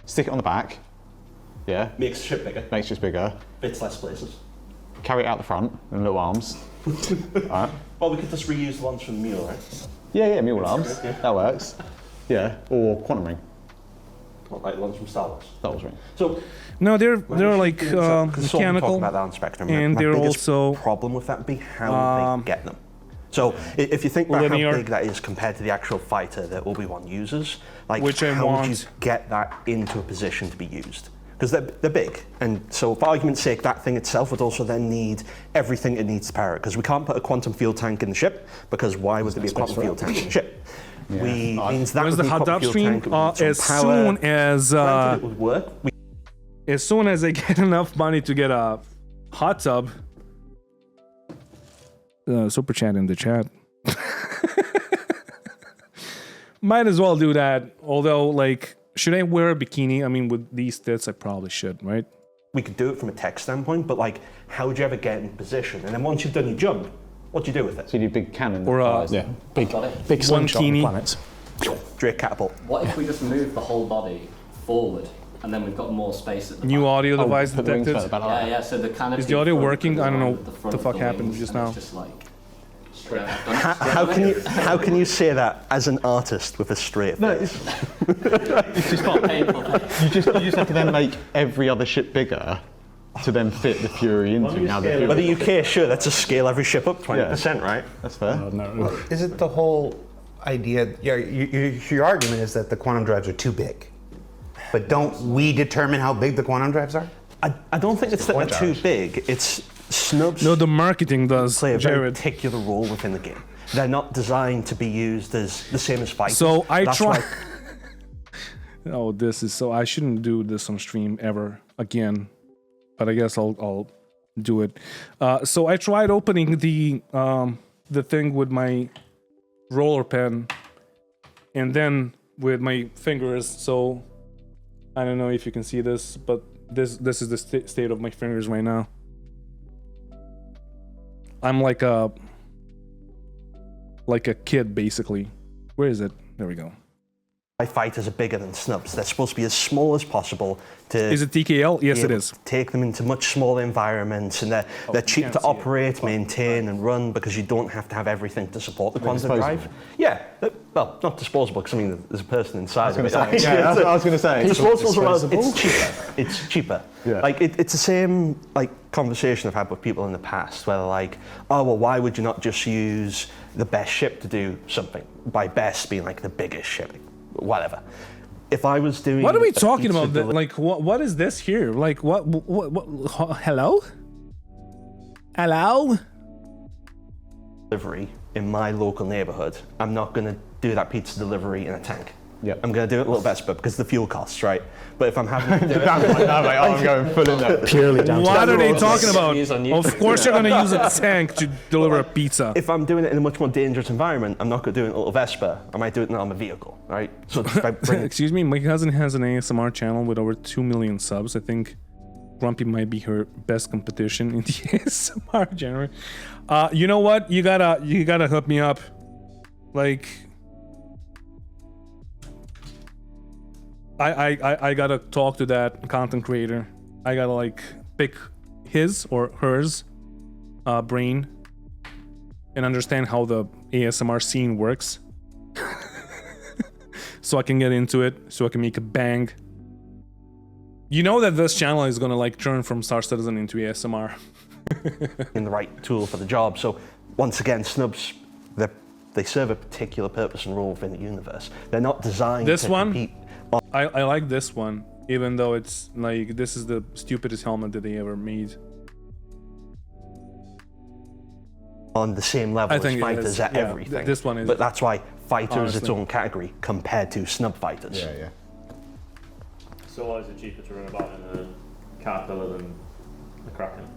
Stick it on the back. Yeah. Makes the ship bigger. Makes it bigger. Fits less places. Carry it out the front in little arms. Alright. Well, we could just reuse the ones from the mule, right? Yeah, mule arms. That works. Yeah, or quantum ring. Not like the ones from Star Wars. Star Wars ring. So No, they're like mechanical, about that on Spectrum. and my they're biggest also problem with that would be how they get them. So if you think about linear. how big that is compared to the actual fighter that Obi-Wan uses, like Which I how would you want. get that into a position to be used? Because they're big, and so for argument's sake, that thing itself would also then need everything it needs to power it. Because we can't put a quantum fuel tank in the ship, because why would there be a quantum fuel tank in the ship? Means that where's would the be hot quantum tub fuel stream? tank, it would need As some power. soon as Granted, it would work. as soon as I get enough money to get a hot tub. Super chat in the chat. Might as well do that. Although, like, should I wear a bikini? I mean, with these tits, I probably should, right? We could do it from a tech standpoint, but like, how would you ever get in position? And then once you've done your jump, what do you do with it? So you do big cannon. Or yeah, Big slingshot on bikini. planets. Straight catapult. What if we just move the whole body forward and then we've got more space at the New back? audio device put the wings detected. further back. Yeah, so the canopy. Is the audio front working? goes I don't know around the front the of fuck happened wings, just and now. It's just like straight up. How can you say that as an artist with a straight face? It's just not painful. You just have to then make every other ship bigger to then fit the Fury into. Now the Fury. But the UK, sure, that's a scale every ship up 20%, right? That's fair. No. Is it the whole idea? Yeah, your argument is that the quantum drives are too big, but don't we determine how big the quantum drives are? I don't think it's that they're too big. It's snubs No, the marketing does, play a very Jared. particular role within the game. They're not designed to be used as the same as fighters. So I That's try. why- Oh, this is so. I shouldn't do this on stream ever again, but I guess I'll do it. So I tried opening the thing with my roller pen, and then with my fingers. So I don't know if you can see this, but this is the state of my fingers right now. I'm like a kid, basically. Where is it? There we go. Why fighters are bigger than snubs. They're supposed to be as small as possible to Is it TKL? Yes, it is. take them into much smaller environments, and they're cheap can't to see it. operate, maintain, and run because you don't have to have everything to support the quantum disposable. drive. Yeah, well, not disposable because I mean there's a person inside of it. Yeah, that's what I was going to say. Disposables are it's cheaper. It's cheaper. Yeah. Like it's the same like conversation I've had with people in the past where they're like, oh well, why would you not just use the best ship to do something? By best being like the biggest ship, whatever. If I was doing, What are we a talking pizza about? Like, what is this here? Like, what hello? Hello? delivery in my local neighborhood, I'm not going to do that pizza delivery in a tank. Yep. I'm going to do it a little Vespa because the fuel costs, right? But if I'm having to do it, I'm going full in there. Purely down to What are they talking about? Use on you. Of course, you're gonna use a tank to deliver a pizza. if I'm doing it in a much more dangerous environment, I'm not going to do it in a little Vespa. I might do it in an armored vehicle, right? So just by bringing Excuse me, my cousin has an ASMR channel with over 2 million subs. I think Grumpy might be her best competition in the ASMR genre. You know what? You gotta hook me up. Like, I gotta talk to that content creator. I gotta like pick his or hers brain and understand how the ASMR scene works. So I can get into it, so I can make a bang. You know that this channel is gonna like turn from Star Citizen into ASMR. the right tool for the job. So once again, snubs, they serve a particular purpose and role within the universe. They're not designed This to one? compete I like this one, even though it's like this is the stupidest helmet that they ever made. on the same level I think as it fighters is, at yeah. everything. This one is, But that's why fighter is its honestly. own category compared to snub fighters. Yeah. So why is it cheaper to run about in a Caterpillar than the Kraken?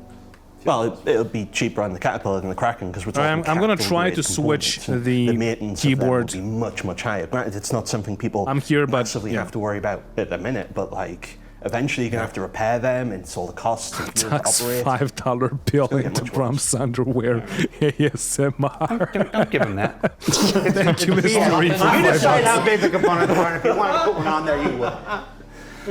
Well, it'll be cheaper on the Caterpillar than the Kraken because we're talking. I'm gonna capital try grade to switch components, and the maintenance keyboard. of them will be much, much higher. Granted, it's not something people I'm here, but, massively yeah. have to worry about at the minute, but like eventually you're gonna have to repair them and it's all the costs and fuel to Tucks operate. $5 bill get into much Brum's underwear. ASMR. Don't give him that. Thank you, Mr. Reed, for You decide $5. how big the components are, and if you want to put one on there, you will.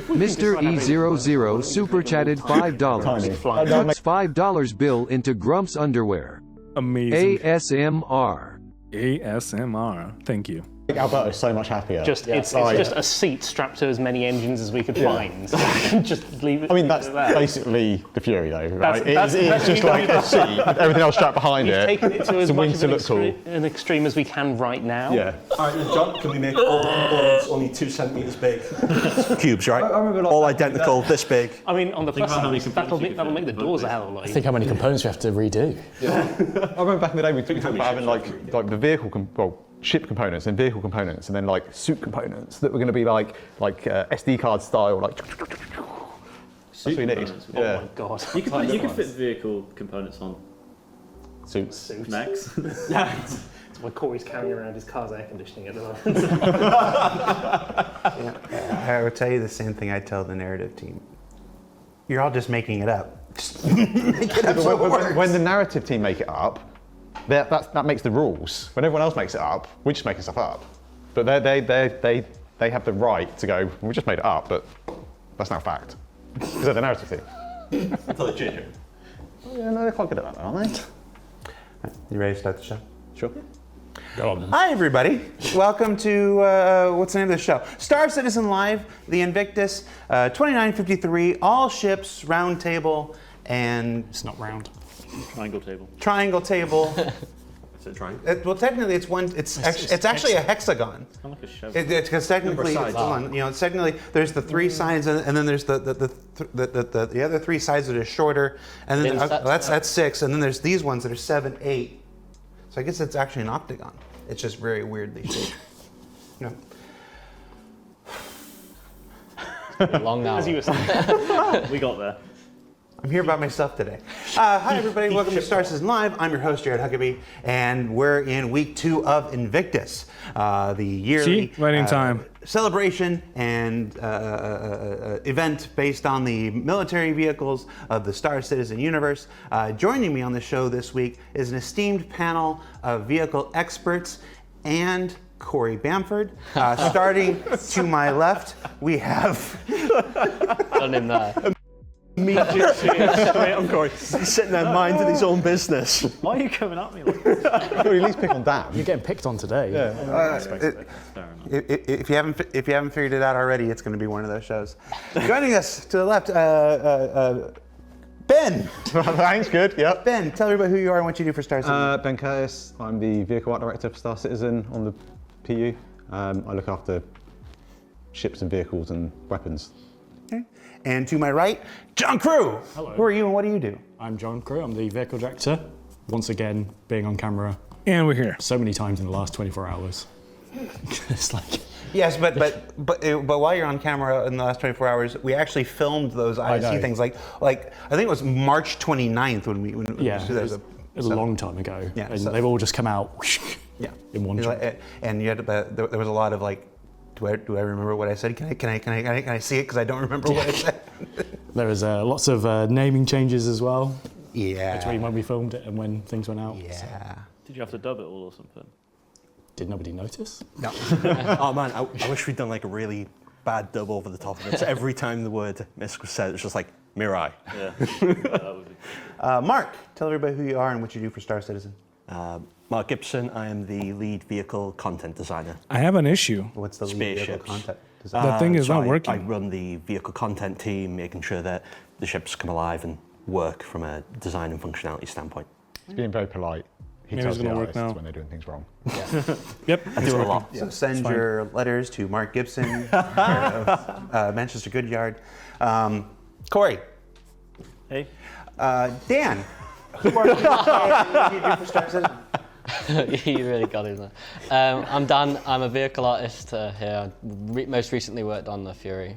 Mr. E00 super chatted $5. Tucks $5 bill into Grump's underwear. Amazing. ASMR. ASMR. Thank you. Alberto's so much happier. It's just a seat strapped to as many engines as we could find. Just leave it. I mean, that's there. basically the Fury, though, right? That's It's just like a seat, with everything else strapped behind We've it. taken it to as Some much wings of to look cool. an extreme as we can right now. Yeah. All right, John, can we make all the boards only 2 centimeters big? Cubes, right? All identical, this big. I mean, on the plus about how many side, components that'll you make the could fit doors a in hell of a lot Think easier. how many components we have to redo. I remember back in the day we talked about having like the vehicle, ship components and vehicle components, and then like suit components that were going to be like SD card style, like. That's what you need. components. Oh Yeah. my god. You could fit vehicle components on Suits. mechs. That's why Corey's carrying around his car's air conditioning at the moment. I would tell you the same thing I tell the narrative team. You're all just making it up. Just make it up so it works. When the narrative team make it up, that makes the rules. When everyone else makes it up, we just making stuff up. But they have the right to go, we just made it up, but that's now fact. Because they're the narrative team. Until it changes. Yeah, no, they're quite good at that, aren't they? You ready to start the show? Sure. Hi, everybody. Welcome to, what's the name of the show? Star Citizen Live, the Invictus, 2953, all ships, round table, and It's not round. Triangle table. triangle table. Is it triangle? Well, technically, it's actually a hexagon. Kind of like a shovel. Because technically, Number of sides. it's technically there's the 3 sides, and then there's the other 3 sides that are shorter, and then that's 6, and then there's these ones that are 7, 8. So I guess it's actually an octagon. It's just very weirdly shaped. Yeah. Long now. As you were saying. We got there. I'm here by myself today. Hi, everybody. Welcome to Star Citizen Live. I'm your host, Jared Huckabee, and we're in week 2 of Invictus, the yearly See? Right in time. celebration and event based on the military vehicles of the Star Citizen universe. Joining me on the show this week is an esteemed panel of vehicle experts and Corey Bamford. Starting to my left, we have Done him there. Straight on Corey. He's sitting there minding his own business. Why are you coming at me like this? At least pick on Dan. You're getting picked on today. Fair enough. if you haven't figured it out already, it's going to be one of those shows. Joining us to the left, Ben. Thanks, good, yep. Ben, tell everybody who you are and what you do for Star Citizen. Ben Curtis, I'm the Vehicle Art Director for Star Citizen on the PU. I look after ships and vehicles and weapons. Okay. And to my right, John Crew. Hello. Who are you and what do you do? I'm John Crew, I'm the vehicle director. Once again, being on camera And we're here. so many times in the last 24 hours. It's like, Yes, but while you're on camera in the last 24 hours, we actually filmed those ISC know. things. Like I think it was March 29th when we yeah, did it was a long time ago. Yeah, and so- they've all just come out Yeah. in one shot. And you had there was a lot of like, do I remember what I said? Can I see it? Because I don't remember what I said. There was lots of naming changes as well Yeah. between when we filmed it and when things went out. Yeah. Did you have to dub it all or something? Did nobody notice? No. Oh man, I wish we'd done like a really bad dub over the top of it. So every time the word Misk was said, it was just like, Mirai. Yeah. That would be. Mark, tell everybody who you are and what you do for Star Citizen. Mark Gibson, I am the lead vehicle content designer. I have an issue. What's the lead vehicle Spaceships. content? That thing is so not I working. run the vehicle content team, making sure that the ships come alive and work from a design and functionality standpoint. He's being very polite. He Maybe tells it's the gonna work artists now. when they're doing things wrong. Yep. I do a lot. So send your letters to Mark Gibson, Manchester Goodyard. Corey. Hey. Dan. Who are you and what do you do for Star Citizen? You really got him there. I'm Dan. I'm a vehicle artist here. Most recently worked on the Fury.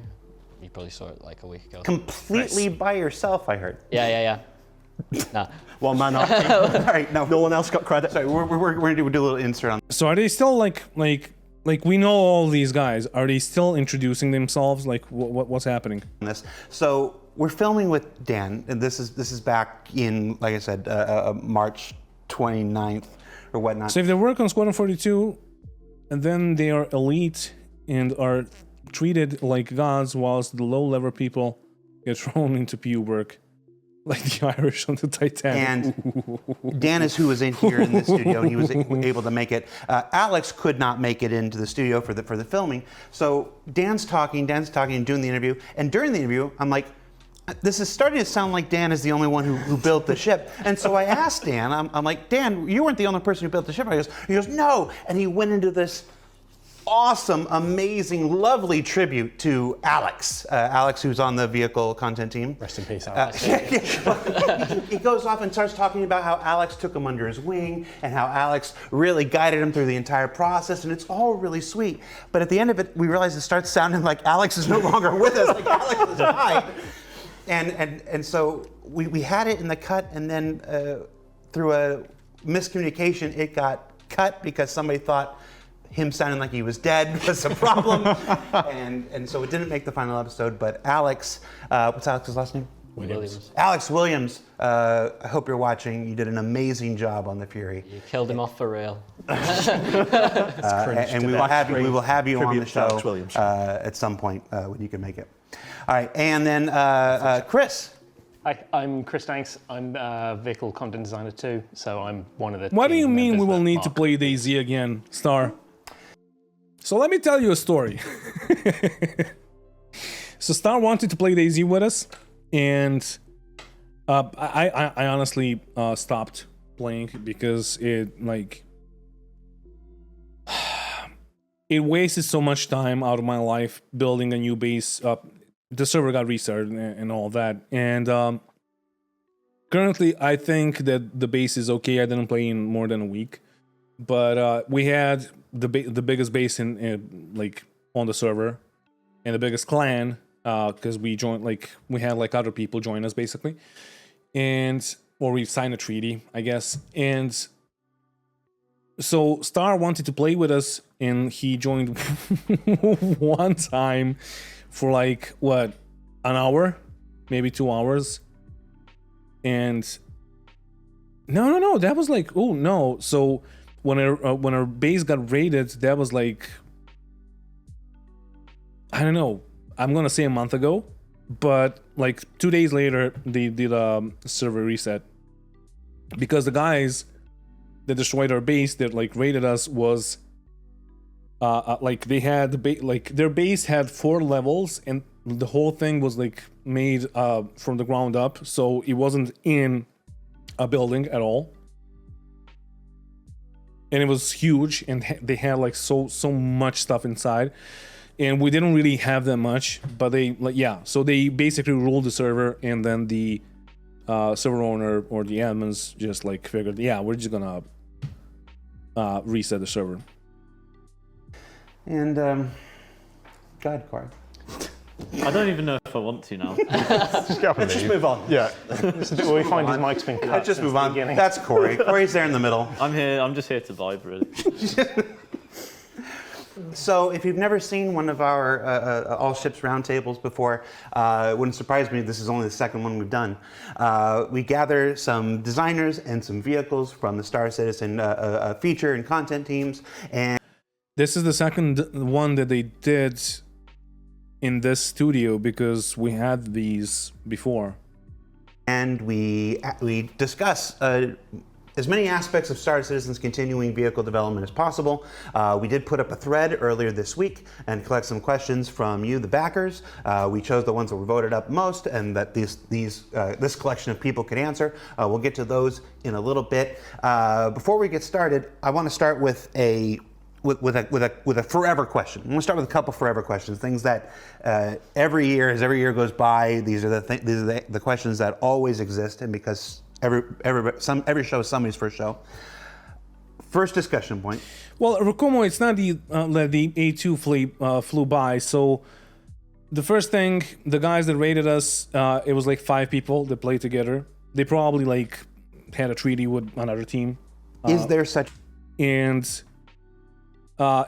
You probably saw it like a week ago. Completely by yourself, I heard. Yeah. Nah. One man up. All right, no No one else got credit. Sorry, we're gonna do a little insert on So are they still like we know all these guys? Are they still introducing themselves? Like what's happening? this. So we're filming with Dan, and this is back in, like I said, March 29th or whatnot. So if they work on Squadron 42, and then they are elite and are treated like gods, whilst the low-level people get thrown into PU work, like the Irish on the Titanic. And Dennis, who was in here in the studio, he was able to make it. Alex could not make it into the studio for the filming. So Dan's talking and doing the interview. And during the interview, I'm like, this is starting to sound like Dan is the only one who built the ship. And so I asked Dan, I'm like, Dan, you weren't the only person who built the ship. He goes, no. And he went into this awesome, amazing, lovely tribute to Alex. Alex, who's on the vehicle content team. Rest in peace, Alex. He goes off and starts talking about how Alex took him under his wing and how Alex really guided him through the entire process, and it's all really sweet. But at the end of it, we realize it starts sounding like Alex is no longer with us, like Alex is died. And so we had it in the cut, and then through a miscommunication, it got cut because somebody thought him sounding like he was dead was a problem. and so it didn't make the final episode, but Alex, what's Alex's last name? Williams. Alex Williams, I hope you're watching. You did an amazing job on the Fury. You killed him off for real. And we will have you on the show Alex Williams. at some point when you can make it. All right, and then Chris. Hi, I'm Chris Danks. I'm a vehicle content designer too, so I'm one of the. What do you team mean we members will that need to Mark- play DayZ again, Star? So let me tell you a story. So Star wanted to play DayZ with us, and I honestly stopped playing because it wasted so much time out of my life building a new base. The server got restarted and all that, and currently I think that the base is okay. I didn't play in more than a week, but we had the biggest base in like on the server, and the biggest clan because we joined, like we had like other people join us basically, or we signed a treaty, I guess. And so Star wanted to play with us, and he joined one time for like what, an hour, maybe 2 hours, and no, that was like, oh no. So when our base got raided, that was like, I don't know, I'm gonna say a month ago, but like 2 days later they did a server reset because the guys that destroyed our base that like raided us was like they had their base had 4 levels, and the whole thing was like made from the ground up, so it wasn't in a building at all, and it was huge, and they had like so much stuff inside, and we didn't really have that much, but they so they basically ruled the server, and then the server owner or the admins just like figured, we're just gonna reset the server. And go ahead, Corey. I don't even know if I want to now. Let's just move on. Yeah. We find his mic's been cut. Let's just since move the on. beginning. That's Corey. Corey's there in the middle. I'm just here to vibe, really. So if you've never seen one of our all ships roundtables before, it wouldn't surprise me. This is only the second one we've done. We gather some designers and some vehicles from the Star Citizen feature and content teams, and this is the second one that they did in this studio because we had these before. And we discuss as many aspects of Star Citizen's continuing vehicle development as possible. We did put up a thread earlier this week and collect some questions from you, the backers. We chose the ones that were voted up most, and that this collection of people could answer. We'll get to those in a little bit. Before we get started, I want to start with a forever question. I'm going to start with a couple forever questions, things that every year, as every year goes by, these are the questions that always exist, and because every show is somebody's first show. First discussion point. Well, Rakomo, it's not the A2 flew by, so the first thing, the guys that raided us, it was like 5 people that played together. They probably like had a treaty with another team. Is there such? And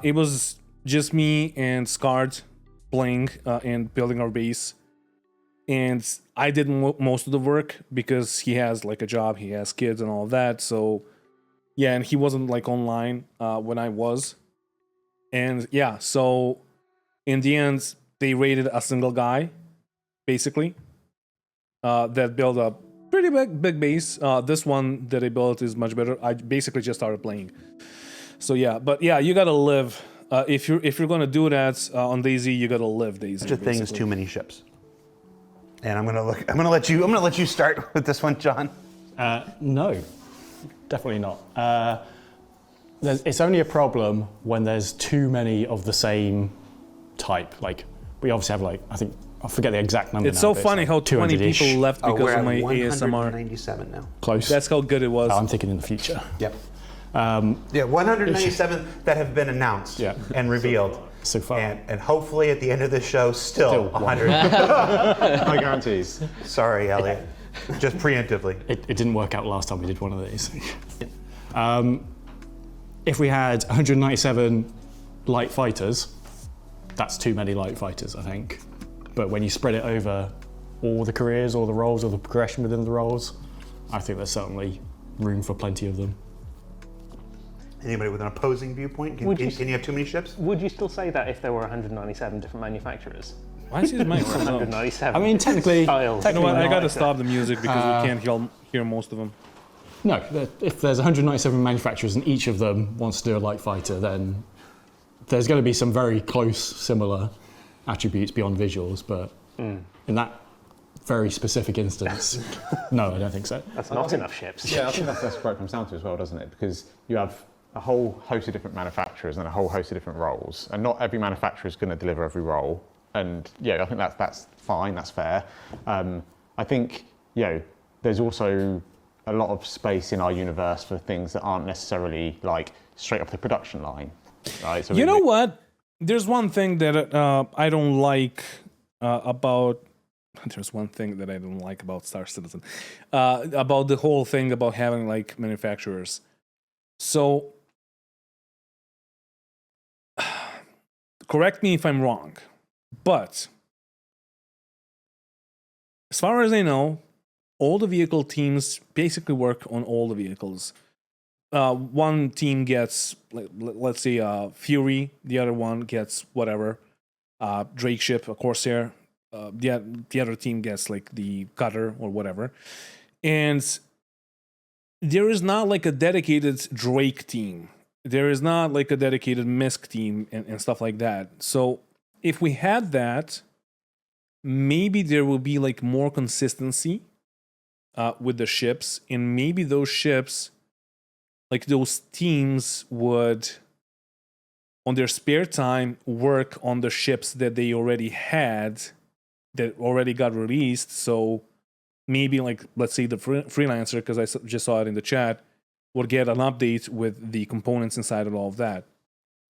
it was just me and Scard playing and building our base. And I did most of the work because he has like a job, he has kids and all of that. So yeah, and he wasn't like online when I was. And yeah, so in the end, they rated a single guy, basically, that built a pretty big base. This one that I built is much better. I basically just started playing. So yeah, but yeah, you gotta live. If you're gonna do that on DayZ, you gotta live DayZ. Such a thing as too many ships. And I'm gonna let you start with this one, John. No, definitely not. It's only a problem when there's too many of the same type. Like, we obviously have I forget the exact number. It's now, so funny how 20 people left because of my ASMR. 197 now. Close. That's how good it was. I'm thinking in the future. Yep. 197 that have been announced and revealed. So far. And hopefully at the end of the show, still 100. No guarantees. Sorry, Elliot. Just preemptively. It didn't work out last time we did one of these. If we had 197 light fighters, that's too many light fighters, I think. But when you spread it over all the careers, or the roles, or the progression within the roles, I think there's certainly room for plenty of them. Anybody with an opposing viewpoint? Can you have too many ships? Would you still say that if there were 197 different manufacturers? Why is his mic so low? 197. I mean, technically, You know what? I gotta stop the music because we can't hear most of them. No, if there's 197 manufacturers and each of them wants to do a light fighter, then there's going to be some very close, similar attributes beyond visuals, but in that very specific instance, no, I don't think so. That's not enough ships. Yeah, I think that's what it comes down to as well, doesn't it? Because you have a whole host of different manufacturers and a whole host of different roles, and not every manufacturer is going to deliver every role. And yeah, I think that's fine, that's fair. I think there's also a lot of space in our universe for things that aren't necessarily like straight off the production line. Right? So you know what? There's one thing that I don't like about. There's one thing that I don't like about Star Citizen, about the whole thing about having like manufacturers. So, correct me if I'm wrong, but as far as I know, all the vehicle teams basically work on all the vehicles. One team gets, let's say, Fury. The other one gets whatever, Drake ship, a Corsair. The other team gets like the Cutter or whatever. And there is not like a dedicated Drake team. There is not like a dedicated Misk team and stuff like that. So if we had that, maybe there will be like more consistency with the ships, and maybe those ships, like those teams, would on their spare time work on the ships that they already had, that already got released. So maybe like, let's say the freelancer, because I just saw it in the chat, would get an update with the components inside and all of that,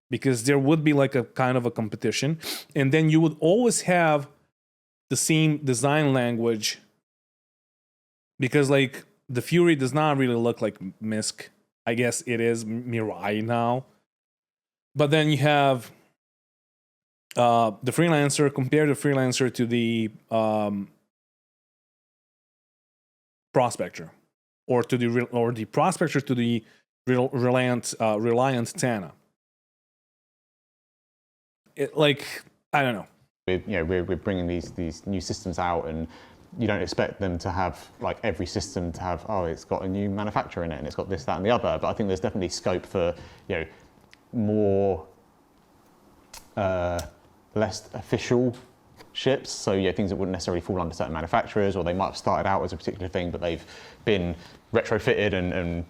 because there would be like a kind of a competition, and then you would always have the same design language. Because like the Fury does not really look like Misk. I guess it is Mirai now. But then you have the Freelancer, compare the Freelancer to the Prospector, or the Prospector to the Reliant Tana. I don't know. We're bringing these new systems out, and you don't expect them to have like every system to have, it's got a new manufacturer in it and it's got this, that, and the other. But I think there's definitely scope for more less official ships. So things that wouldn't necessarily fall under certain manufacturers, or they might have started out as a particular thing, but they've been retrofitted and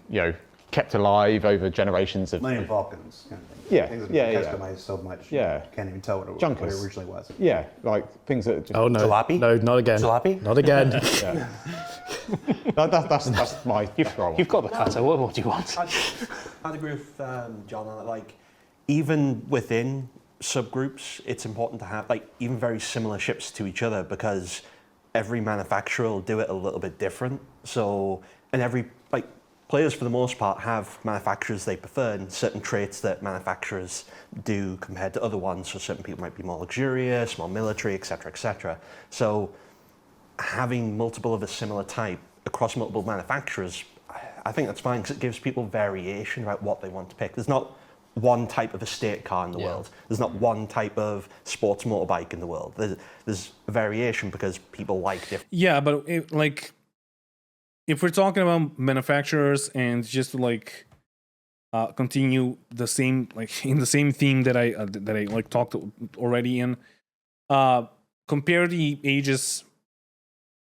kept alive over generations of. Millennium Falcons kind of thing. Yeah, things that have been customized so much. Yeah, you can't even tell what it originally was. Yeah, like things that. Just, oh no! Jalopy? No, not again. Jalopy? Not again. Yeah. That's my. You've got the cutter. What do you want? I'd agree with John on that. Like, even within subgroups, it's important to have like even very similar ships to each other, because every manufacturer will do it a little bit different. So, and every players for the most part have manufacturers they prefer, and certain traits that manufacturers do compared to other ones. So certain people might be more luxurious, more military, etc., etc. So having multiple of a similar type across multiple manufacturers, I think that's fine, because it gives people variation about what they want to pick. There's not one type of estate car in the world. There's not one type of sports motorbike in the world. There's a variation because people like different. Yeah, but if we're talking about manufacturers and just like continue the same, like in the same theme that I like talked already in, compare the Aegis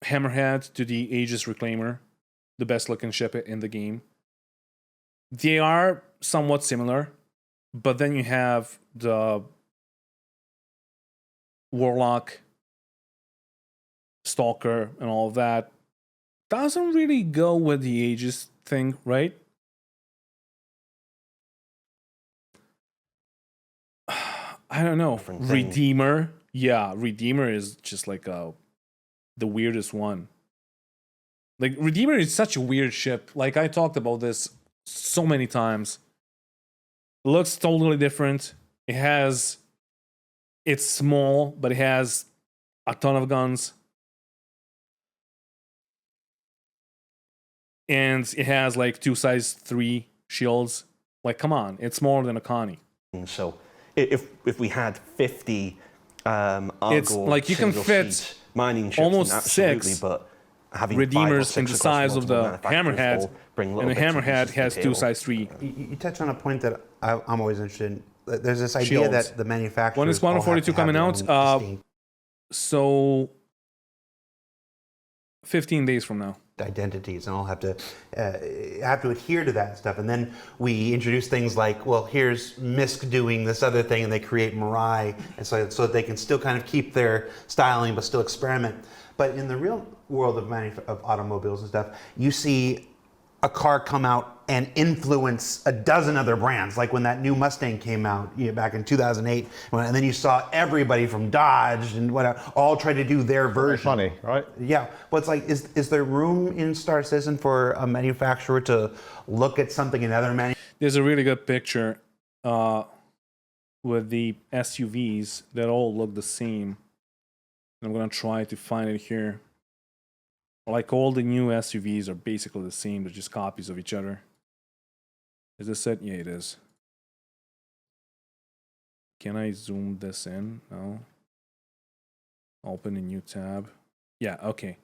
Hammerhead to the Aegis Reclaimer, the best looking ship in the game. They are somewhat similar, but then you have the Warlock, Stalker, and all of that. Doesn't really go with the Aegis thing, right? I don't know. Redeemer. Yeah, Redeemer is just like the weirdest one. Like, Redeemer is such a weird ship. Like, I talked about this so many times. It looks totally different. It's small, but it has a ton of guns. And it has like 2 size 3 shields. Like, come on, it's smaller than a Connie. So if we had 50 Argo, it's like you can fit mining ships, almost absolutely, 6 but having Redeemers in the size of the Hammerhead, and the Hammerhead has 2 size 3. You touch on a point that I'm always interested in. There's this idea that the manufacturers. When is Quantum 42 coming out? So 15 days from now. Identities, and all have to adhere to that stuff. And then we introduce things like, well, here's Misk doing this other thing, and they create Mirai, and so that they can still kind of keep their styling but still experiment. But in the real world of automobiles and stuff, you see a car come out and influence a dozen other brands, like when that new Mustang came out back in 2008, and then you saw everybody from Dodge and whatever all try to do their version. Funny, right? Yeah, but it's like, is there room in Star Citizen for a manufacturer to look at something another manufacturer? There's a really good picture with the SUVs that all look the same. I'm gonna try to find it here. Like, all the new SUVs are basically the same, they're just copies of each other. Is this it? Yeah, it is. Can I zoom this in? No. Open a new tab. Yeah, okay.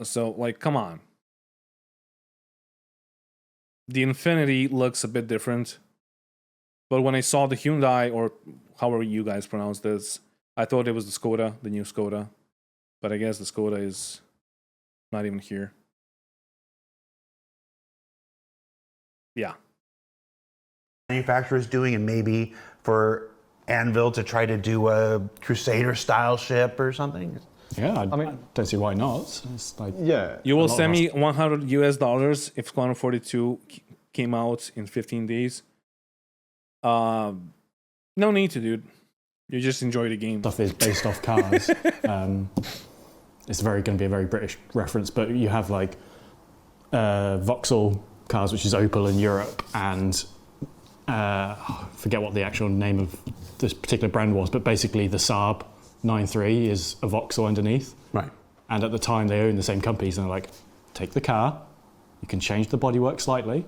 So, like, come on. The Infinity looks a bit different. But when I saw the Hyundai, or however you guys pronounce this, I thought it was the Skoda, the new Skoda. But I guess the Skoda is not even here. Yeah. Manufacturers doing, and maybe for Anvil to try to do a Crusader style ship or something. Yeah, I mean, don't see why not. It's like, yeah. You will send me $100 if Quantum 42 came out in 15 days. No need to, dude. You just enjoy the game. Stuff is based off cars. It's going to be a very British reference, but you have like Vauxhall cars, which is Opel in Europe, and I forget what the actual name of this particular brand was, but basically the Saab 9.3 is a Vauxhall underneath. Right. And at the time they own the same companies, and they're like, take the car, you can change the bodywork slightly,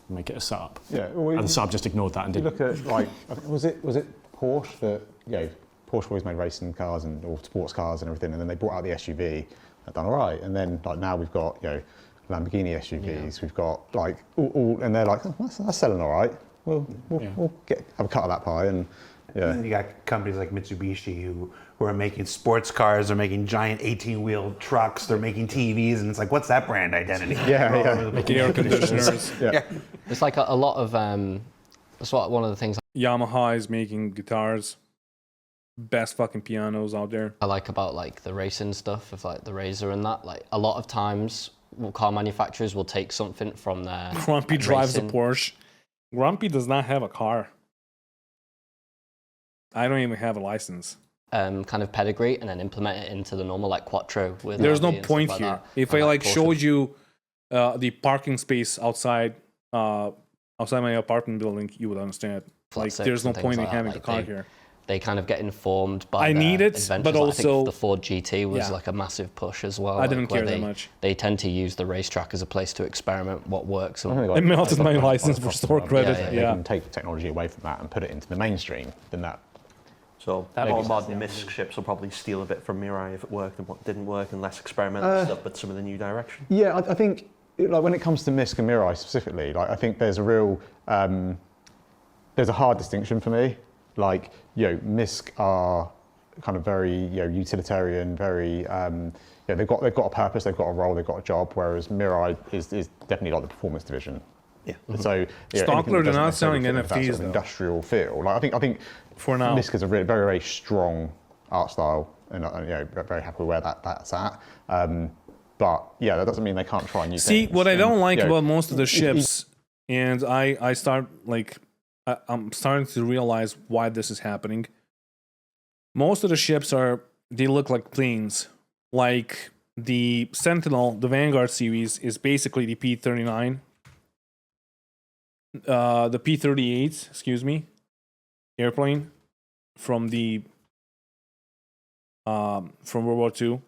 and make it a Saab. Yeah. Well, and the Saab just ignored that and did. Look at, like, was it Porsche that Porsche always made racing cars or sports cars and everything, and then they brought out the SUV, they've done all right, and then like now we've got Lamborghini SUVs, we've got like all, and they're like, oh, that's selling all right. We'll have a cut of that pie, and yeah. You got companies like Mitsubishi who are making sports cars, they're making giant 18-wheel trucks, they're making TVs, and it's like, what's that brand identity? Making air conditioners. Yeah. It's like a lot of that's what one of the things Yamaha is making guitars. Best fucking pianos out there. I like about like the racing stuff of like the Razor and that. Like, a lot of times car manufacturers will take something from their Grumpy drives a Porsche. Grumpy does not have a car. I don't even have a license. Kind of pedigree, and then implement it into the normal like Quattro. With There's no RV and point stuff here. like that. If And, I like Porsche. showed you the parking space outside my apartment building, you would understand. Flat Like, six there's no and things point in like that, having like a car they- here. they kind of get informed by I their need it, adventures. but Like, I also think the Ford GT was yeah. like a massive push as well. I didn't where care that they, much. They tend to use the racetrack as a place to experiment what works. And I melted my license for store credit. They can take technology away from that and put it into the mainstream. Then that. So more modern MISC ships will probably steal a bit from Mirai if it worked and what didn't work, and less experimental stuff, but some of the new direction. Yeah, I think like when it comes to MISC and Mirai specifically, like I think there's a real there's a hard distinction for me. Like MISC are kind of very utilitarian, very they've got a purpose, they've got a role, they've got a job. Whereas Mirai is definitely like the performance division. Yeah. So Stockler, they're not selling NFTs sort of though. Industrial feel. Like I think for now, MISC is a very very strong art style, and very happy with where that's at. But yeah, that doesn't mean they can't try new things. See, what I don't like about most of the ships, and I'm starting to realize why this is happening. Most of the ships they look like planes. Like the Sentinel, the Vanguard series is basically the P-39. The P-38, excuse me, airplane from World War II.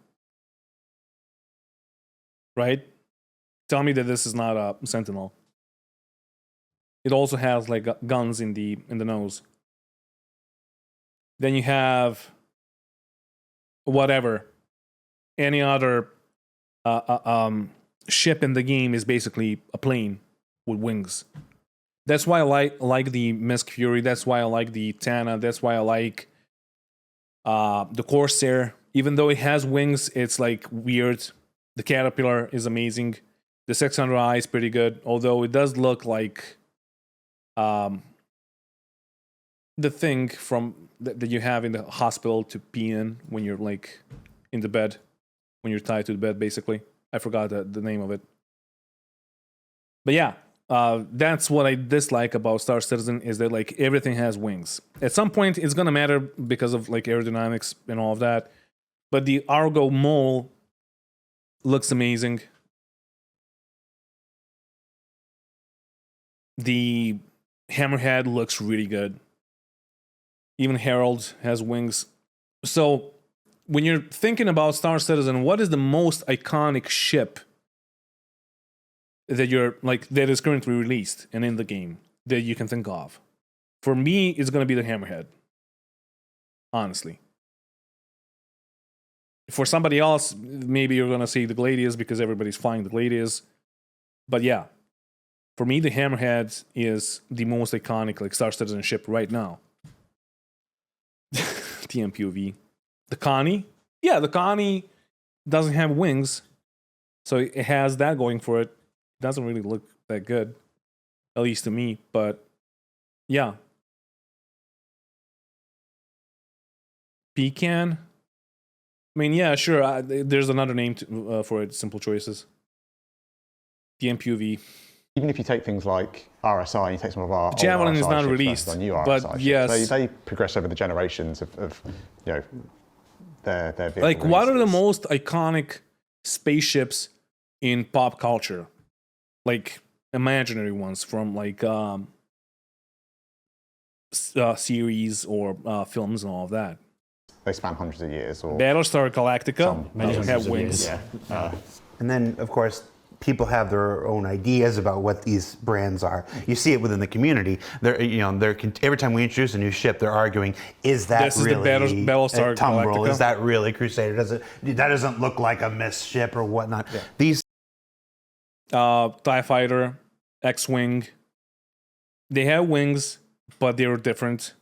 Right? Tell me that this is not a Sentinel. It also has like guns in the nose. Then you have whatever. Any other ship in the game is basically a plane with wings. That's why I like the MISC Fury. That's why I like the Tana. That's why I like the Corsair. Even though it has wings, it's like weird. The Caterpillar is amazing. The 600i is pretty good, although it does look like the thing from that you have in the hospital to pee in when you're like in the bed, when you're tied to the bed, basically. I forgot the name of it. But yeah, that's what I dislike about Star Citizen is that like everything has wings. At some point, it's gonna matter because of like aerodynamics and all of that. But the Argo Mole looks amazing. The Hammerhead looks really good. Even Herald has wings. So when you're thinking about Star Citizen, what is the most iconic ship that that is currently released and in the game that you can think of? For me, it's gonna be the Hammerhead. Honestly. For somebody else, maybe you're gonna say the Gladius because everybody's flying the Gladius. But yeah, for me, the Hammerhead is the most iconic like Star Citizen ship right now. The MPOV. The Connie? Yeah, the Connie doesn't have wings, so it has that going for it. It doesn't really look that good, at least to me, but yeah. Pecan? I mean, yeah, sure. There's another name for it. Simple Choices. The MPOV. Even if you take things like RSI, and you take some of our Javelin old RSI is not ships released, versus our new but RSI yes, ships, they progress over the generations of their vehicle like what are the releases. most iconic spaceships in pop culture? Like imaginary ones from like series or films and all of that. They span hundreds of years. Or Battlestar Galactica doesn't have wings. And then, of course, people have their own ideas about what these brands are. You see it within the community. Every time we introduce a new ship, they're arguing, is that This is really the Battlestar Tumbril? Galactica? Is that really Crusader? That doesn't look like a MISC ship or whatnot. Yeah. These TIE Fighter, X-Wing. They have wings, but they're different.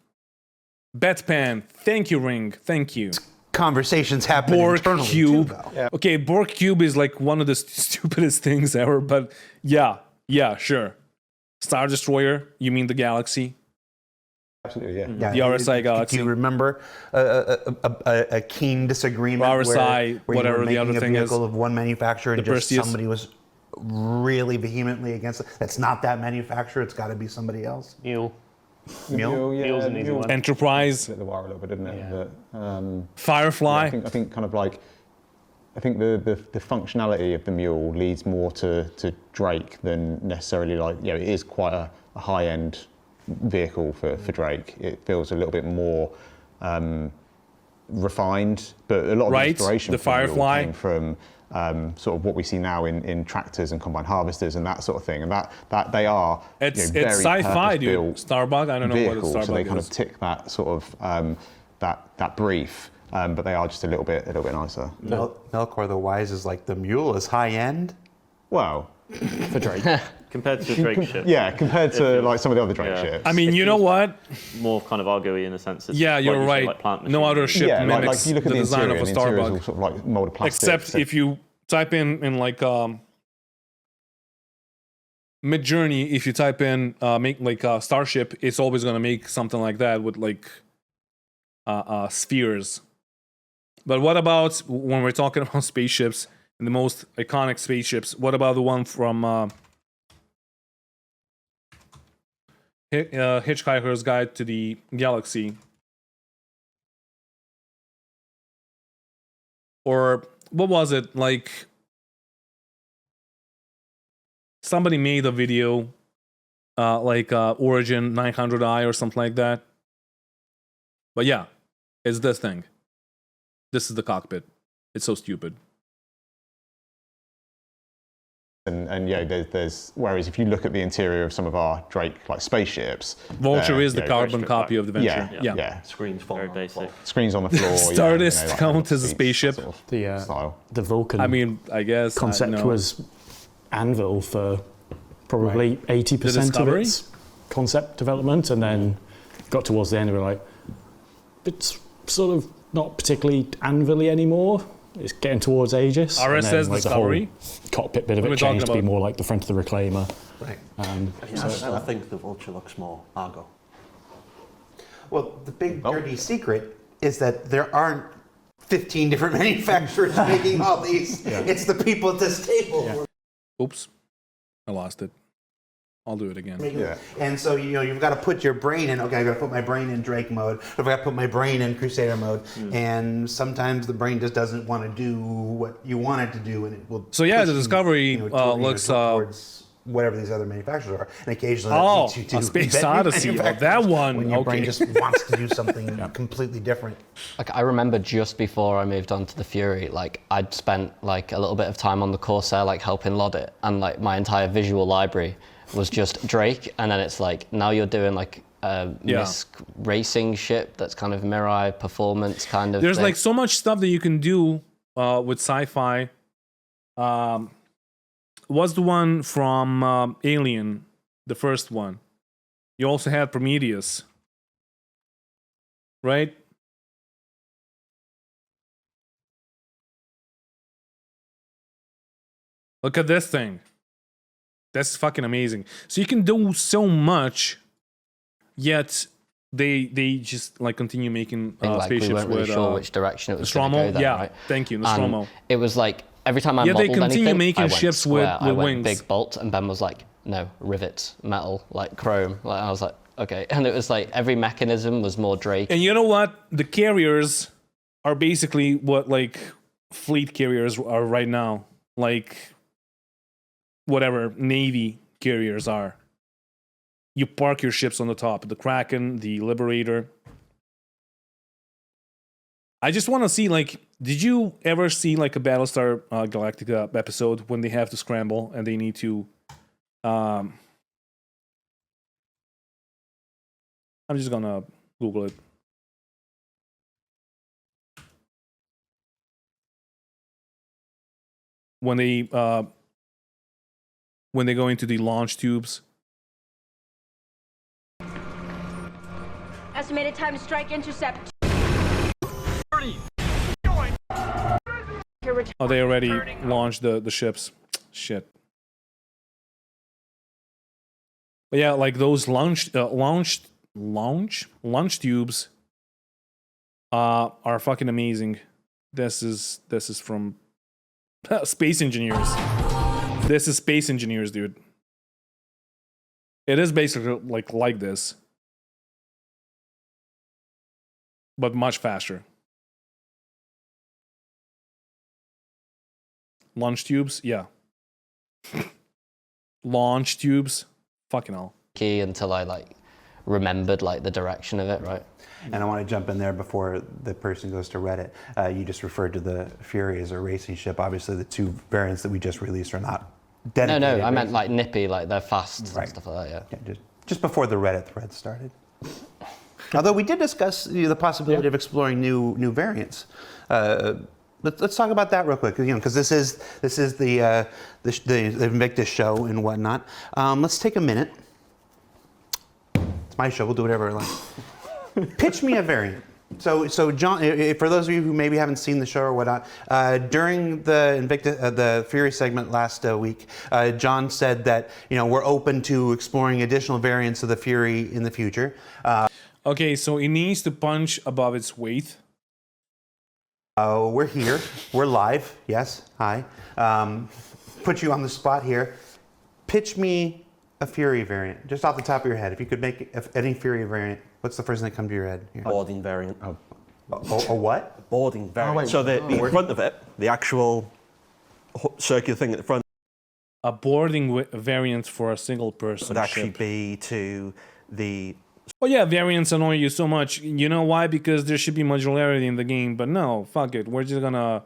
Batpan, thank you, Ring, thank you. conversations happen Borg internally Cube. too, though. Yeah. Okay, Borg Cube is like one of the stupidest things ever, but yeah, sure. Star Destroyer, you mean the Galaxy? Absolutely, yeah. The RSI Galaxy. Do you remember a keen disagreement RSI, where whatever you were the other making thing a is. vehicle of one manufacturer and The just Perseus. somebody was really vehemently against it? That's not that manufacturer. It's got to be somebody else. Mule. Mule? Mule's an easy one. Enterprise. Bit the wire a little bit, didn't it? Yeah. But, Firefly. I think kind of like, I think the functionality of the Mule leads more to Drake than necessarily like, it is quite a high-end vehicle for Drake. It feels a little bit more refined, but a lot of Right, the inspiration the from it all Firefly. came from sort of what we see now in tractors and combine harvesters and that sort of thing, and that they are It's very sci-fi, dude. purpose-built Starbuck, I don't know what a vehicles, Starbuck so they is. kind of tick that sort of that brief, but they are just a little bit nicer. Melkor the Wise is like the mule is high end. Well, For Drake. Compared to the Drake ship. yeah, compared to like some of the other Drake Yeah. ships. I mean, you know what? More kind of argue-y in a sense. It's Yeah, like you're you say, right. like plant No machinery. other ship yeah, like mimics you look at the the design interior, of a and the interior is all Starbuck. sort of like molded plastic. Except if you type in like Mid-Journey, if you type in make like Starship, it's always gonna make something like that with like spheres. But what about when we're talking about spaceships and the most iconic spaceships? What about the one from Hitchhiker's Guide to the Galaxy? Or what was it? Like somebody made a video like Origin 900i or something like that. But yeah, it's this thing. This is the cockpit. It's so stupid. And yeah, there's whereas if you look at the interior of some of our Drake like spaceships, Vulture is the yeah, carbon copy of the Venture. yeah. Screens Very basic. Screens on the floor. Stardust like count as a seats, spaceship? that sort of The style. the Vulcan I mean, I guess concept no. was Anvil for probably 80% of Discovery? its concept development, and then got towards the end and we're like, it's sort of not particularly Anvil-y anymore. It's getting towards Aegis. and RSS then, like, Discovery? the whole cockpit bit of What are we it changed to talking be about? more like the front of the Reclaimer. Right. So- I still think the Vulture looks more Argo. Well, the big dirty secret is that there aren't 15 different manufacturers making all these. It's the people at this table. Oops, I lost it. I'll do it again. Yeah. And so you've got to put your brain in. Okay, I got to put my brain in Drake mode. I've got to put my brain in Crusader mode. And sometimes the brain just doesn't want to do what you want it to do, and it will. So yeah, push the you, Discovery looks towards whatever these other manufacturers are, and occasionally Oh, that leads you a to Space invent new Odyssey. Oh, that manufacturers one. when your brain Okay. just wants to do something completely different. Like, I remember just before I moved on to the Fury, like I'd spent like a little bit of time on the Corsair, like helping Lod it, and like my entire visual library was just Drake, and then it's like now you're doing like a MISC racing ship that's kind of Mirai performance kind of There's thing. like so much stuff that you can do with sci-fi. What's the one from Alien, the first one? You also had Prometheus, right? Look at this thing. That's fucking amazing. So you can do so much, yet they just like continue making thing, like, spaceships we weren't really with sure which direction it was Nostromo. going to go then, Yeah, right? thank you, And Nostromo. it was like every time I Yeah, they modeled continue anything, making I went ships square, with I went wings. big bolt, and Ben was like, no, rivets, metal, like chrome. Like I was like, okay, and it was like every mechanism was more Drake. And you know what? The carriers are basically what like fleet carriers are right now. Like whatever Navy carriers are. You park your ships on the top. The Kraken, the Liberator. I just want to see, like, did you ever see like a Battlestar Galactica episode when they have to scramble and they need to I'm just gonna Google it. When they go into the launch tubes. Estimated time to strike intercept. Oh, they already launched the ships. Shit. But yeah, like those launch tubes are fucking amazing. This is from Space Engineers. This is Space Engineers, dude. It is basically like this, but much faster. Launch tubes, yeah. Launch tubes, fucking hell. Key until I like remembered like the direction of it, right? And I want to jump in there before the person goes to Reddit. You just referred to the Fury as a racing ship. Obviously, the two variants that we just released are not dedicated. No, I meant like nippy, like they're fast and stuff like that, yeah. Just before the Reddit thread started. Although we did discuss the possibility of exploring new variants. Let's talk about that real quick, because this is the Invictus show and whatnot. Let's take a minute. It's my show. We'll do whatever I like. Pitch me a variant. So John, for those of you who maybe haven't seen the show or whatnot, during the Fury segment last week, John said that we're open to exploring additional variants of the Fury in the future. Okay, so it needs to punch above its weight. We're here. We're live. Yes. Hi. Put you on the spot here. Pitch me a Fury variant, just off the top of your head. If you could make any Fury variant, what's the first thing that comes to your head? Here? Boarding variant. A what? A boarding variant. So the front of it, the actual circular thing at the front, A boarding variant for a single person would actually ship. be to the. Oh yeah, variants annoy you so much. You know why? Because there should be modularity in the game, but no, fuck it. We're just gonna,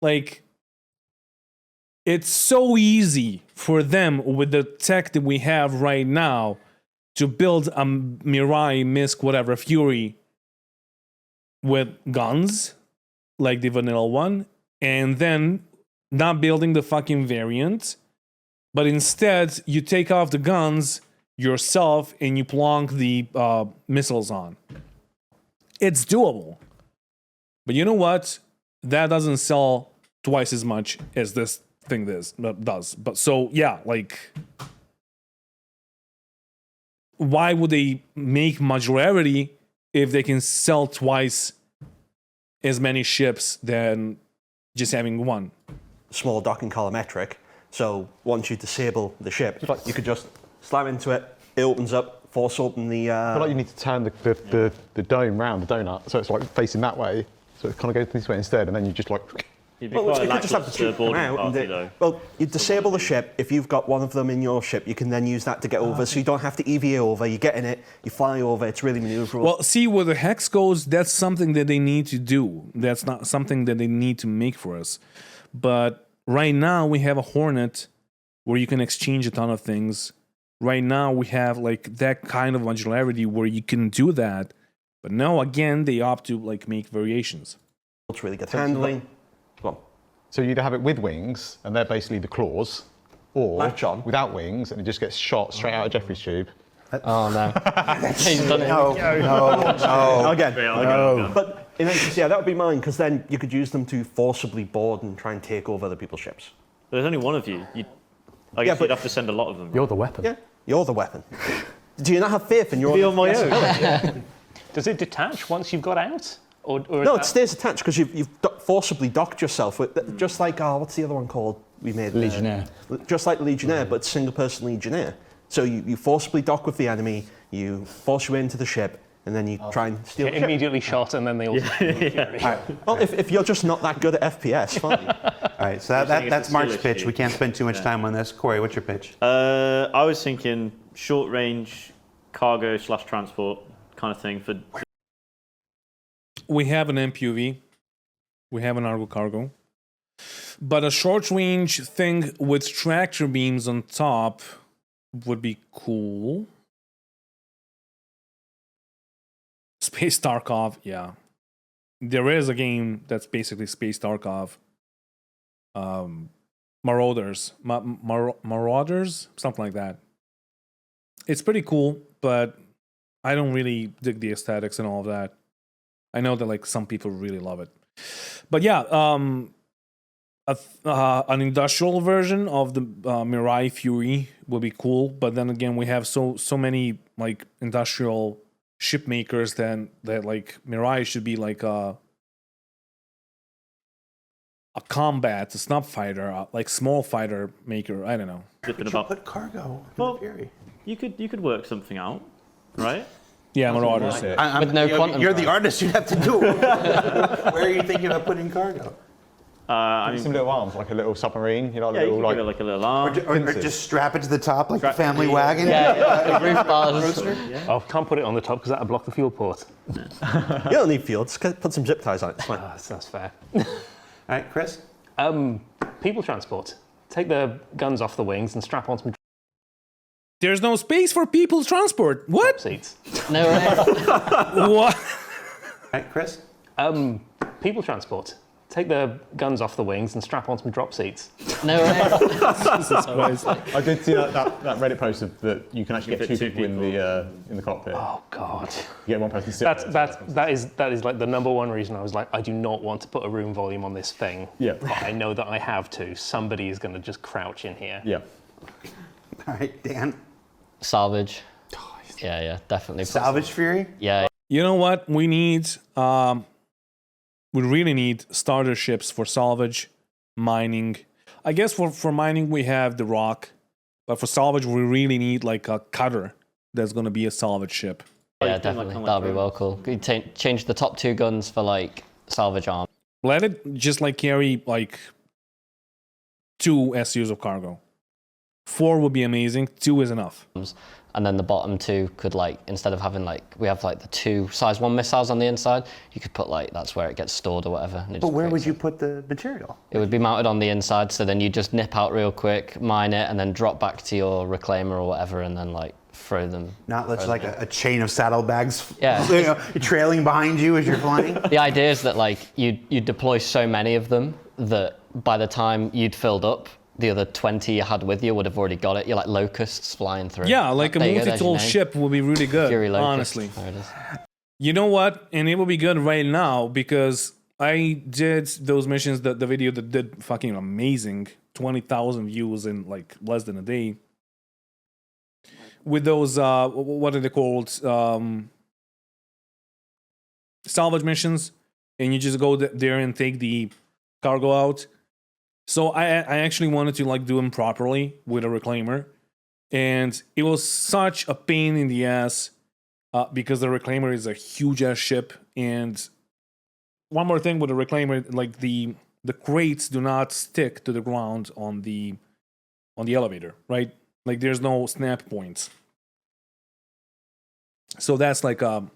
like, it's so easy for them with the tech that we have right now to build a Mirai, Misk, whatever, Fury with guns, like the vanilla one, and then not building the fucking variant, but instead you take off the guns yourself and you plonk the missiles on. It's doable. But you know what? That doesn't sell twice as much as this thing does. But so, yeah, like, why would they make modularity if they can sell twice as many ships than just having one? Small docking collimatric. So once you disable the ship, you could just slam into it. It opens up, force open the. I feel like you need to turn the dome round, the donut, so it's like facing that way. So it kind of goes this way instead, and then you just like. You'd be Well, quite you could just have the lackluster tube come boarding out. party, though. Well, you disable the ship. If you've got one of them in your ship, you can then use that to get over. So you don't have to EVA over. You get in it, you fly over. It's really maneuverable. Well, see, where the hex goes, that's something that they need to do. That's not something that they need to make for us. But right now, we have a Hornet where you can exchange a ton of things. Right now, we have like that kind of modularity where you can do that. But no, again, they opt to like make variations. It's really good handling. Come on. So you'd have it with wings, and they're basically the claws, or Latch on. without wings, and it just gets shot straight out of Jeffrey's tube. Oh no. He's done it. No. Again. No. But in essence, yeah, that would be mine, because then you could use them to forcibly board and try and take over other people's ships. There's only one of you. I guess you'd have to send a lot of them. You're the weapon. Yeah, you're the weapon. Do you not have faith in your Be own on my own. Does it detach once you've got out? Or No, it stays attached because you've forcibly docked yourself with, just like, what's the other one called? We made Legionnaire. Just like Legionnaire, but single-person Legionnaire. So you forcibly dock with the enemy, you force your way into the ship, and then you try and steal the ship. immediately shot and then they all. Well, if you're just not that good at FPS, fine. All right, so that's Mark's pitch. We can't spend too much time on this. Corey, what's your pitch? I was thinking short range cargo / transport kind of thing for. We have an MPUV. We have an Argo Cargo. But a short range thing with tractor beams on top would be cool. Space Tarkov, yeah. There is a game that's basically Space Tarkov. Marauders. Marauders? Something like that. It's pretty cool, but I don't really dig the aesthetics and all of that. I know that like some people really love it. But yeah, an industrial version of the Mirai Fury will be cool. But then again, we have so many like industrial ship makers that like Mirai should be like a combat, a snub fighter, like small fighter maker. I don't know. Put cargo in the Fury. You could work something out, right? Yeah, Marauders. With no quantum You're drive. the artist. You have to do it. Where are you thinking of putting cargo? I mean, Some little arms, like a little submarine, you know, yeah, little, you can give it like a little arm. Or just strap it to the top like the family wagon. Yeah, roof bars. Oh, can't put it on the top because that'll block the fuel port. You don't need fuel, just put some zip ties on it. It's fine. That's fair. All right, Chris? People transport. Take the guns off the wings and strap on some There's no space for people's transport. What? seats. No, right? What? All right, Chris? People transport. Take the guns off the wings and strap on some drop seats. No, right? Jesus Christ. I did see that Reddit post of that you can actually get fit two two people in the cockpit. Oh God. You get one person to sit there. That is like the number one reason I was like, I do not want to put a room volume on this thing. Yeah. But I know that I have to. Somebody is going to just crouch in here. Yeah. All right, Dan? Salvage. Yeah, definitely. Salvage Fury? Yeah. You know what? We need, we really need starter ships for salvage, mining. I guess for mining we have the rock, but for salvage we really need like a cutter that's going to be a salvage ship. Yeah, Like, definitely. like That'd be drones. well cool. You change the top 2 guns for like salvage arm. Let it just like carry like 2 SUs of cargo. 4 would be amazing. 2 is enough. And then the bottom 2 could like, instead of having like, we have like the 2 size 1 missiles on the inside, you could put like, that's where it gets stored or whatever. And it But just where would creates you put the material? It would be mounted on the inside, so then you just nip out real quick, mine it, and then drop back to your reclaimer or whatever, and then like throw them. Not like a chain of saddlebags Yeah. trailing behind you as you're flying? The idea is that like you deploy so many of them that by the time you'd filled up, the other 20 you had with you would have already got it. You're like locusts flying through. Yeah, like a There you go, there's your multi-tool name. ship would be really good, Fury Locust. honestly. There it is. You know what? And it will be good right now because I did those missions, the video that did fucking amazing, 20,000 views in like less than a day. With those, what are they called? Salvage missions. And you just go there and take the cargo out. So I actually wanted to like do them properly with a reclaimer. And it was such a pain in the ass because the reclaimer is a huge ass ship. And one more thing with the reclaimer, like the crates do not stick to the ground on the elevator, right? Like there's no snap points. So that's like an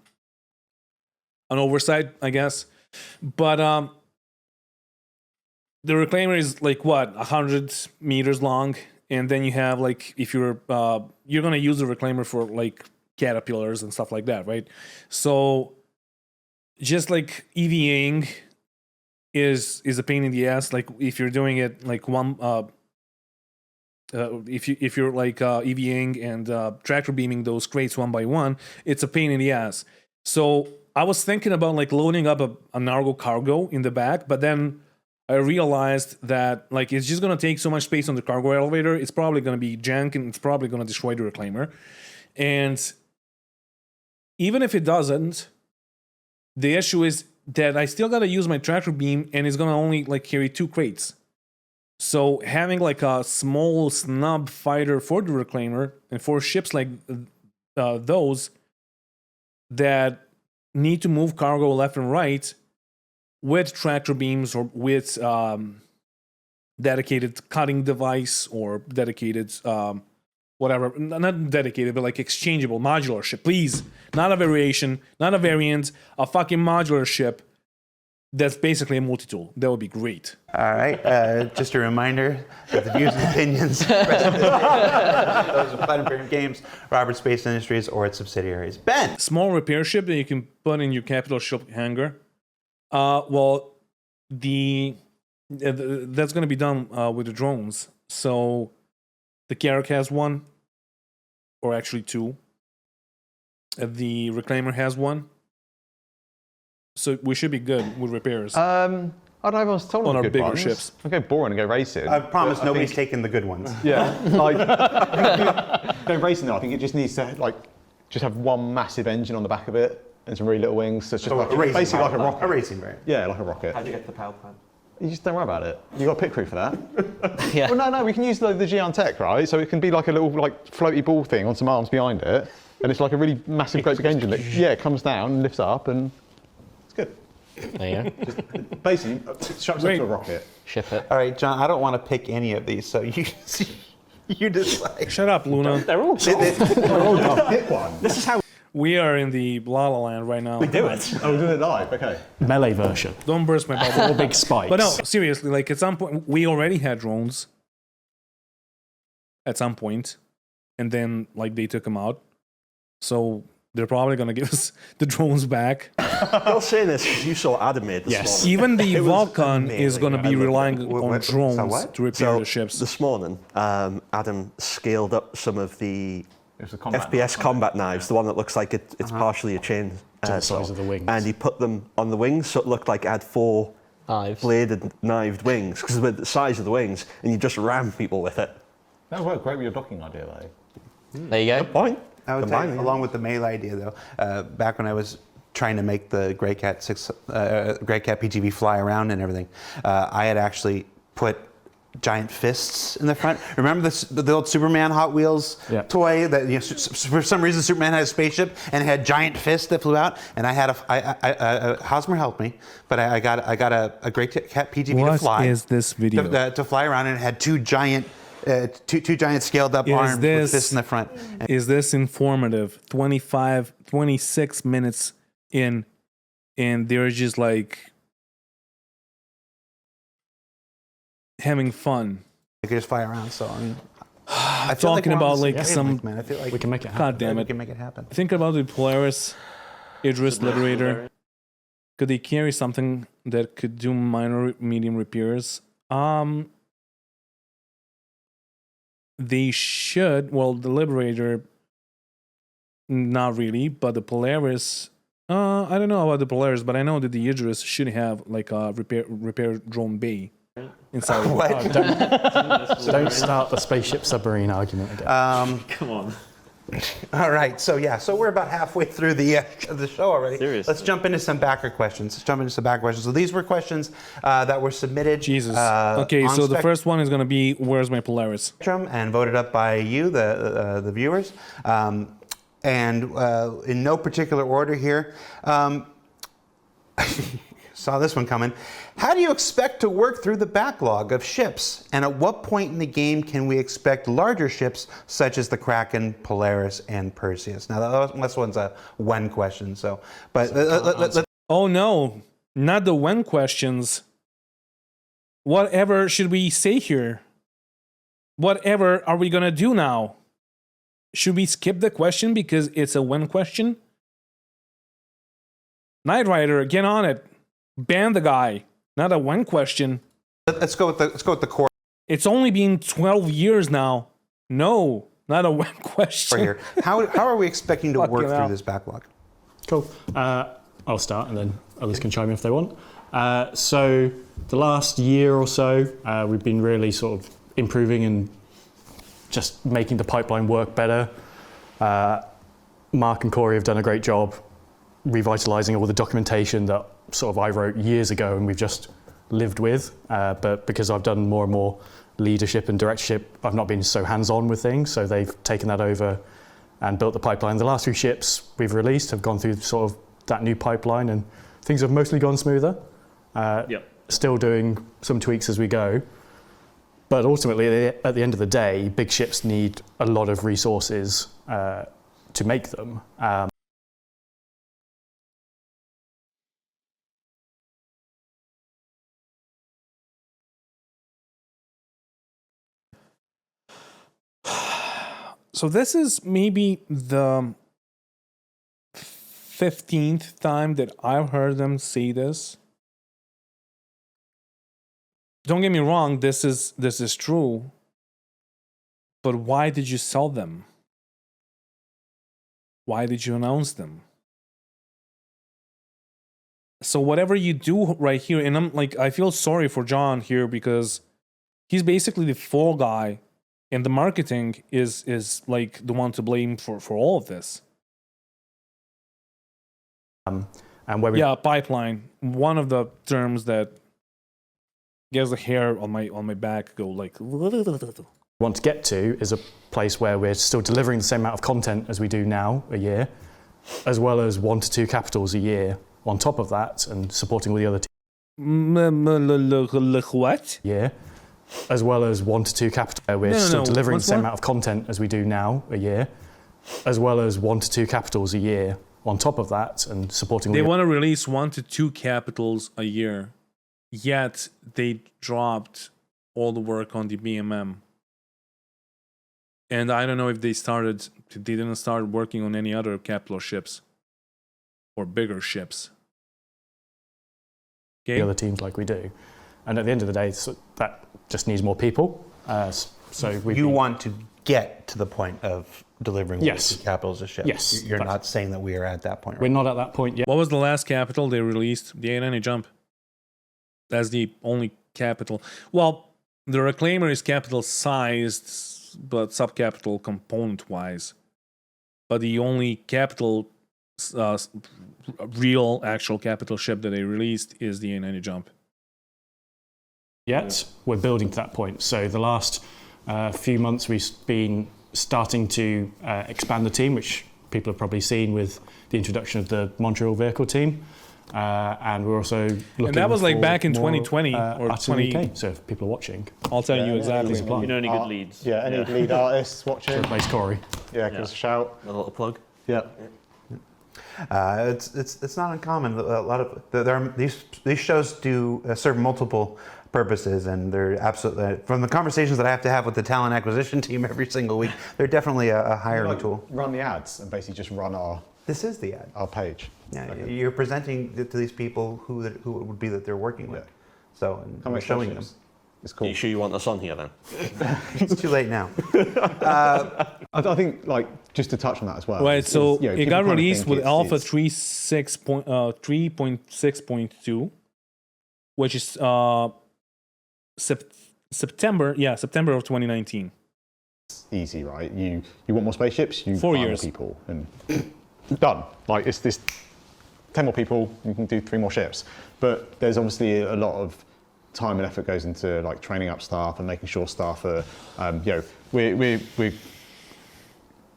oversight, I guess. But the reclaimer is like what, 100 meters long, and then you have like, if you're gonna use the reclaimer for like caterpillars and stuff like that, right? So just like EVAing is a pain in the ass. Like if you're doing it like one, if you're like EVAing and tractor beaming those crates one by one, it's a pain in the ass. So I was thinking about like loading up a Nargo cargo in the back, but then I realized that like it's just gonna take so much space on the cargo elevator. It's probably gonna be jank and it's probably gonna destroy the reclaimer. And even if it doesn't, the issue is that I still gotta use my tractor beam and it's gonna only like carry 2 crates. So having like a small snub fighter for the reclaimer and for ships like those that need to move cargo left and right with tractor beams or with dedicated cutting device or dedicated whatever, not dedicated, but like exchangeable modular ship, please. Not a variation, not a variant, a fucking modular ship that's basically a multi-tool. That would be great. All right, just a reminder that the views and opinions expressed in this video are those of Platinum Pyramid Games, Robert Space Industries, or its subsidiaries. Ben! Small repair ship that you can put in your capital ship hangar. Well, that's going to be done with the drones. So the Carrack has one, or actually 2. The Reclaimer has one. So we should be good with repairs. I don't know, everyone's told On us our good bigger ones. ships. I'll go boring and go racing. I promise But nobody's think- taking the good ones. Yeah, like going racing though, I think it just needs to like just have one massive engine on the back of it and some really little wings. So it's just So like, a racing basically like a variant. rocket. A racing variant. Yeah, like a rocket. How'd you get the power plant? You just don't worry about it. You got a pit crew for that. Yeah. Well, no, we can use the Gian Tech, right? So it can be like a little like floaty ball thing on some arms behind it, and it's like a really massive, great big engine that comes down and lifts up, and it's good. There you go. Basically, straps it Wait. to a rocket. Ship it. All right, John, I don't want to pick any of these, so you you decide. Shut up, Luna. They're all Pick one. This is how We are in the La La Land right now. we do it. Oh, we're doing it live. Okay. Melee version. Don't burst my bubble. All big spikes. But no, seriously, like at some point, we already had drones. At some point, and then like they took them out. So they're probably gonna give us the drones back. I'll say this because you saw Adam made this morning. Even the It was Vulcan is amazing. gonna be I love relying it. on So drones what? to repair the ships. This morning, Adam scaled up some of the It was a combat FPS combat knives, the one that looks like it's partially a chain the size saw. of the wings. And he put them on the wings, so it looked like it had 4 Knives. bladed, knived wings, because with the size of the wings, and you just ram people with it. That would work great with your docking idea, though. There you go. Point. I would say, Combining it. along with the melee idea, though, back when I was trying to make the Grey Cat PGV fly around and everything, I had actually put giant fists in the front. Remember the old Superman Hot Wheels toy that for some reason Superman had a spaceship and it had giant fists that flew out, and I had Hosmer helped me, but I got a Grey Cat PGV to fly. What is this video? To fly around, and it had two giant scaled up arms with fists in the front. Is this informative? 26 minutes in, and they're just like having fun. I could just fly around, so I mean, I feel Talking we're on about the like same some. wavelength, man. I feel like we can make it happen. God damn we it! can make it happen. Think about the Polaris Idris Liberator. Could they carry something that could do minor, medium repairs? They should. Well, the Liberator, not really, but the Polaris. I don't know about the Polaris, but I know that the Idris should have like a repair drone bay inside. Don't start the spaceship submarine argument again. Come on. All right, so we're about halfway through the show already. Seriously. Let's jump into some backer questions. So these were questions that were submitted. Jesus. Okay, so the first one is going to be, where's my Polaris? And voted up by you, the viewers. And in no particular order here. Saw this one coming. How do you expect to work through the backlog of ships? And at what point in the game can we expect larger ships such as the Kraken, Polaris, and Perseus? Now, this one's a when question, so. But Oh no, not the when questions. Whatever should we say here? Whatever are we going to do now? Should we skip the question because it's a when question? Knight Rider, get on it. Ban the guy. Not a when question. let's go with the core It's only been 12 years now. No, not a when question. here. How are we expecting to work Fucking through hell. this backlog? Cool. I'll start and then others can chime in if they want. So the last year or so, we've been really sort of improving and just making the pipeline work better. Mark and Corey have done a great job revitalizing all the documentation that sort of I wrote years ago and we've just lived with. But because I've done more and more leadership and directorship, I've not been so hands-on with things. So they've taken that over and built the pipeline. The last few ships we've released have gone through sort of that new pipeline and things have mostly gone smoother. Still doing some tweaks as we go. But ultimately, at the end of the day, big ships need a lot of resources to make them. So this is maybe the 15th time that I've heard them say this. Don't get me wrong, this is true. But why did you sell them? Why did you announce them? So whatever you do right here, and I'm like, I feel sorry for John here because he's basically the fall guy, and the marketing is like the one to blame for all of this. And where we pipeline. One of the terms that gets the hair on my back go like. Want to get to is a place where we're still delivering the same amount of content as we do now a year, as well as 1 to 2 capitals a year On top of that, and supporting all the other teams What? a year, as well as 1 to 2 capital. We're still delivering the same amount of content as we do now a year, as well as 1 to 2 capitals a year. On top of that, and supporting. They want to release 1 to 2 capitals a year, yet they dropped all the work on the BMM. And I don't know if they didn't start working on any other capital ships or bigger ships. Okay. The other teams like we do. And at the end of the day, that just needs more people. So you want to get to the point of delivering Yes. capitals of ships. Yes. You're not saying that we are at that point. We're not at that point yet. What was the last capital they released? The 890 Jump. That's the only capital. Well, the Reclaimer is capital sized, but subcapital component wise. But the only capital, real actual capital ship that they released is the 890 Jump. Yet we're building to that point. So the last few months we've been starting to expand the team, which people have probably seen with the introduction of the Montreal vehicle team. And we're also looking. And that was like back in more, 2020 or 20. UK. So if people are watching, I'll tell you exactly. You know any good leads? Yeah, any lead artists watching? replace Corey. Yeah, give us a shout. A little plug. Yeah. It's not uncommon. A lot of these shows do serve multiple purposes, and they're absolutely, from the conversations that I have to have with the talent acquisition team every single week, they're definitely a hiring tool. Run the ads and basically just run This is the ad. our page. Yeah, you're presenting it to these people who it would be that they're working with. So and we're showing them. It's cool. Are you sure you want us on here then? It's too late now. I think, like, just to touch on that as well. Right, so you know, it people got kind of released think with Alpha 3.6.2, which is September of 2019. easy, right? You want more spaceships, you 4 hire years. more people, and done. Like, it's this 10 more people, you can do 3 more ships. But there's obviously a lot of time and effort goes into like training up staff and making sure staff are, we're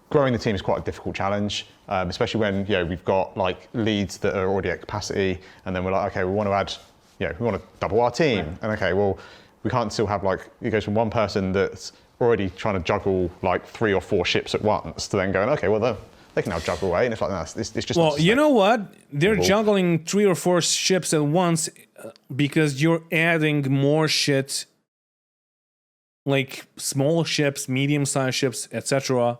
growing the team is quite a difficult challenge, especially when we've got like leads that are already at capacity, and then we're like, okay, we want to add, we want to double our team, and okay, well, we can't still have like it goes from one person that's already trying to juggle like 3 or 4 ships at once to then going, okay, well they can now juggle away, and it's like it's just. Well, you know what? They're juggling 3 or 4 ships at once because you're adding more shit, like small ships, medium-sized ships, etc.,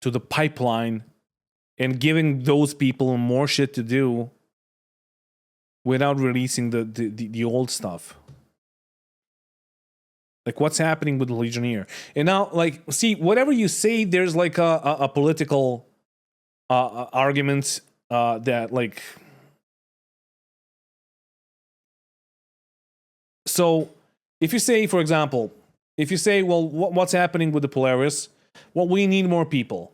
to the pipeline, and giving those people more shit to do without releasing the old stuff. Like, what's happening with the Legionnaire? And now, like, see, whatever you say, there's like a political argument that, like, so if you say, for example, well, what's happening with the Polaris? Well, we need more people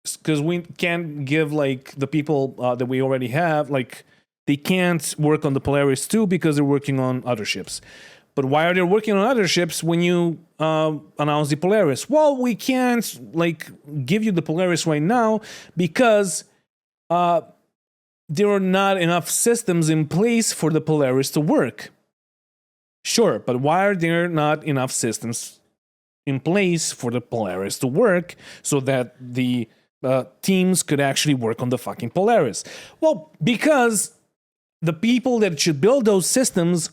because we can't give like the people that we already have, like, they can't work on the Polaris 2 because they're working on other ships. But why are they working on other ships when you announce the Polaris? Well, we can't like give you the Polaris right now because there are not enough systems in place for the Polaris to work. Sure, but why are there not enough systems in place for the Polaris to work so that the teams could actually work on the fucking Polaris? Well, because the people that should build those systems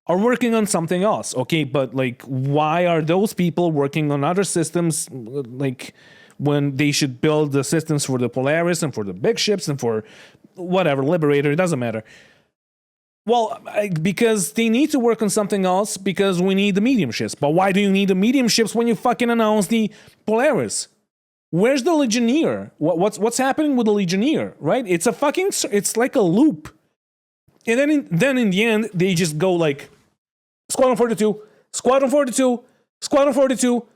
are working on something else. Okay, but like, why are those people working on other systems, like, when they should build the systems for the Polaris and for the big ships and for whatever, Liberator, it doesn't matter. Well, because they need to work on something else because we need the medium ships. But why do you need the medium ships when you fucking announce the Polaris? Where's the Legionnaire? What's happening with the Legionnaire, right? It's like a loop. And then in the end, they just go like, Squadron 42, Squadron 42, Squadron 42.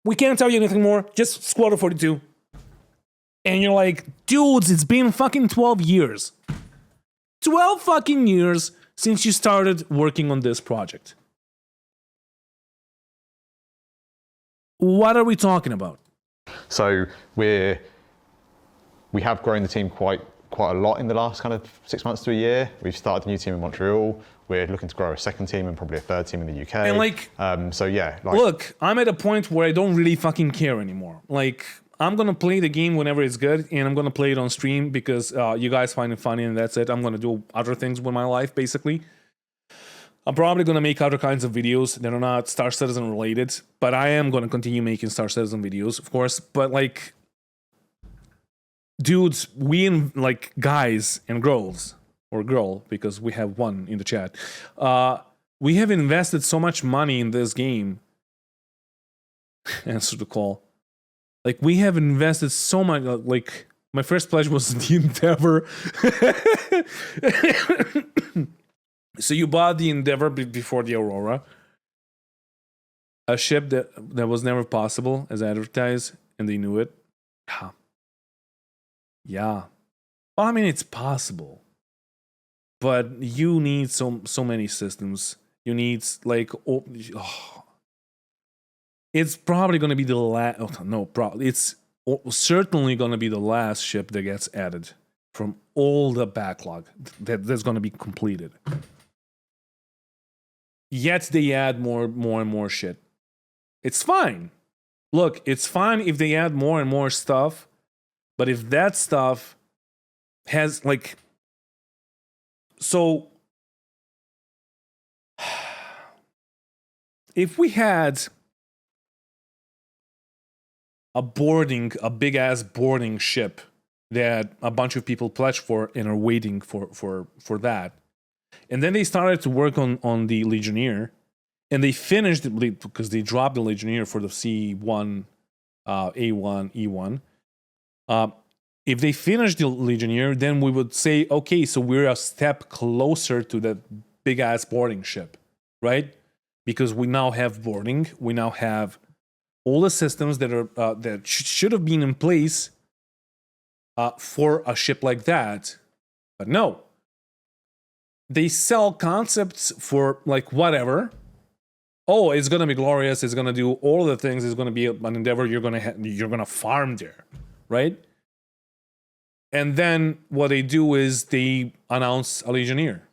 We can't tell you anything more, just Squadron 42. And you're like, dudes, it's been fucking 12 years. 12 fucking years since you started working on this project. What are we talking about? So we have grown the team quite quite a lot in the last kind of 6 months to a year. We've started a new team in Montreal. We're looking to grow a second team and probably a third team in the UK. And like, so yeah. Like, look, I'm at a point where I don't really fucking care anymore. Like, I'm gonna play the game whenever it's good, and I'm gonna play it on stream because you guys find it funny, and that's it. I'm gonna do other things with my life, basically. I'm probably gonna make other kinds of videos that are not Star Citizen related, but I am gonna continue making Star Citizen videos, of course. But like, dudes, like guys and girls, or girl, because we have one in the chat. We have invested so much money in this game. Answer the call. Like, we have invested so much, like, my first pledge was the Endeavor. So you bought the Endeavor before the Aurora. A ship that was never possible, as advertised, and they knew it. Yeah. Yeah. Well, I mean, it's possible. But you need so many systems. You need, like, it's probably going to be the last. Oh, no, probably it's certainly going to be the last ship that gets added from all the backlog that's going to be completed. Yet they add more and more shit. It's fine. Look, it's fine if they add more and more stuff, but if that stuff has like, so if we had a big ass boarding ship that a bunch of people pledged for and are waiting for that. And then they started to work on the Legionnaire, and they finished it because they dropped the Legionnaire for the C1, A1, E1. If they finished the Legionnaire, then we would say, okay, so we're a step closer to that big ass boarding ship, right? Because we now have boarding, we now have all the systems that are that should have been in place for a ship like that, but no. They sell concepts for like whatever. Oh, it's gonna be glorious. It's gonna do all the things. It's gonna be an Endeavor. You're gonna farm there, right? And then what they do is they announce a Legionnaire,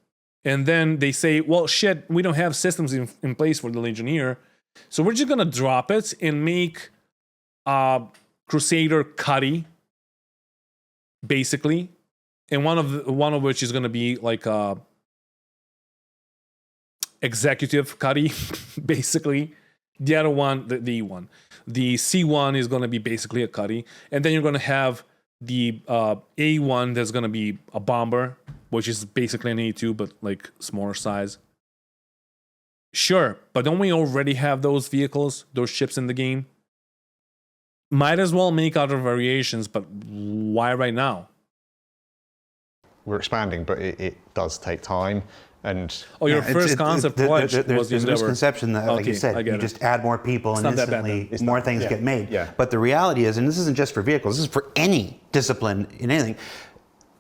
and then they say, "Well, shit, we don't have systems in place for the Legionnaire, so we're just gonna drop it and make a Crusader Cuddy, basically, and one of which is gonna be like a executive Cuddy, basically. The other one, the E1, the C1 is gonna be basically a Cuddy, and then you're gonna have the A1 that's gonna be a bomber, which is basically an A2 but like smaller size. Sure, but don't we already have those vehicles, those ships in the game? Might as well make other variations, but why right now? We're expanding, but it does take time. And your first concept pledge was there's a misconception that, like you said, you just add more people and instantly more things get made. Yeah. But the reality is, and this isn't just for vehicles, this is for any discipline in anything,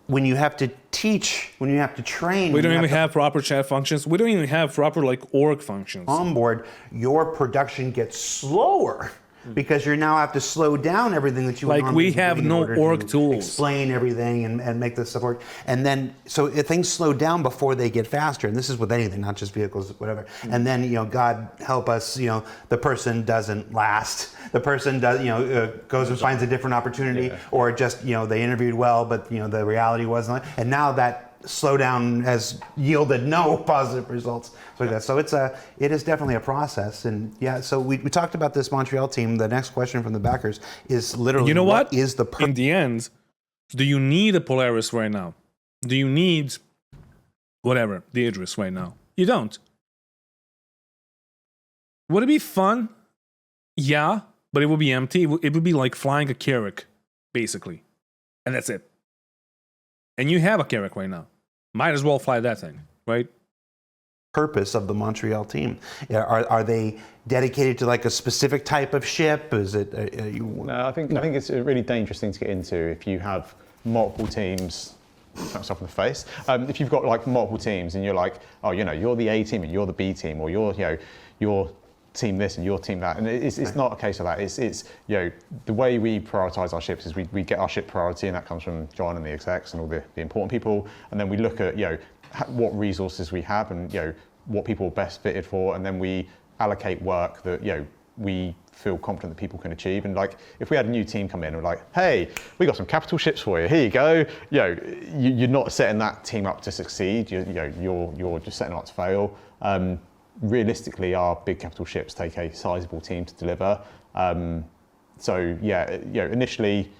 when you have to teach, when you have to train. We don't even have proper chat functions. We don't even have proper like org functions. Onboard, your production gets slower. Because you now have to slow down everything that you would normally we have no org tools. Explain everything and make this stuff work. And then, so things slow down before they get faster. And this is with anything, not just vehicles, whatever. And then, God help us, the person doesn't last. The person does, goes and finds a different opportunity, or just, they interviewed well, but the reality wasn't. And now that slowdown has yielded no positive results. So it is definitely a process. And yeah, so we talked about this Montreal team. The next question from the backers is literally, what is the in the end, do you need a Polaris right now? Do you need whatever, the Idris right now? You don't. Would it be fun? Yeah, but it would be empty. It would be like flying a Carrack, basically. And that's it. And you have a Carrack right now. Might as well fly that thing, right? Purpose of the Montreal team? Are they dedicated to like a specific type of ship? Is it? No, I think it's a really dangerous thing to get into if you have multiple teams. Myself in the face. If you've got like multiple teams and you're like, oh, you're the A team and you're the B team, or you're team this and your team that, and it's not a case of that. It's the way we prioritize our ships is we get our ship priority, and that comes from John and the execs and all the important people, and then we look at what resources we have and what people are best fitted for, and then we allocate work that we feel confident that people can achieve. And like if we had a new team come in and we're like, hey, we got some capital ships for you, here you go, you're not setting that team up to succeed, you're just setting them up to fail. Realistically, our big capital ships take a sizable team to deliver. So initially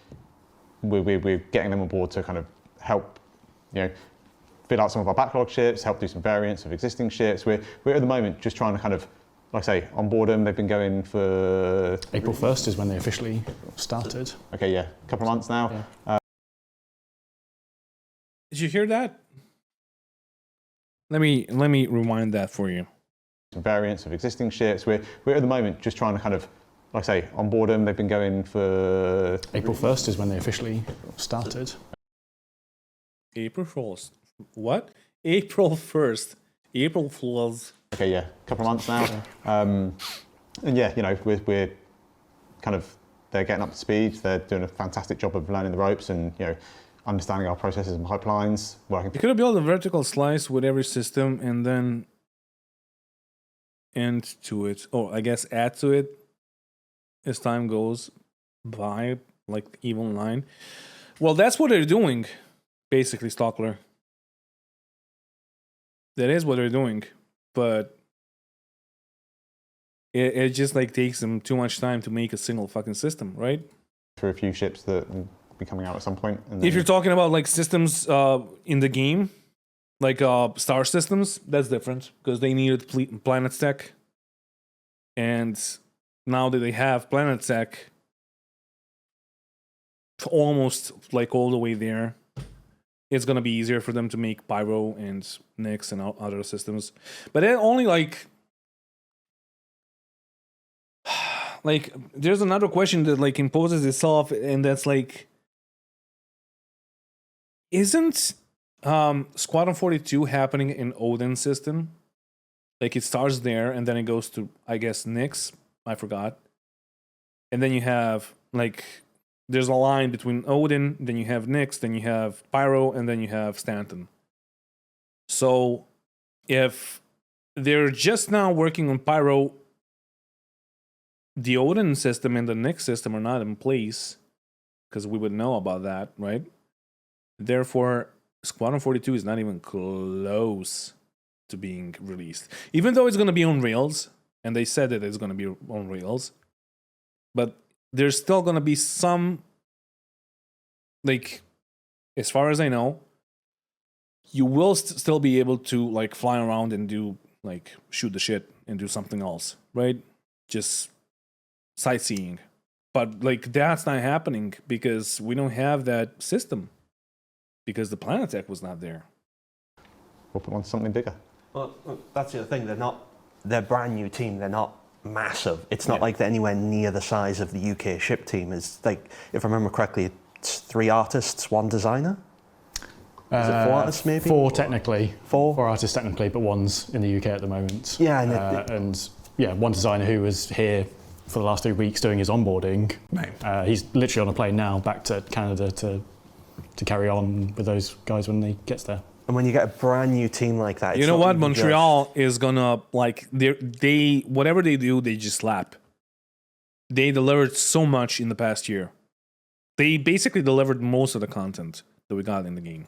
we're getting them on board to kind of help fill out some of our backlog ships, help do some variants of existing ships. We're at the moment just trying to kind of, like I say, onboard them. They've been going for... April 1st is when they officially started. Okay, yeah, a couple of months now. Yeah. Did you hear that? Let me rewind that for you. Some variants of existing ships. We're at the moment just trying to kind of, like I say, onboard them. They've been going for... April 1st is when they officially started. April 1st. What? April 1st. April Fools. Okay, yeah, a couple of months now. And we're kind of, they're getting up to speed. They're doing a fantastic job of learning the ropes and, understanding our processes and pipelines, working. You could have built a vertical slice with every system and then end to it, or I guess add to it as time goes by, like even line. Well, that's what they're doing, basically, Stockler. That is what they're doing, but it just like takes them too much time to make a single fucking system, right? For a few ships that will be coming out at some point. And if you're talking about like systems in the game, like star systems, that's different because they needed planet tech, and now that they have planet tech, almost like all the way there, it's gonna be easier for them to make Pyro and Nyx and other systems. But then only like there's another question that like imposes itself, and that's like, isn't Squadron 42 happening in Odin's system? Like it starts there and then it goes to, I guess, Nyx, I forgot. And then you have like, there's a line between Odin, then you have Nyx, then you have Pyro, and then you have Stanton. So if they're just now working on Pyro, the Odin system and the Nyx system are not in place, because we would know about that, right? Therefore, Squadron 42 is not even close to being released. Even though it's going to be on rails, and they said that it's going to be on rails, but there's still going to be some, like, as far as I know, you will still be able to, like, fly around and do, like, shoot the shit and do something else, right? Just sightseeing. But, like, that's not happening because we don't have that system. Because the Planet Tech was not there. We'll put on something bigger. Well, that's the other thing. They're a brand new team. They're not massive. It's not like they're anywhere near the size of the UK ship team. It's like, if I remember correctly, it's 3 artists, 1 designer. Is it 4 artists maybe? 4 technically. 4 artists technically, but 1's in the UK at the moment. Yeah, and 1 designer who was here for the last 3 weeks doing his onboarding. Right. He's literally on a plane now back to Canada to carry on with those guys when he gets there. And when you get a brand new team like that, you know what? Montreal is gonna, like, they whatever they do, they just slap. They delivered so much in the past year. They basically delivered most of the content that we got in the game.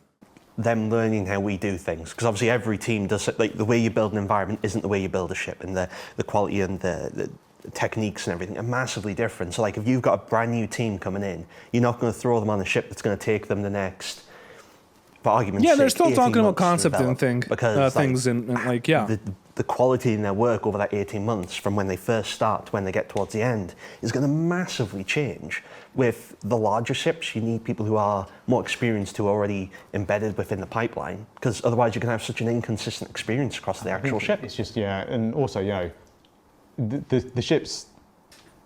Them learning how we do things, because obviously every team does it. Like the way you build an environment isn't the way you build a ship, and the quality and the techniques and everything are massively different. So like if you've got a brand new team coming in, you're not going to throw them on a ship that's going to take them the next, for argument's sake, they're still talking about concept develop, and things and like the quality in their work over that 18 months from when they first start to when they get towards the end is going to massively change. With the larger ships, you need people who are more experienced, who are already embedded within the pipeline, because otherwise you can have such an inconsistent experience across the actual ship. It's just, and also, the ships,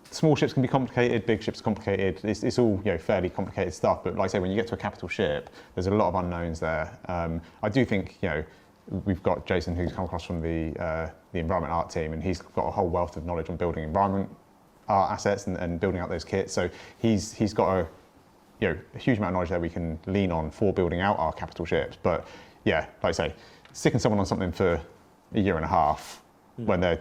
small ships can be complicated, big ships are complicated. It's all fairly complicated stuff. But like I say, when you get to a capital ship, there's a lot of unknowns there. I do think we've got Jason, who's come across from the environment art team, and he's got a whole wealth of knowledge on building environment art assets and building out those kits. So he's got a huge amount of knowledge there we can lean on for building out our capital ships. But yeah, like I say, sticking someone on something for a year and a half when they're,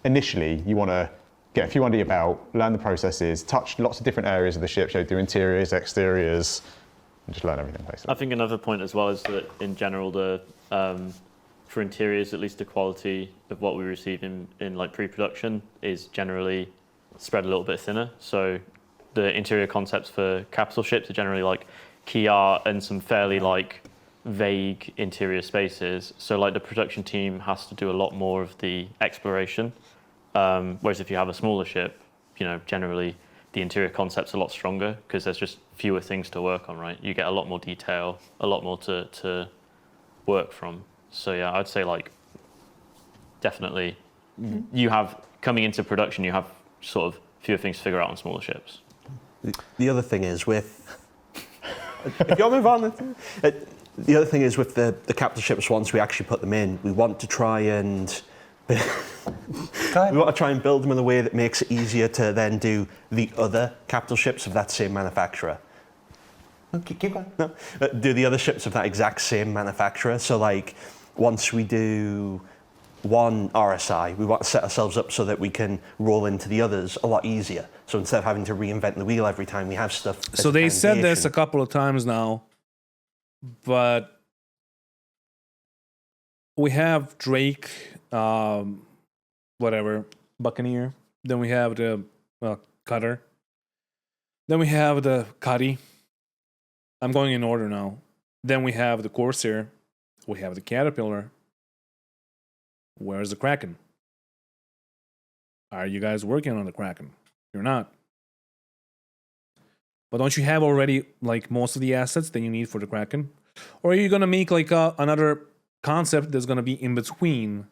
initially you want to get a few under your belt, learn the processes, touch lots of different areas of the ship, do interiors, exteriors, and just learn everything basically. I think another point as well is that in general, for interiors, at least the quality of what we receive in like pre-production is generally spread a little bit thinner. So the interior concepts for capital ships are generally like key art and some fairly like vague interior spaces. So like the production team has to do a lot more of the exploration. Whereas if you have a smaller ship, generally the interior concept's a lot stronger because there's just fewer things to work on, right? You get a lot more detail, a lot more to work from. So yeah, I'd say like definitely you have, coming into production, you have sort of fewer things to figure out on smaller ships. The other thing is with if you move on, the other thing is with the capital ships, once we actually put them in, we want to try and build them in a way that makes it easier to then do the other capital ships of that same manufacturer. Okay, keep going. No, do the other ships of that exact same manufacturer. So like once we do one RSI, we want to set ourselves up so that we can roll into the others a lot easier. So instead of having to reinvent the wheel every time, we have stuff. So they said this a couple of times now, but we have Drake, Buccaneer. Then we have the Cutter. Then we have the Cuddy. I'm going in order now. Then we have the Corsair. We have the Caterpillar. Where's the Kraken? Are you guys working on the Kraken? You're not. But don't you have already like most of the assets that you need for the Kraken? Or are you gonna make like another concept that's gonna be in between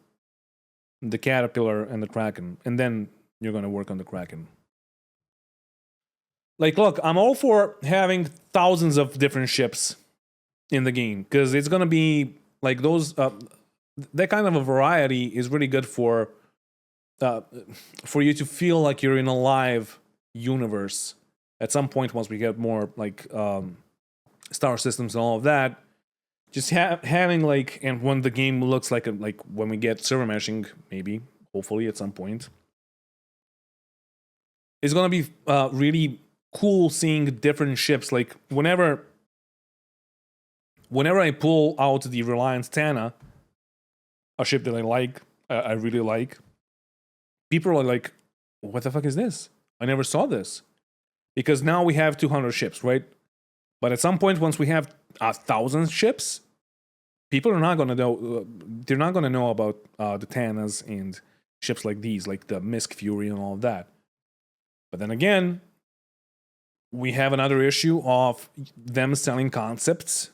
the Caterpillar and the Kraken, and then you're gonna work on the Kraken? Like, look, I'm all for having thousands of different ships in the game because it's gonna be like those. That kind of a variety is really good for you to feel like you're in a live universe. At some point, once we get more like star systems and all of that, just having like, and when the game looks like when we get server meshing, maybe, hopefully at some point, it's gonna be really cool seeing different ships. Like whenever I pull out the Reliance Tana, a ship that I really like, people are like, what the fuck is this? I never saw this. Because now we have 200 ships, right? But at some point, once we have 1,000 ships, people are not going to know, they're not going to know about the Tanas and ships like these, like the Misk Fury and all of that. But then again, we have another issue of them selling concepts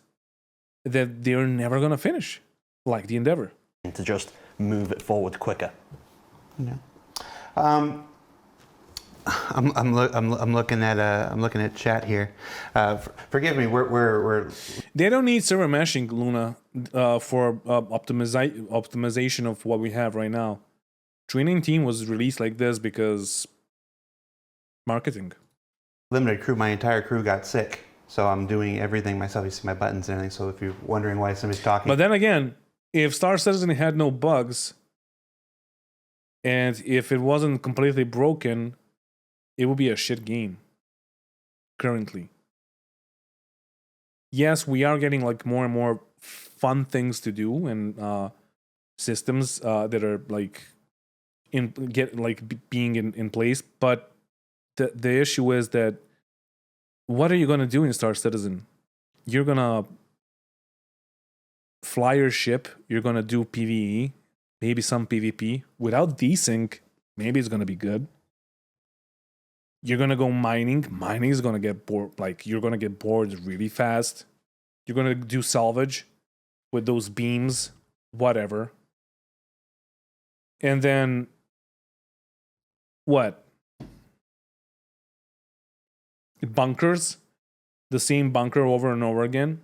that they're never going to finish, like the Endeavor. To just move it forward quicker. Yeah. I'm looking at chat here. Forgive me. We're They don't need server meshing, Luna, for optimization of what we have right now. Training Team was released like this because marketing. Limited crew. My entire crew got sick, so I'm doing everything myself. You see my buttons and everything. So if you're wondering why somebody's talking, but then again, if Star Citizen had no bugs, and if it wasn't completely broken, it would be a shit game. Currently. Yes, we are getting like more and more fun things to do and systems that are like being in place. But the issue is that what are you gonna do in Star Citizen? You're gonna fly your ship, you're gonna do PvE, maybe some PvP. Without desync, maybe it's gonna be good. You're gonna go mining. Mining is gonna get bored. Like you're gonna get bored really fast. You're gonna do salvage with those beams, whatever. And then what? Bunkers, the same bunker over and over again.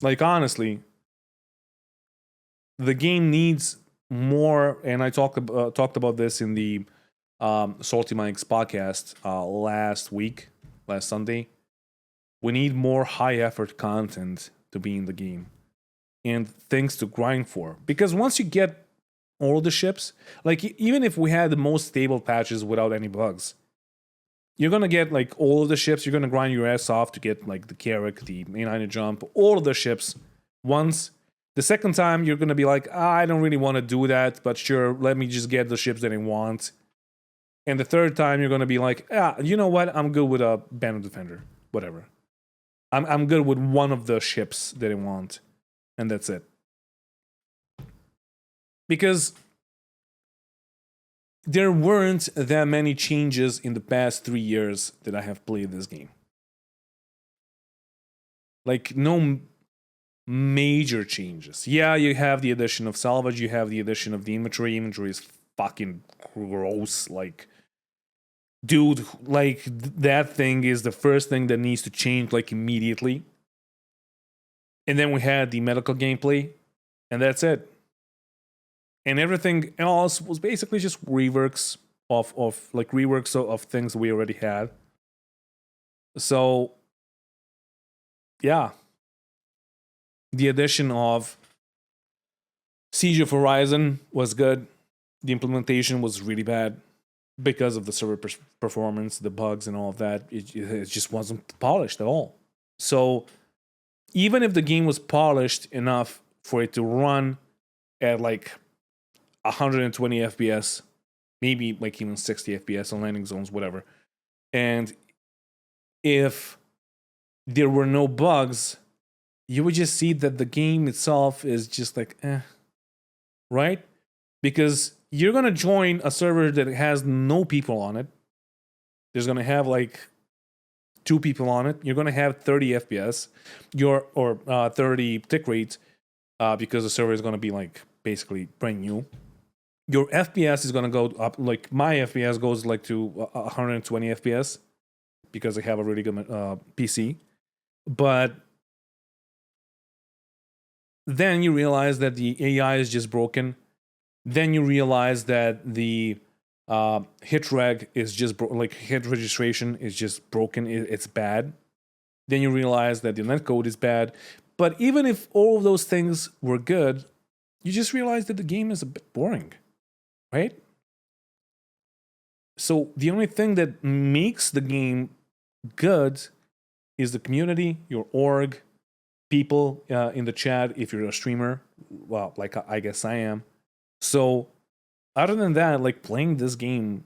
Like honestly, the game needs more, and I talked about this in the Salty Mike's podcast last Sunday. We need more high effort content to be in the game and things to grind for. Because once you get all the ships, like even if we had the most stable patches without any bugs, you're gonna get like all of the ships. You're gonna grind your ass off to get like the Carrack, the A9 jump, all of the ships once. The second time, you're gonna be like, I don't really want to do that, but sure, let me just get the ships that I want. And the third time, you're gonna be like, you know what? I'm good with a Banner Defender, whatever. I'm good with one of the ships that I want, and that's it. Because there weren't that many changes in the past 3 years that I have played this game. Like, no major changes. Yeah, you have the addition of salvage, you have the addition of the inventory. Inventory is fucking gross. Like, dude, like, that thing is the first thing that needs to change, like, immediately. And then we had the medical gameplay, and that's it. And everything else was basically just reworks of things we already had. So, yeah. The addition of Siege of Horizon was good. The implementation was really bad because of the server performance, the bugs, and all of that. It just wasn't polished at all. So, even if the game was polished enough for it to run at like 120 FPS, maybe like even 60 FPS on landing zones, whatever. And if there were no bugs, you would just see that the game itself is just like, right? Because you're going to join a server that has no people on it. There's going to have like 2 people on it. You're going to have 30 FPS, or 30 tick rate, because the server is going to be like basically brand new. Your FPS is going to go up, like my FPS goes like to 120 FPS because I have a really good PC. But then you realize that the AI is just broken. Then you realize that the hit reg is just like hit registration is just broken. It's bad. Then you realize that the netcode is bad. But even if all of those things were good, you just realize that the game is a bit boring. Right? So the only thing that makes the game good is the community, your org, people in the chat, if you're a streamer. Well, like I guess I am. So other than that, like playing this game,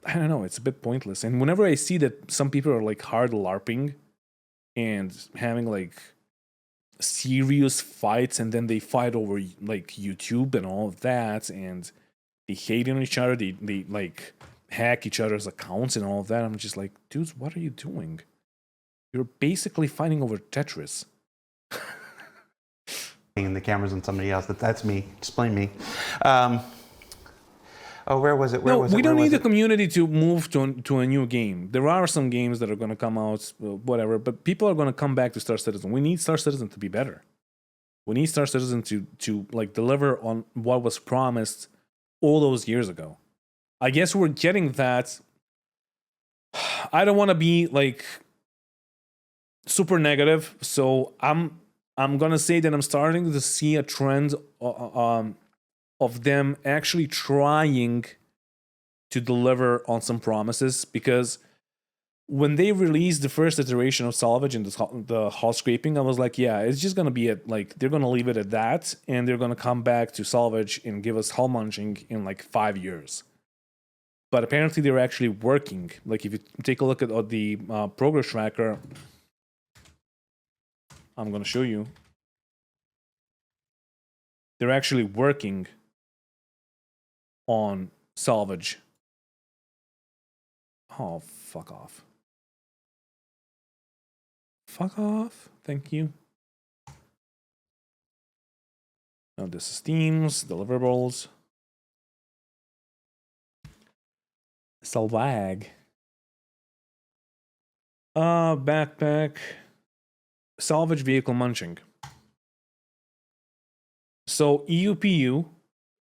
I don't know, it's a bit pointless. And whenever I see that some people are like hard LARPing and having like serious fights, and then they fight over like YouTube and all of that, and they hate on each other, they like hack each other's accounts and all of that. I'm just like, dudes, what are you doing? You're basically fighting over Tetris. And the camera's on somebody else. That's me. Explain me. Where was it? We don't need the community to move to a new game. There are some games that are going to come out, whatever, but people are going to come back to Star Citizen. We need Star Citizen to be better. We need Star Citizen to like deliver on what was promised all those years ago. I guess we're getting that. I don't want to be like super negative, so I'm gonna say that I'm starting to see a trend of them actually trying to deliver on some promises, because when they released the first iteration of salvage and the hull scraping, I was like, yeah, it's just gonna be they're gonna leave it at that, and they're gonna come back to salvage and give us hull munching in like 5 years. But apparently they're actually working. Like if you take a look at the progress tracker, I'm gonna show you. They're actually working on salvage. Oh, fuck off. Fuck off. Thank you. Now this is themes, deliverables. Salvag. Backpack. salvage vehicle munching. So EUPU,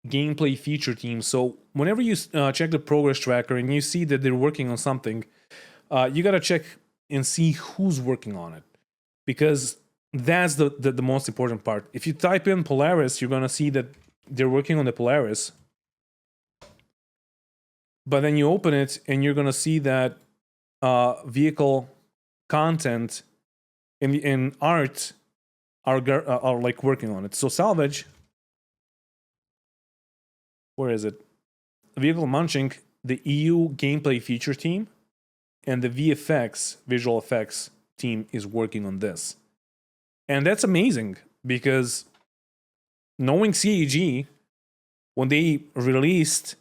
gameplay feature team. So whenever you check the progress tracker and you see that they're working on something, you gotta check and see who's working on it, because that's the most important part. If you type in Polaris, you're gonna see that they're working on the Polaris, but then you open it and you're gonna see that vehicle content in art are like working on it. So salvage, where is it? Vehicle munching, the EU gameplay feature team, and the VFX, visual effects team is working on this. And that's amazing, because knowing CAG, when they released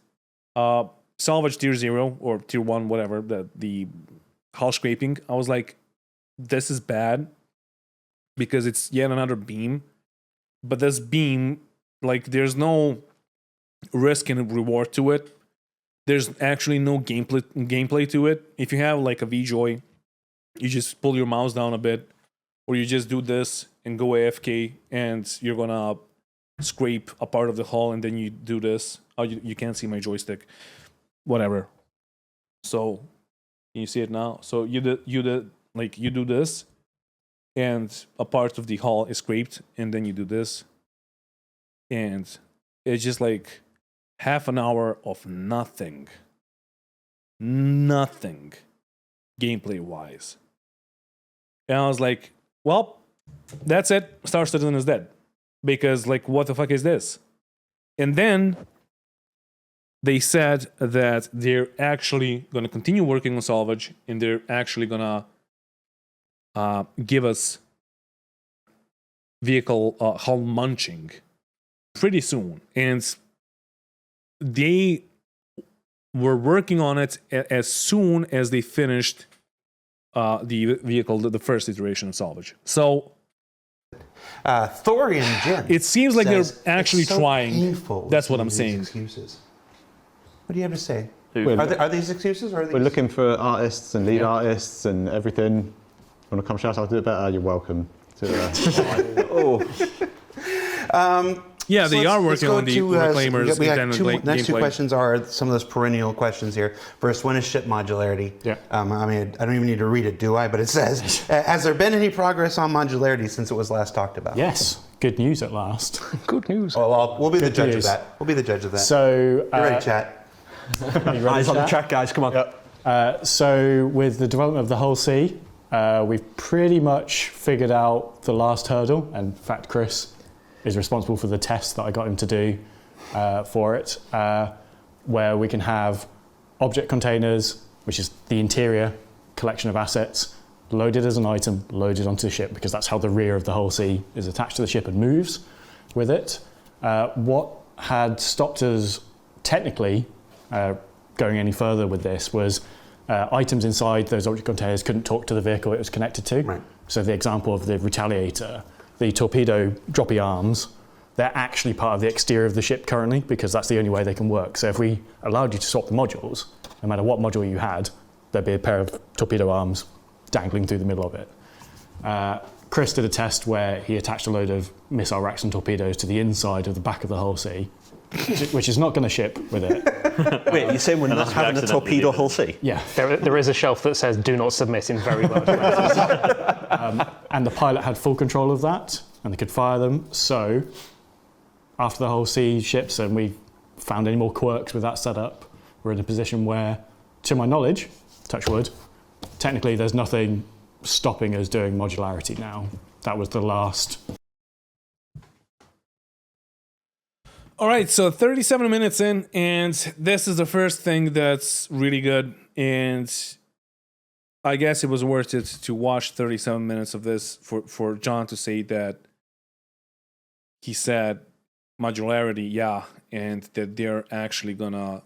Salvage Tier 0 or Tier 1, whatever, the hull scraping, I was like, this is bad because it's yet another beam. But this beam, like, there's no risk and reward to it. There's actually no gameplay to it. If you have like a VJoy, you just pull your mouse down a bit, or you just do this and go AFK, and you're gonna scrape a part of the hull, and then you do this. Oh, you can't see my joystick. Whatever. So, can you see it now? So you do this, and a part of the hull is scraped, and then you do this, and it's just like half an hour of nothing gameplay wise. And I was like, well, that's it. Star Citizen is dead. Because, like, what the fuck is this? And then they said that they're actually going to continue working on salvage, and they're actually going to give us vehicle hull munching pretty soon. And they were working on it as soon as they finished the vehicle, the first iteration of salvage. So Thorian Jim. It seems like they're actually it's so trying. painful That's what I'm these saying. Excuses. What do you have to say? We're- Are these excuses, or are these? We're looking for artists and lead artists and everything. Want to come shout out, do it better? You're welcome. Yeah, So they are let's working go on the to, reclaimers. We got intended next two gameplay. questions are some of those perennial questions here. First one is ship modularity. Yeah. I mean, I don't even need to read it, do I? But it says, has there been any progress on modularity since it was last talked about? Yes, good news at last. Good news. Well, we'll be the Good judge news. of that. We'll be the judge of that. So, you ready, chat? Eyes on the track, guys. Come on. So with the development of the whole C, we've pretty much figured out the last hurdle. And in fact, Chris is responsible for the test that I got him to do for it, where we can have object containers, which is the interior collection of assets, loaded as an item, loaded onto the ship, because that's how the rear of the whole C is attached to the ship and moves with it. What had stopped us technically going any further with this was items inside those object containers couldn't talk to the vehicle it was connected to. Right. So the example of the Retaliator, the torpedo droppy arms, they're actually part of the exterior of the ship currently, because that's the only way they can work. So if we allowed you to swap the modules, no matter what module you had, there'd be a pair of torpedo arms dangling through the middle of it. Chris did a test where he attached a load of missile racks and torpedoes to the inside of the back of the hull C, which is not going to ship with it. Wait, you're saying we're not Unless we having a accidentally torpedo did it. hull C? Yeah. There is a shelf that says "Do not submit" in very large letters. And the pilot had full control of that, and they could fire them. So after the whole C ships and we found any more quirks with that setup, we're in a position where, to my knowledge, touch wood, technically there's nothing stopping us doing modularity now. That was the last. All right, so 37 minutes in, and this is the first thing that's really good. And I guess it was worth it to watch 37 minutes of this for John to say that he said modularity, yeah, and that they're actually gonna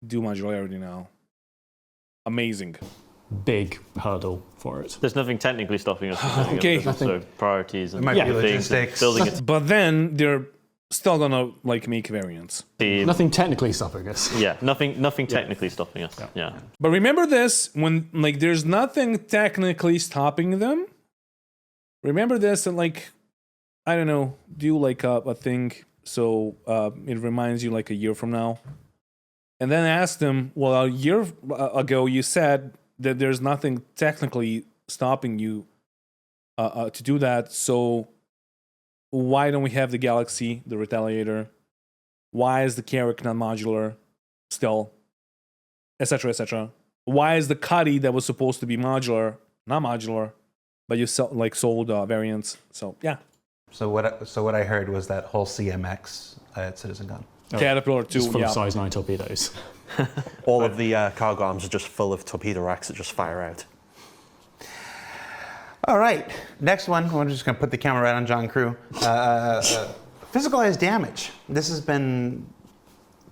do modularity now. Amazing. Big hurdle for it. There's nothing technically stopping us from doing Okay. it. There's also priorities and It might be things and logistics. building it. But then they're still gonna like make variants. Nothing technically stopping us. Yeah, nothing technically stopping us. Yeah. But remember this, when like there's nothing technically stopping them. remember this and like, I don't know, do like a thing so it reminds you like a year from now. And then ask them, well, a year ago you said that there's nothing technically stopping you to do that. So why don't we have the Galaxy, the Retaliator? Why is the Carrack not modular still? Etc. etc. Why is the Cuddy that was supposed to be modular not modular, but you sold variants? So yeah. So what I heard was that whole CMX at CitizenCon. Caterpillar 2, Just full of size 9 torpedoes. All of the cargo arms are just full of torpedo racks that just fire out. All right, next one. We're just going to put the camera right on John Crew. Physicalized damage. This has been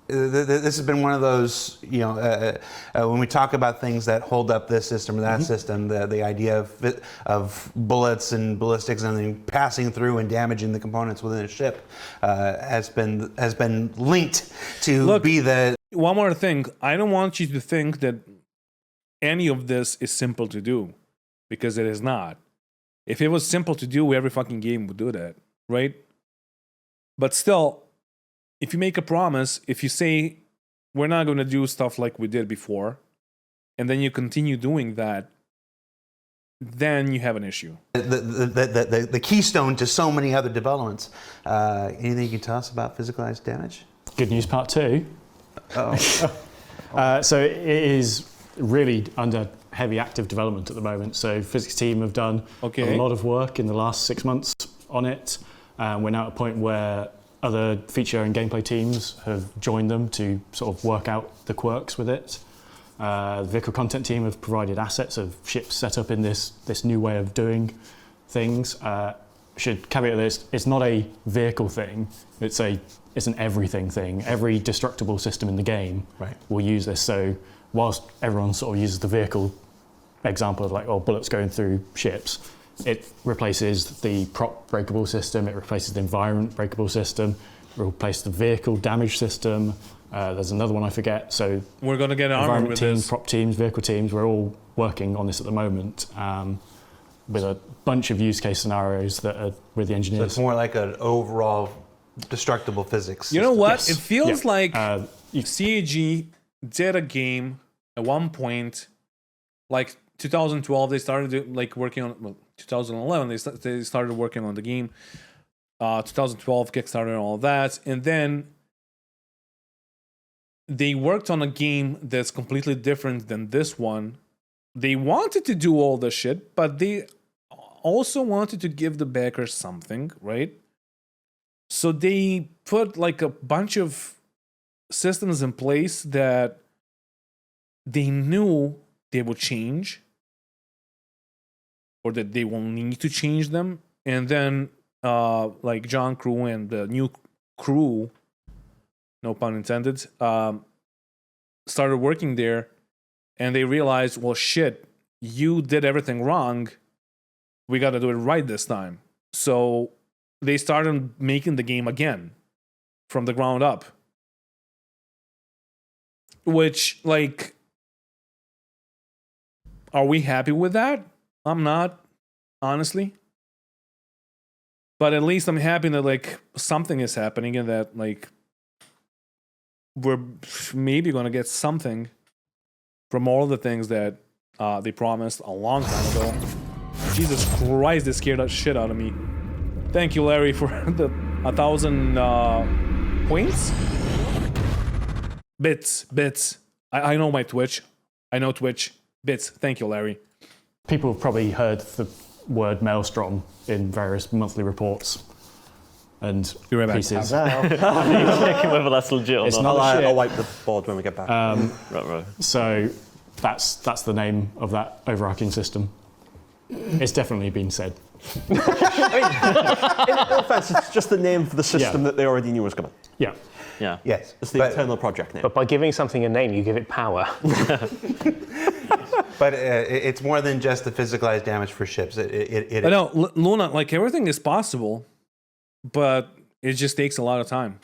one of those, when we talk about things that hold up this system or that system, the idea of bullets and ballistics and then passing through and damaging the components within a ship has been linked to be the. One more thing, I don't want you to think that any of this is simple to do, because it is not. If it was simple to do, every fucking game would do that, right? But still, if you make a promise, if you say, we're not going to do stuff like we did before, and then you continue doing that, then you have an issue. The keystone to so many other developments. Anything you can tell us about physicalized damage? Good news part 2. So it is really under heavy active development at the moment. So physics team have done a lot of work in the last 6 months on it. We're now at a point where other feature and gameplay teams have joined them to sort of work out the quirks with it. The vehicle content team have provided assets of ships set up in this new way of doing things. Should caveat this, it's not a vehicle thing, it's an everything thing. Every destructible system in the game will use this. So whilst everyone sort of uses the vehicle example of like, bullets going through ships, it replaces the prop breakable system, it replaces the environment breakable system, it replaces the vehicle damage system. There's another one I forget. So we're going to get armored with teams, this. prop teams, vehicle teams, we're all working on this at the moment with a bunch of use case scenarios that are with the engineers. So it's more like an overall destructible physics system. You know what? Yes. It feels like CAG did a game at one point, like 2012, they started working on, 2011, they started working on the game. 2012, Kickstarter and all that. And then they worked on a game that's completely different than this one. They wanted to do all the shit, but they also wanted to give the backers something, right? So they put like a bunch of systems in place that they knew they would change, or that they will need to change them. And then like John Crew and the new crew, no pun intended, started working there, and they realized, well, shit, you did everything wrong. We got to do it right this time. So they started making the game again from the ground up. Which, like, are we happy with that? I'm not, honestly. But at least I'm happy that, like, something is happening and that, like, we're maybe going to get something from all the things that they promised a long time ago. Jesus Christ, they scared the shit out of me. Thank you, Larry, for the 1,000 points. Bits. I know my Twitch. I know Twitch. Bits. Thank you, Larry. People have probably heard the word Maelstrom in various monthly reports and pieces. Checking whether that's legit or It's not. not I'll wipe the board when we get back. Right. So that's the name of that overarching system. It's definitely been said. In all fairness, it's just the name for the system that they already knew was coming. Yeah. Yes. It's the internal project name. But by giving something a name, you give it power. But it's more than just the physicalized damage for ships. I know, Luna, like, everything is possible, but it just takes a lot of time.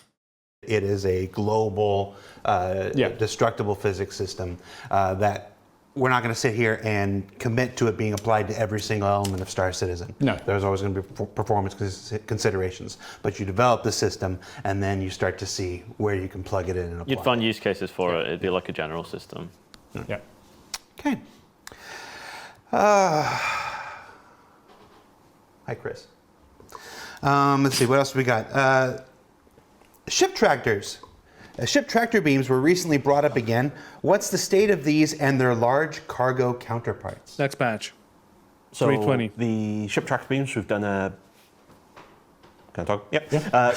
It is a global destructible physics system that we're not going to sit here and commit to it being applied to every single element of Star Citizen. No. There's always going to be performance considerations. But you develop the system, and then you start to see where you can plug it in and apply. You'd find use cases for it. It'd be like a general system. Yeah. Okay. Hi, Chris. Let's see, what else we got? Ship tractors. Ship tractor beams were recently brought up again. What's the state of these and their large cargo counterparts? Next patch. So 320. the ship tractor beams, we've done a. Can I talk? Yep. I'm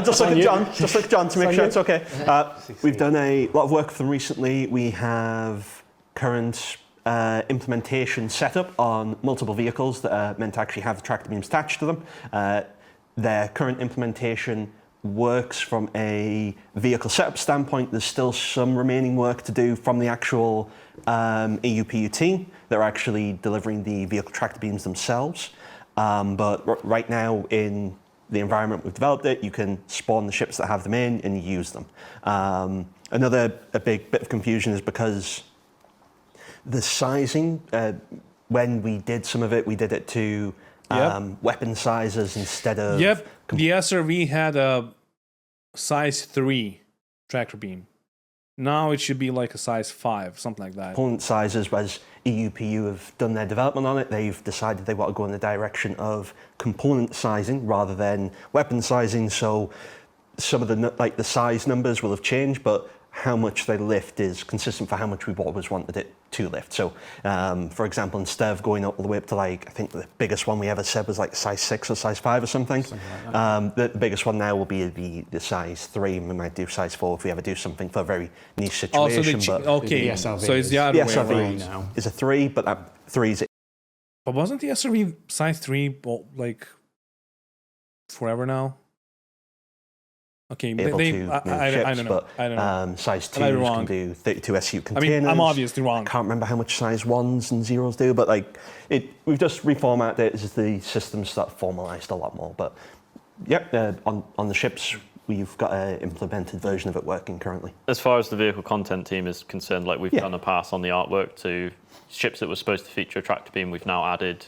just looking at John to make sure it's okay. We've done a lot of work for them recently. We have current implementation set up on multiple vehicles that are meant to actually have the tractor beams attached to them. Their current implementation works from a vehicle setup standpoint. There's still some remaining work to do from the actual EUPU team. They're actually delivering the vehicle tractor beams themselves. But right now in the environment we've developed it, you can spawn the ships that have them in and use them. A big bit of confusion is because the sizing, when we did some of it, we did it to weapon sizes instead of... Yep, the SRV had a size 3 tractor beam. Now it should be like a size 5, something like that. Component sizes, as EUPU have done their development on it, they've decided they want to go in the direction of component sizing rather than weapon sizing. So some of the size numbers will have changed, but how much they lift is consistent for how much we've always wanted it to lift. So, for example, instead of going all the way up to I think the biggest one we ever said was like size 6 or size 5 or something. Like that. The biggest one now will be the size 3, and we might do size 4 if we ever do something for a very niche situation. Okay, the SRV so it's the other way SRV around. now. Is a 3, but that 3 is... But wasn't the SRV size 3 like forever now? Okay, able they, to move I ships, don't know. but I don't know. size Am I 2s wrong? can do 32 SU I containers. mean, I'm obviously wrong. Can't remember how much size 1s and 0s do, but we've just reformatted it as the systems start formalized a lot more. But yep, on the ships, we've got an implemented version of it working currently. As far as the vehicle content team is concerned, we've done a pass on the artwork to ships that were supposed to feature a tractor beam. We've now added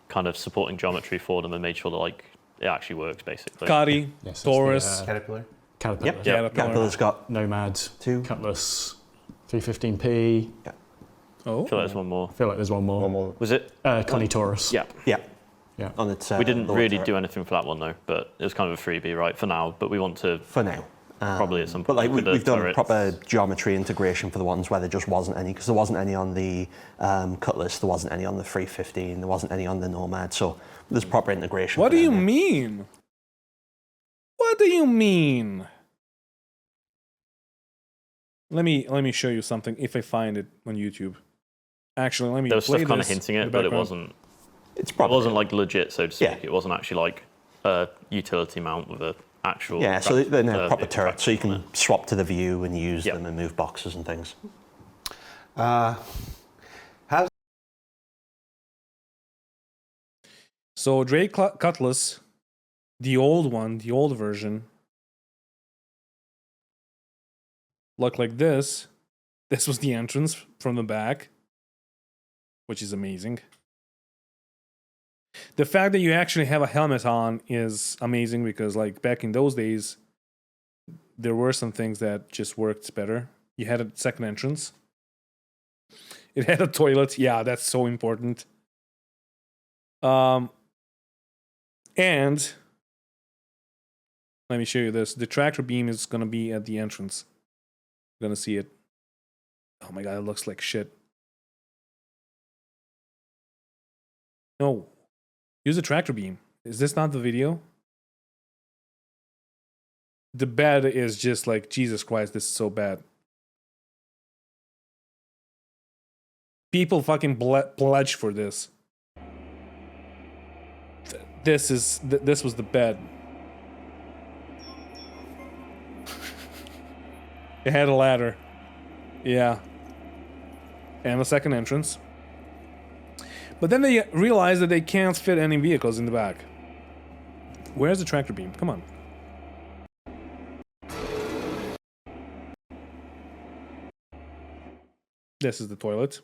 kind of supporting geometry for them and made sure that it actually works basically. Scotty, Yes, Taurus. Caterpillar. Caterpillar. Yep. Caterpillar. Caterpillar's got Nomad, 2. Cutlass, 315p. Oh, I feel like there's one more. I feel like there's one more. Was it? Connie Taurus. Yeah. Yeah. Yeah. On its, We didn't lower really turret. do anything for that one though, but it was kind of a freebie, right, for now. But we want to For now. probably at some But point. with the we've done turrets. proper geometry integration for the ones where there just wasn't any, because there wasn't any on the Cutlass, there wasn't any on the 315, there wasn't any on the Nomad, so there's proper integration. what for do you them now. mean? What do you mean? Let me show you something if I find it on YouTube. Actually, let me. There was play stuff kind of this hinting in it, the but it background. wasn't like legit, so to speak. Yeah. It wasn't actually like a utility mount with a actual. Yeah, so they're now proper vehicle turrets, so you tractor on can swap to the view and use Yep. them and move boxes and things. So Drake Cutlass, the old one, the old version, looked like this. This was the entrance from the back, which is amazing. The fact that you actually have a helmet on is amazing because, back in those days, there were some things that just worked better. You had a second entrance. It had a toilet. Yeah, that's so important. And let me show you this. The tractor beam is going to be at the entrance. You're going to see it. Oh my god, it looks like shit. No. Use the tractor beam. Is this not the video? The bed is just like, Jesus Christ, this is so bad. People fucking pledge for this. This was the bed. It had a ladder. Yeah. And a second entrance. But then they realized that they can't fit any vehicles in the back. Where's the tractor beam? Come on. This is the toilet.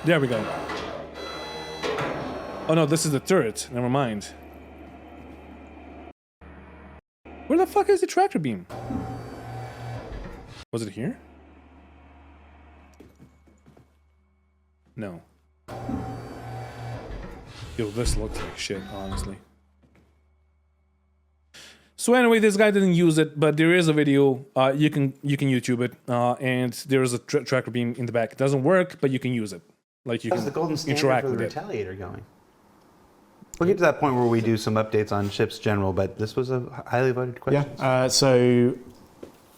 There we go. Oh no, this is the turret. Never mind. Where the fuck is the tractor beam? Was it here? No. Yo, this looks like shit, honestly. So anyway, this guy didn't use it, but there is a video. You can YouTube it, and there is a tractor beam in the back. It doesn't work, but you can use it. Like you How's can the golden standard interact for the with it. Retaliator going? We'll get to that point where we do some updates on ships general, but this was a highly voted question.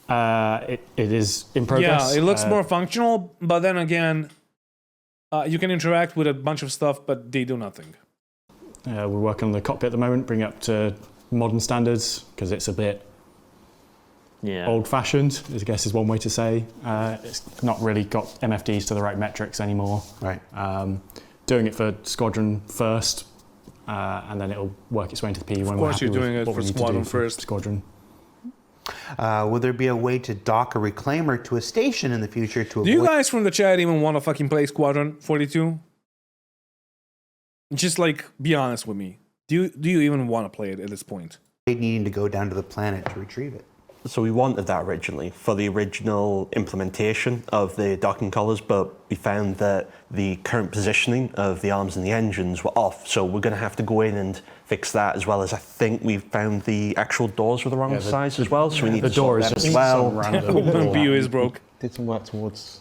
It is in progress. Yeah, it looks more functional, but then again, you can interact with a bunch of stuff, but they do nothing. We're working on the cockpit at the moment, bring it up to modern standards, because it's a bit old-fashioned, I guess is one way to say. It's not really got MFDs to the right metrics anymore. Right. Doing it for Squadron first, and then it'll work its way into the P when we're happy you're doing with it what for we need to Squadron do for first. Squadron. Will there be a way to dock a reclaimer to a station in the future to avoid... Do you guys from the chat even want to fucking play Squadron 42? Just like, be honest with me. Do you even want to play it at this point? needing to go down to the planet to retrieve it? So we wanted that originally for the original implementation of the docking collars, but we found that the current positioning of the arms and the engines were off. So we're going to have to go in and fix that, as well as I think we found the actual doors were the wrong size as well. So we need the to door sort is that just as well. One view is broke. Did some work towards...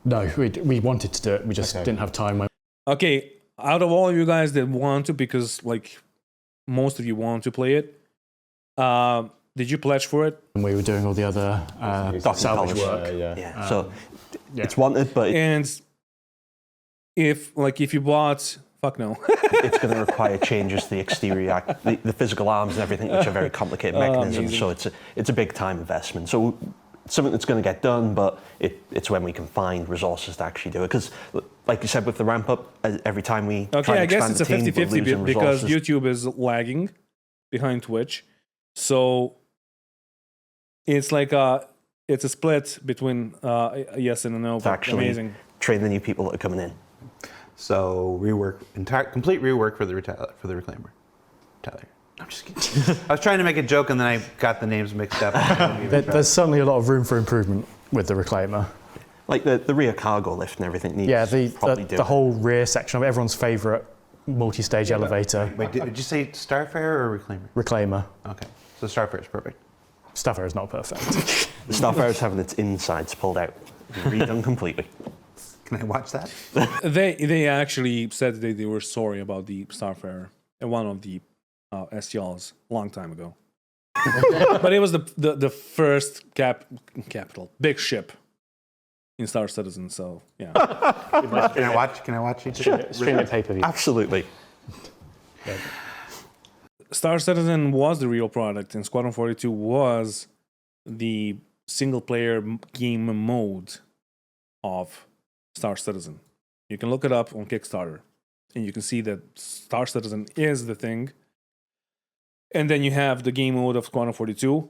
No, we wanted to do it. We just didn't have time. Okay, out of all you guys that want to, because like most of you want to play it, did you pledge for it? And we were doing all the other salvage work. So it's wanted, but and if you bought, fuck no. It's going to require changes to the exterior, the physical arms and everything, which are very complicated mechanisms. Amazing. So it's a big time investment. So it's something that's going to get done, but it's when we can find resources to actually do it. Because, like you said, with the ramp up, every time we try Okay, to I guess expand it's a the team, we're 50-50 losing because resources. YouTube is lagging behind Twitch. So it's like it's a split between a yes and a no. To actually amazing. train the new people that are coming in. So complete rework for the reclaimer. Tyler. I'm just kidding. I was trying to make a joke and then I got the names mixed up. There's certainly a lot of room for improvement with the reclaimer. Like the rear cargo lift and everything needs the whole rear section of everyone's favourite multi-stage elevator. Wait, did you say Starfarer or Reclaimer? Reclaimer. Okay, so Starfarer is perfect. Starfarer is not perfect. The Starfarer is having its insides pulled out, redone completely. Can I watch that? They actually said that they were sorry about the Starfarer and one of the STLs a long time ago. But it was the first capital big ship in Star Citizen, so yeah. Can I watch it? Stream it pay-per-view. Absolutely. Yeah. Star Citizen was the real product, and Squadron 42 was the single-player game mode of Star Citizen. You can look it up on Kickstarter, and you can see that Star Citizen is the thing. And then you have the game mode of Squadron 42,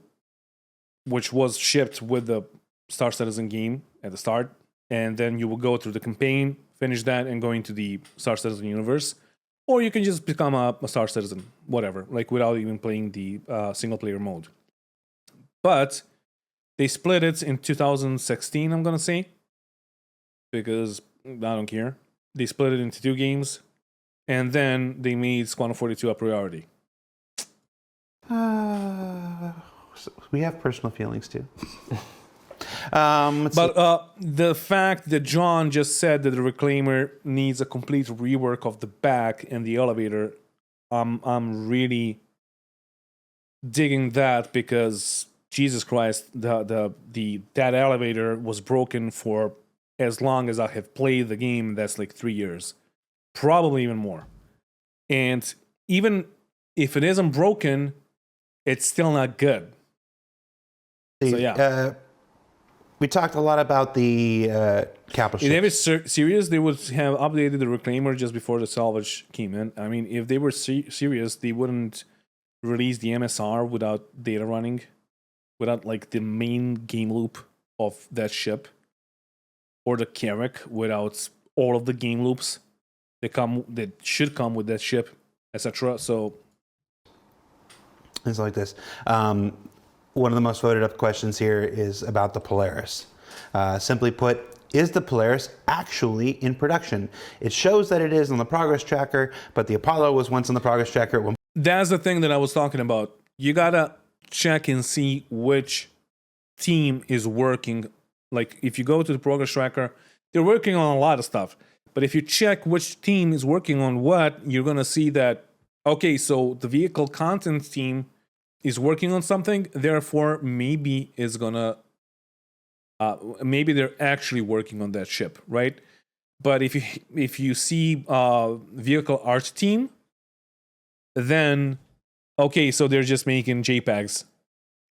which was shipped with the Star Citizen game at the start. And then you will go through the campaign, finish that, and go into the Star Citizen universe. Or you can just become a Star Citizen, whatever, like without even playing the single-player mode. But they split it in 2016, I'm going to say, because I don't care. They split it into 2 games, and then they made Squadron 42 a priority. So we have personal feelings too. But the fact that John just said that the Reclaimer needs a complete rework of the back and the elevator, I'm really digging that, because Jesus Christ, that elevator was broken for as long as I have played the game. That's like 3 years, probably even more. And even if it isn't broken, it's still not good. So yeah. We talked a lot about the capital ships. If they were serious, they would have updated the Reclaimer just before the salvage came in. I mean, if they were serious, they wouldn't release the MSR without data running, without like the main game loop of that ship or the Carrack without all of the game loops that should come with that ship, etc. So it's like this. One of the most voted up questions here is about the Polaris. Simply put, is the Polaris actually in production? It shows that it is on the progress tracker, but the Apollo was once on the progress tracker at one. That's the thing that I was talking about. You gotta check and see which team is working. Like if you go to the progress tracker, they're working on a lot of stuff. But if you check which team is working on what, you're gonna see that, okay, so the vehicle content team is working on something, therefore maybe it's gonna maybe they're actually working on that ship, right? But if you see vehicle art team, then okay, so they're just making JPEGs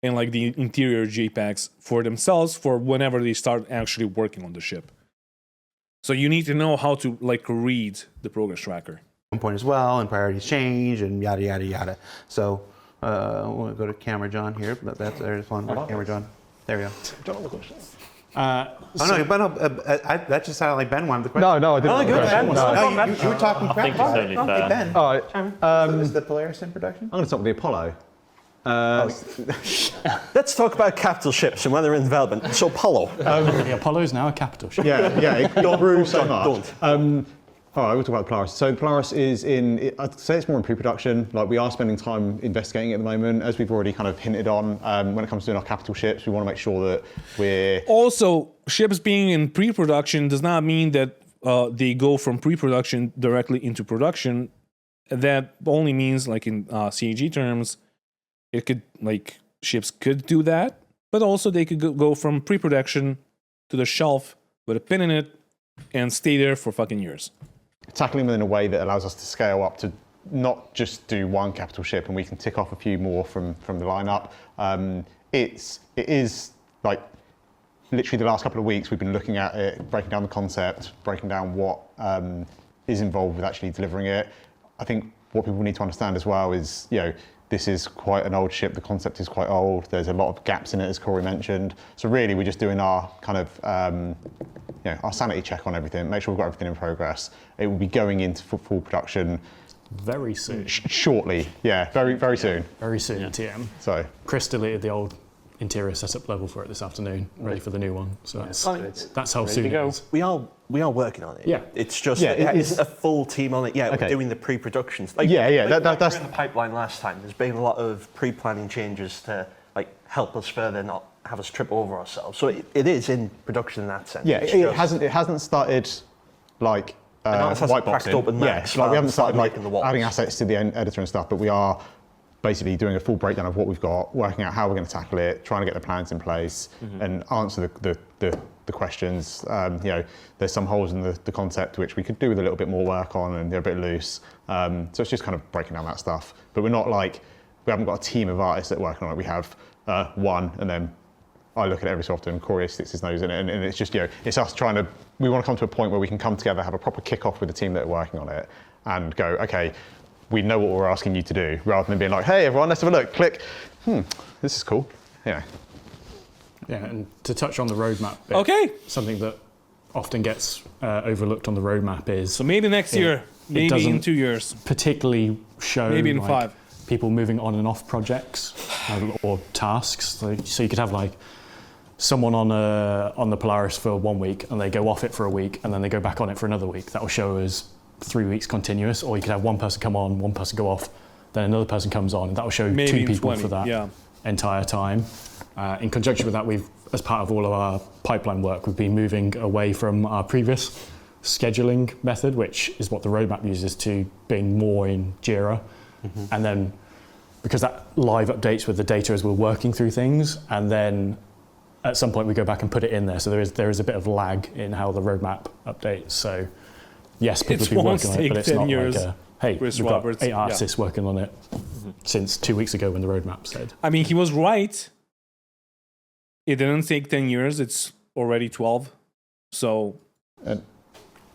and like the interior JPEGs for themselves for whenever they start actually working on the ship. So you need to know how to like read the progress tracker. One point as well, and priorities change, and yada yada yada. So we'll go to Camera John here. There's one. Camera John. There we go. Don't know the questions. That just sounded like Ben wanted the question. No, I didn't. You were talking crap. I think it's only fair. Ben. All right. So is the Polaris in production? I'm going to start with the Apollo. Let's talk about capital ships and when they're in development. So Apollo. The Apollo is now a capital ship. Yeah, it grew so much. Don't. All right, we'll talk about the Polaris. So the Polaris is I'd say it's more in pre-production. Like we are spending time investigating it at the moment. As we've already kind of hinted on, when it comes to doing our capital ships, we want to make sure that we're... Also, ships being in pre-production does not mean that they go from pre-production directly into production. That only means, like in CAG terms, it could, like, ships could do that, but also they could go from pre-production to the shelf with a pin in it and stay there for fucking years. Tackling them in a way that allows us to scale up to not just do one capital ship, and we can tick off a few more from the lineup. It is like literally the last couple of weeks we've been looking at it, breaking down the concept, breaking down what is involved with actually delivering it. I think what people need to understand as well is, this is quite an old ship. The concept is quite old. There's a lot of gaps in it, as Corey mentioned. So really, we're just doing our kind of, our sanity check on everything, make sure we've got everything in progress. It will be going into full production very soon. Shortly, yeah, very, very soon. Very soon, TM. So Chris deleted the old interior setup level for it this afternoon, ready for the new one. So that's how soon it is. We are working on it. Yeah. It's just it's a full team on it. Yeah, we're doing the pre-productions. That's in the pipeline last time. There's been a lot of pre-planning changes to help us further, not have us trip over ourselves. So it is in production in that sense. Yeah, it hasn't started like white boxing. We haven't started like adding assets to the editor and stuff, but we are basically doing a full breakdown of what we've got, working out how we're going to tackle it, trying to get the plans in place, and answer the questions. There's some holes in the concept which we could do with a little bit more work on, and they're a bit loose. So it's just kind of breaking down that stuff. But we haven't got a team of artists that work on it. We have one, and then I look at it every so often. Corey sticks his nose in it, and it's just it's us trying to. We want to come to a point where we can come together, have a proper kick-off with the team that are working on it, and go, okay, we know what we're asking you to do, rather than being like, hey everyone, let's have a look, click, this is cool. Yeah, and to touch on the roadmap bit, okay, something that often gets overlooked on the roadmap is... So maybe next year, maybe in 2 years. Particularly show maybe in 5. People moving on and off projects or tasks. So you could have someone on the Polaris for 1 week, and they go off it for a week, and then they go back on it for another week. That will show as 3 weeks continuous, or you could have one person come on, one person go off, then another person comes on, and that will show maybe 2 people 20, for that entire time. In conjunction with that, we've, as part of all of our pipeline work, we've been moving away from our previous scheduling method, which is what the roadmap uses, to being more in Jira. And then, because that live updates with the data as we're working through things, and then at some point we go back and put it in there. So there is a bit of lag in how the roadmap updates. So yes, people have been working on it, but it's not like hey, we've got 8 artists working on it since 2 weeks ago when the roadmap said. I mean, he was right. It didn't take 10 years. It's already 12. So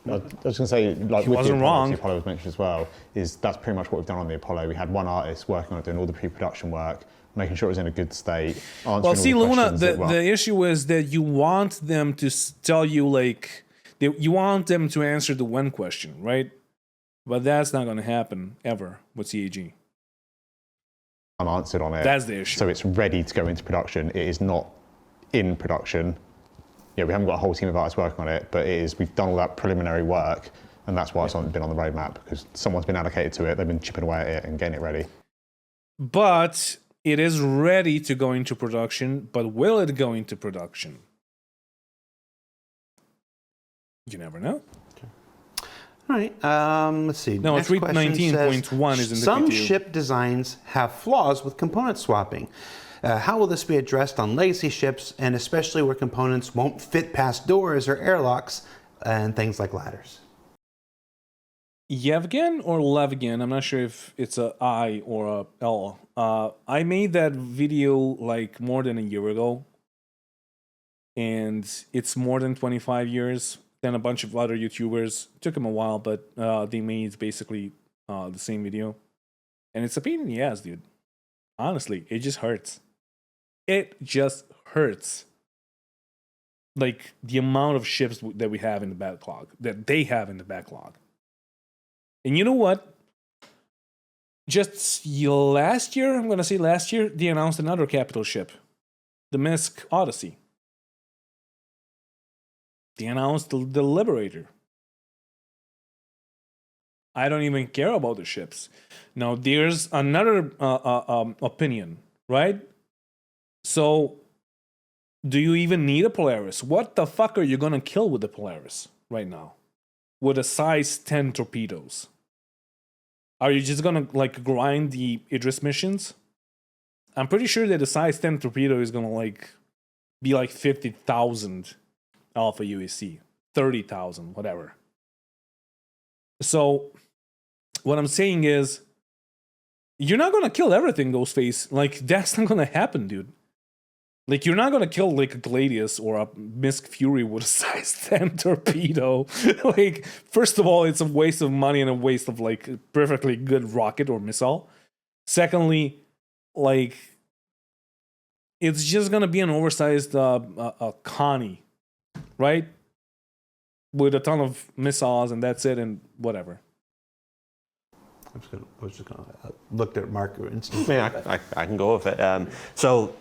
I was going to say, like, He with wasn't the Apollo, wrong. the Apollo was mentioned as well, is that's pretty much what we've done on the Apollo. We had one artist working on it, doing all the pre-production work, making sure it was in a good state, answering Well, see, all the Luna, questions that, the issue is that you want them to tell you, like, you want them to answer the when question, right? But that's not going to happen ever with CAG. unanswered on it. That's the issue. So it's ready to go into production. It is not in production. Yeah, we haven't got a whole team of artists working on it, but it is. We've done all that preliminary work, and that's why it's been on the roadmap, because someone's been allocated to it. They've been chipping away at it and getting it ready. But it is ready to go into production. But will it go into production? You never know. All right, let's see. No, Next question 3.19.1 is in the Some PTU. ship designs have flaws with component swapping. How will this be addressed on legacy ships, and especially where components won't fit past doors or airlocks and things like ladders? Yevgen or Levgen, I'm not sure if it's a I or a L. I made that video like more than a year ago, and it's more than 25 years. Then a bunch of other YouTubers, took them a while, but they made basically the same video. And it's a pain in the ass, dude. Honestly, it just hurts. It just hurts. Like the amount of ships that we have in the backlog, that they have in the backlog. And you know what? Just last year, I'm going to say last year, they announced another capital ship, the Misk Odyssey. They announced the Liberator. I don't even care about the ships. Now, there's another opinion, right? So, do you even need a Polaris? What the fuck are you going to kill with the Polaris right now? With a size 10 torpedoes? Are you just going to like grind the Idris missions? I'm pretty sure that the size 10 torpedo is going to like be like 50,000 Alpha UAC, 30,000, whatever. So, what I'm saying is, you're not gonna kill everything, Ghostface. Like, that's not gonna happen, dude. Like, you're not gonna kill like a Gladius or a Misk Fury with a size 10 torpedo. Like, first of all, it's a waste of money and a waste of like a perfectly good rocket or missile. Secondly, like, it's just gonna be an oversized Connie. Right? With a ton of missiles and that's it and whatever. I was just gonna look at Mark instantly. Yeah, I can go with it. So,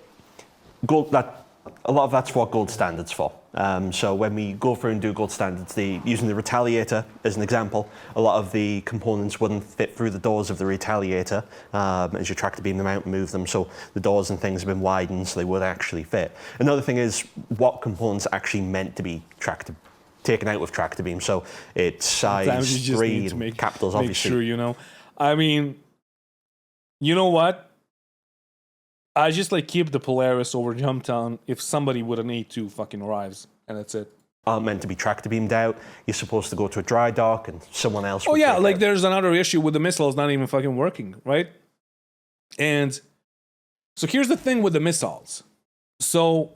gold, a lot of that's what gold standard's for. So when we go through and do gold standards, using the Retaliator as an example, a lot of the components wouldn't fit through the doors of the Retaliator as you tractor beam them out and move them. So the doors and things have been widened so they would actually fit. Another thing is what components are actually meant to be taken out with tractor beam. So it's size 3 and capitals, obviously. Make sure you know. I mean, you know what? I just like keep the Polaris over Jumptown if somebody with an A2 fucking arrives, and that's it. Aren't meant to be tractor beamed out. You're supposed to go to a dry dock and someone else. Oh yeah, like there's another issue with the missiles not even fucking working, right? And so here's the thing with the missiles. So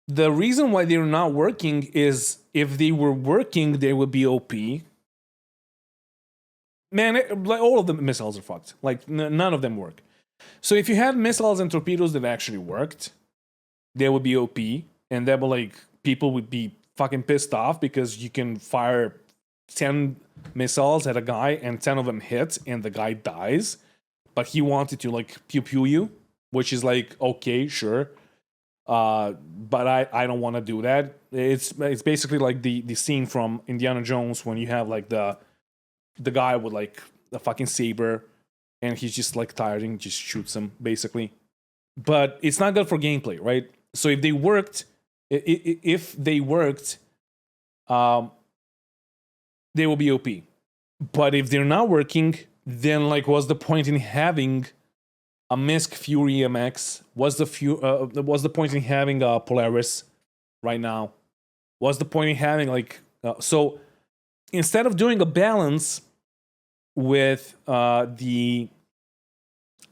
the reason why they're not working is if they were working, they would be OP. Man, like all of the missiles are fucked. Like none of them work. So if you had missiles and torpedoes that actually worked, they would be OP, and that would like people would be fucking pissed off because you can fire 10 missiles at a guy and 10 of them hit and the guy dies, but he wanted to like pew pew you, which is like okay, sure, but I don't want to do that. It's basically like the scene from Indiana Jones when you have like the guy with like the fucking saber. And he's just like tired and just shoots him, basically. But it's not good for gameplay, right? So if they worked, they will be OP. But if they're not working, then like what's the point in having a Misk Fury MX? What's the point in having a Polaris right now? What's the point in having like... so instead of doing a balance with the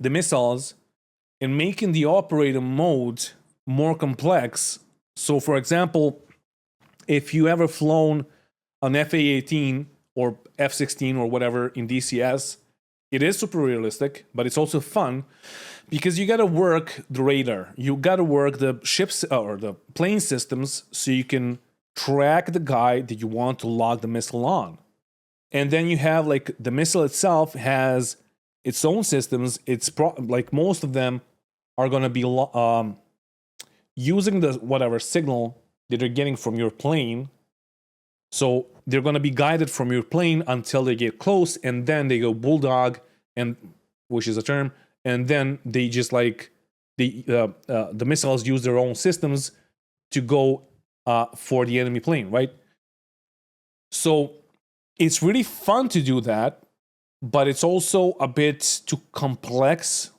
missiles and making the operator mode more complex. So, for example, if you ever flown an FA-18 or F-16 or whatever in DCS, it is super realistic, but it's also fun because you got to work the radar. You got to work the ships or the plane systems so you can track the guy that you want to lock the missile on. And then you have like the missile itself has its own systems. It's like most of them are going to be using the whatever signal that they're getting from your plane. So they're going to be guided from your plane until they get close, and then they go bulldog, and which is a term, and then they just like the missiles use their own systems to go for the enemy plane, right? So it's really fun to do that, but it's also a bit too complex.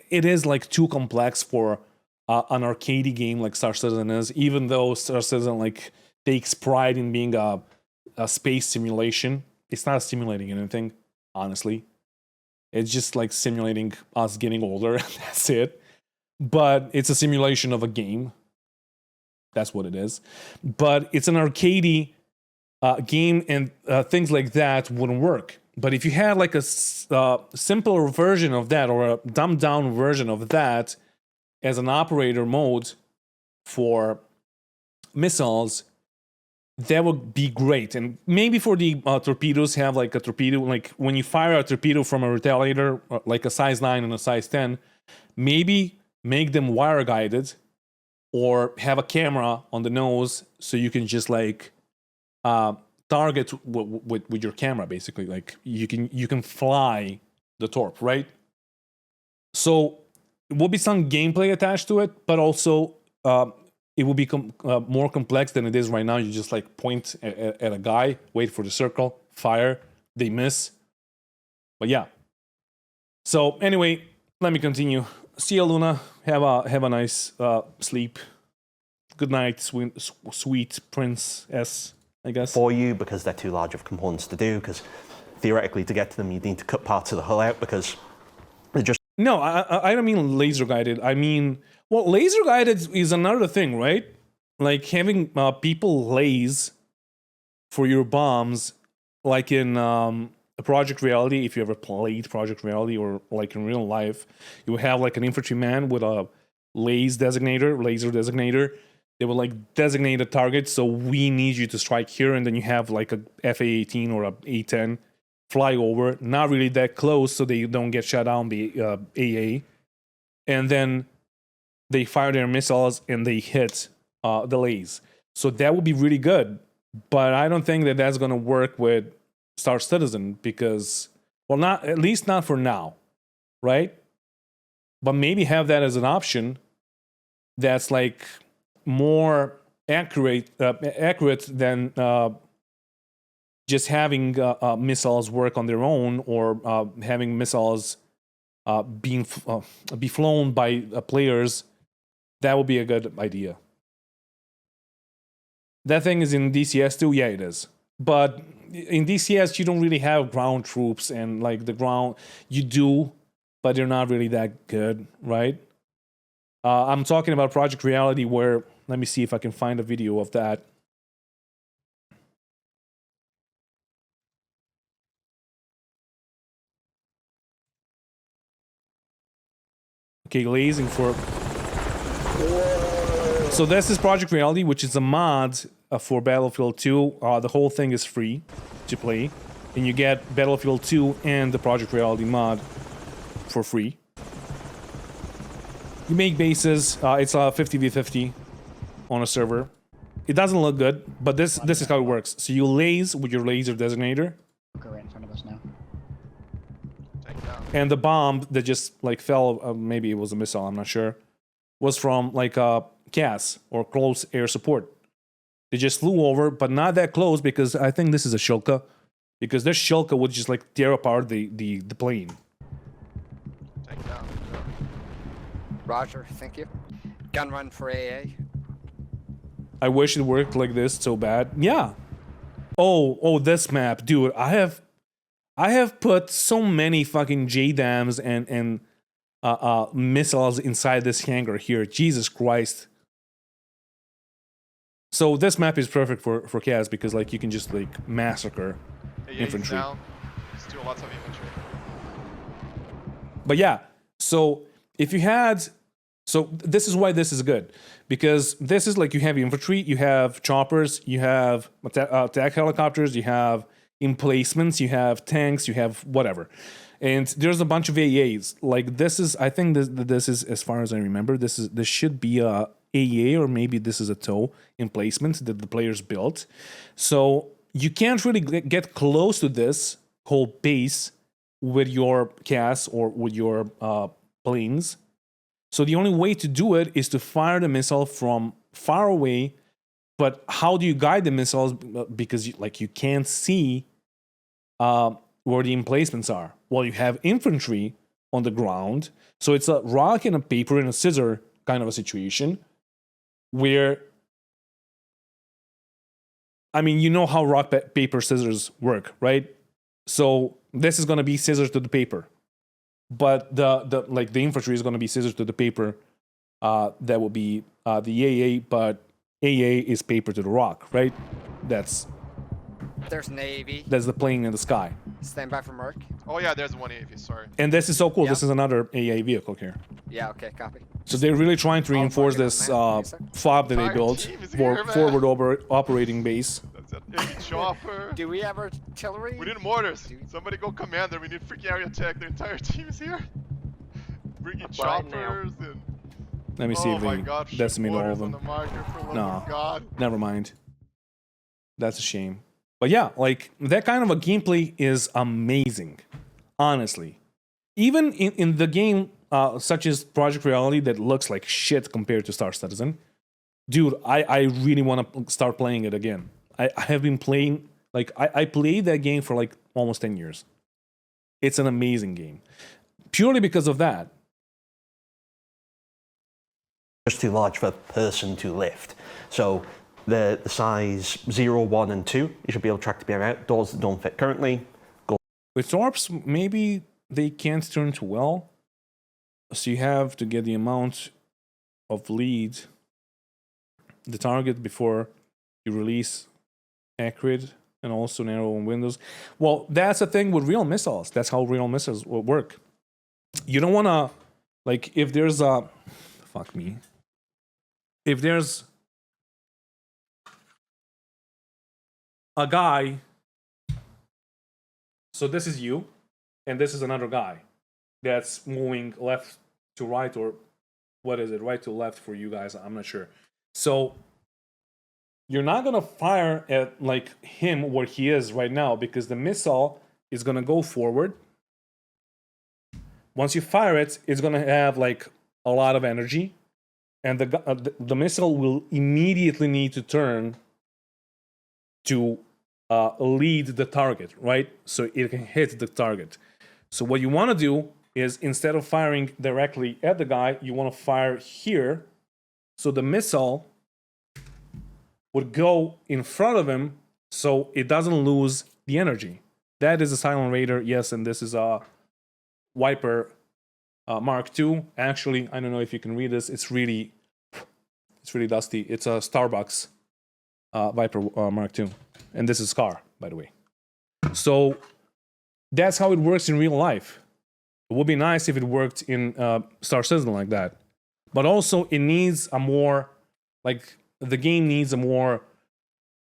It is like too complex for an arcade game like Star Citizen is, even though Star Citizen like takes pride in being a space simulation. It's not simulating anything, honestly. It's just like simulating us getting older. That's it. But it's a simulation of a game. That's what it is. But it's an arcadey game, and things like that wouldn't work. But if you had like a simpler version of that, or a dumbed down version of that as an operator mode for missiles, that would be great. And maybe for the torpedoes, have like a torpedo, like when you fire a torpedo from a retaliator, like a size 9 and a size 10, maybe make them wire guided, or have a camera on the nose so you can just like target with your camera, basically. Like you can fly the torp, right? So it will be some gameplay attached to it, but also it will be more complex than it is right now. You just like point at a guy, wait for the circle, fire, they miss. But yeah. So anyway, let me continue. See you, Luna. Have a nice sleep. Good night, sweet princess, I guess. For you, because they're too large of components to do, because theoretically to get to them you need to cut parts of the hull out, because they're just... No, I don't mean laser guided. I mean, well, laser guided is another thing, right? Like having people laze for your bombs, like in Project Reality. If you ever played Project Reality, or like in real life, you have like an infantryman with a laser designator. They will like designate a target. So we need you to strike here, and then you have like a FA-18 or a A-10 fly over, not really that close, so they don't get shot down by AA. And then they fire their missiles and they hit the lays. So that would be really good. But I don't think that that's going to work with Star Citizen, because, well, not at least not for now, right? But maybe have that as an option that's like more accurate than just having missiles work on their own, or having missiles be flown by players. That would be a good idea. That thing is in DCS too? Yeah, it is. But in DCS, you don't really have ground troops, and like the ground, you do, but they're not really that good, right? I'm talking about Project Reality, where, let me see if I can find a video of that. Okay, lasing for... So this is Project Reality, which is a mod for Battlefield 2. The whole thing is free to play, and you get Battlefield 2 and the Project Reality mod for free. You make bases. It's a 50v50 on a server. It doesn't look good, but this is how it works. So you laze with your laser designator. Go right in front of us now. And the bomb that just like fell, maybe it was a missile, I'm not sure, was from like a CAS, or close air support. They just flew over, but not that close, because I think this is a Shilka, because this Shilka would just like tear apart the plane. Take down. Roger, thank you. Gun run for AA. I wish it worked like this so bad. Yeah. Oh, this map, dude. I have put so many fucking JDAMs and missiles inside this hangar here. Jesus Christ. So this map is perfect for CAS because like you can just like massacre infantry. Down. Just do lots of infantry. But yeah, so if you had, so this is why this is good, because this is like you have infantry, you have choppers, you have attack helicopters, you have emplacements, you have tanks, you have whatever. And there's a bunch of AAs. Like this is, I think this is, as far as I remember, this should be a AA, or maybe this is a TOW emplacement that the players built. So you can't really get close to this whole base with your CAS or with your planes. So the only way to do it is to fire the missile from far away. But how do you guide the missiles? Because you can't see where the emplacements are. Well, you have infantry on the ground. So it's a rock and a paper and a scissor kind of a situation where, I mean, you know how rock, paper, scissors work, right? So this is going to be scissors to the paper. But the infantry is going to be scissors to the paper. That will be the AA, but AA is paper to the rock, right? That's There's Navy. That's the plane in the sky. Stand by for Merc. Oh yeah, there's one Navy, sorry. And this is so cool. Yeah. This is another AA vehicle here. Yeah, okay, copy. So they're really trying to reinforce this FOB that they built for forward operating base. That's it. Any chopper. Do we have artillery? We need mortars. Somebody go commander. We need freaking area attack. The entire team is here. Bringing choppers and... Let me see if they decimate all of them. No, never mind. That's a shame. But yeah, like that kind of a gameplay is amazing, honestly. Even in the game such as Project Reality that looks like shit compared to Star Citizen, dude, I really want to start playing it again. I have been playing, like I played that game for like almost 10 years. It's an amazing game. Purely because of that. Just too large for a person to lift. So the size 0, 1, and 2, you should be able to track to be out. Doors that don't fit currently. Go. With torps, maybe they can't turn to well. So you have to get the amount of lead, the target before you release accurate and also narrow on windows. Well, that's the thing with real missiles. That's how real missiles will work. You don't want to, like, if there's a, fuck me. If there's a guy, so this is you, and this is another guy that's moving left to right, or what is it, right to left for you guys, I'm not sure. So you're not gonna fire at like him where he is right now, because the missile is gonna go forward. Once you fire it, it's gonna have like a lot of energy, and the missile will immediately need to turn to lead the target, right? So it can hit the target. So what you want to do is, instead of firing directly at the guy, you want to fire here, so the missile would go in front of him so it doesn't lose the energy. That is a Silent Raider, yes, and this is a Viper Mark II. Actually, I don't know if you can read this. It's really dusty. It's a Starbucks Viper Mark II. And this is Scar, by the way. So that's how it works in real life. It would be nice if it worked in Star Citizen like that. But also, it needs a more, like, the game needs a more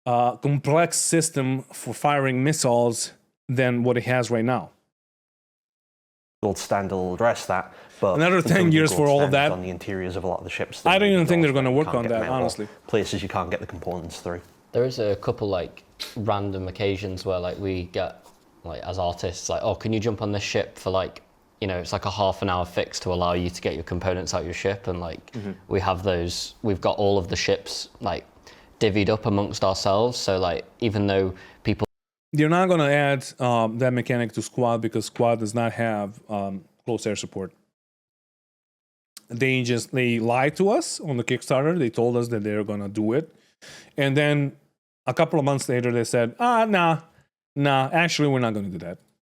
complex system for firing missiles than what it has right now. Gold standard will address that, but another 10 years for all of that. On the interiors of a lot of the ships. I don't even think they're going to work on that, honestly. Places you can't get the components through. There is a couple like random occasions where like we get like as artists like, oh, can you jump on this ship for like, you know, it's like a half an hour fix to allow you to get your components out your ship, and like we have those. We've got all of the ships like divvied up amongst ourselves. So like even though people, they're not going to add that mechanic to Squad, because Squad does not have close air support. They lied to us on the Kickstarter. They told us that they're going to do it, and then a couple of months later they said, nah, actually we're not going to do that.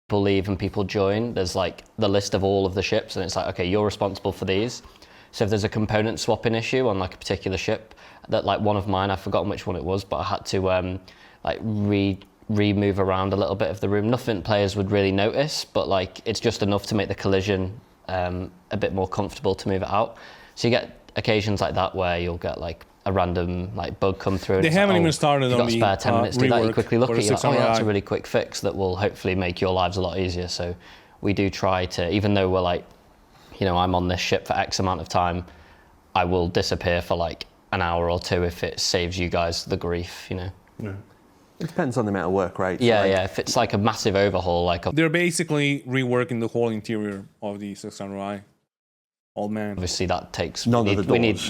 People leave and people join. There's like the list of all of the ships, and it's like, okay, you're responsible for these. So if there's a component swapping issue on like a particular ship, that like one of mine, I've forgotten which one it was, but I had to like remove around a little bit of the room. Nothing players would really notice, but like it's just enough to make the collision a bit more comfortable to move it out. So you get occasions like that where you'll get like a random like bug come through. They haven't even started on the you've got spare 10 minutes to do that. You quickly look at it, oh yeah, that's a really quick fix that will hopefully make your lives a lot easier. So we do try to, even though we're like, you know, I'm on this ship for X amount of time, I will disappear for like an hour or two if it saves you guys the grief, you know. Yeah. It depends on the amount of work, right? Yeah, yeah. If it's like a massive overhaul, like they're basically reworking the whole interior of the 600i. Old man. Obviously, that takes. None of the doors. We need,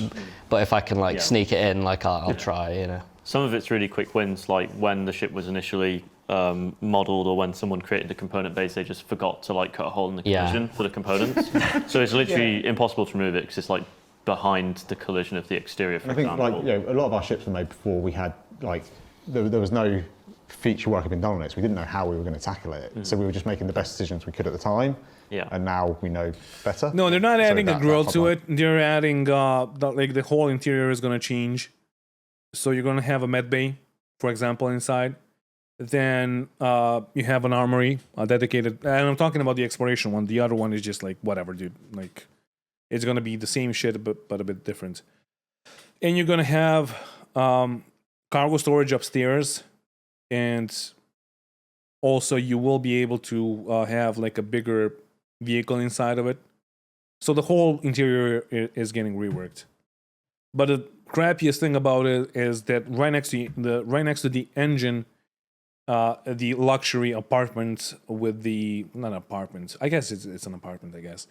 but if I can like sneak it in, like I'll try, you know. Some of it's really quick wins, like when the ship was initially modeled, or when someone created the component base, they just forgot to like cut a hole in the collision for the components. So it's literally impossible to remove it because it's like behind the collision of the exterior. For example, like a lot of our ships were made before we had like there was no feature work had been done on it, so we didn't know how we were going to tackle it. So we were just making the best decisions we could at the time. Yeah. And now we know better. No, they're not adding a grill to it. They're adding like the whole interior is going to change. So you're going to have a med bay, for example, inside. Then you have an armory, dedicated. And I'm talking about the exploration one. The other one is just like whatever, dude. Like it's going to be the same shit, but a bit different. And you're going to have cargo storage upstairs, and also you will be able to have like a bigger vehicle inside of it. So the whole interior is getting reworked. But the crappiest thing about it is that right next to the engine, the luxury apartment with the not apartment. I guess it's an apartment. I guess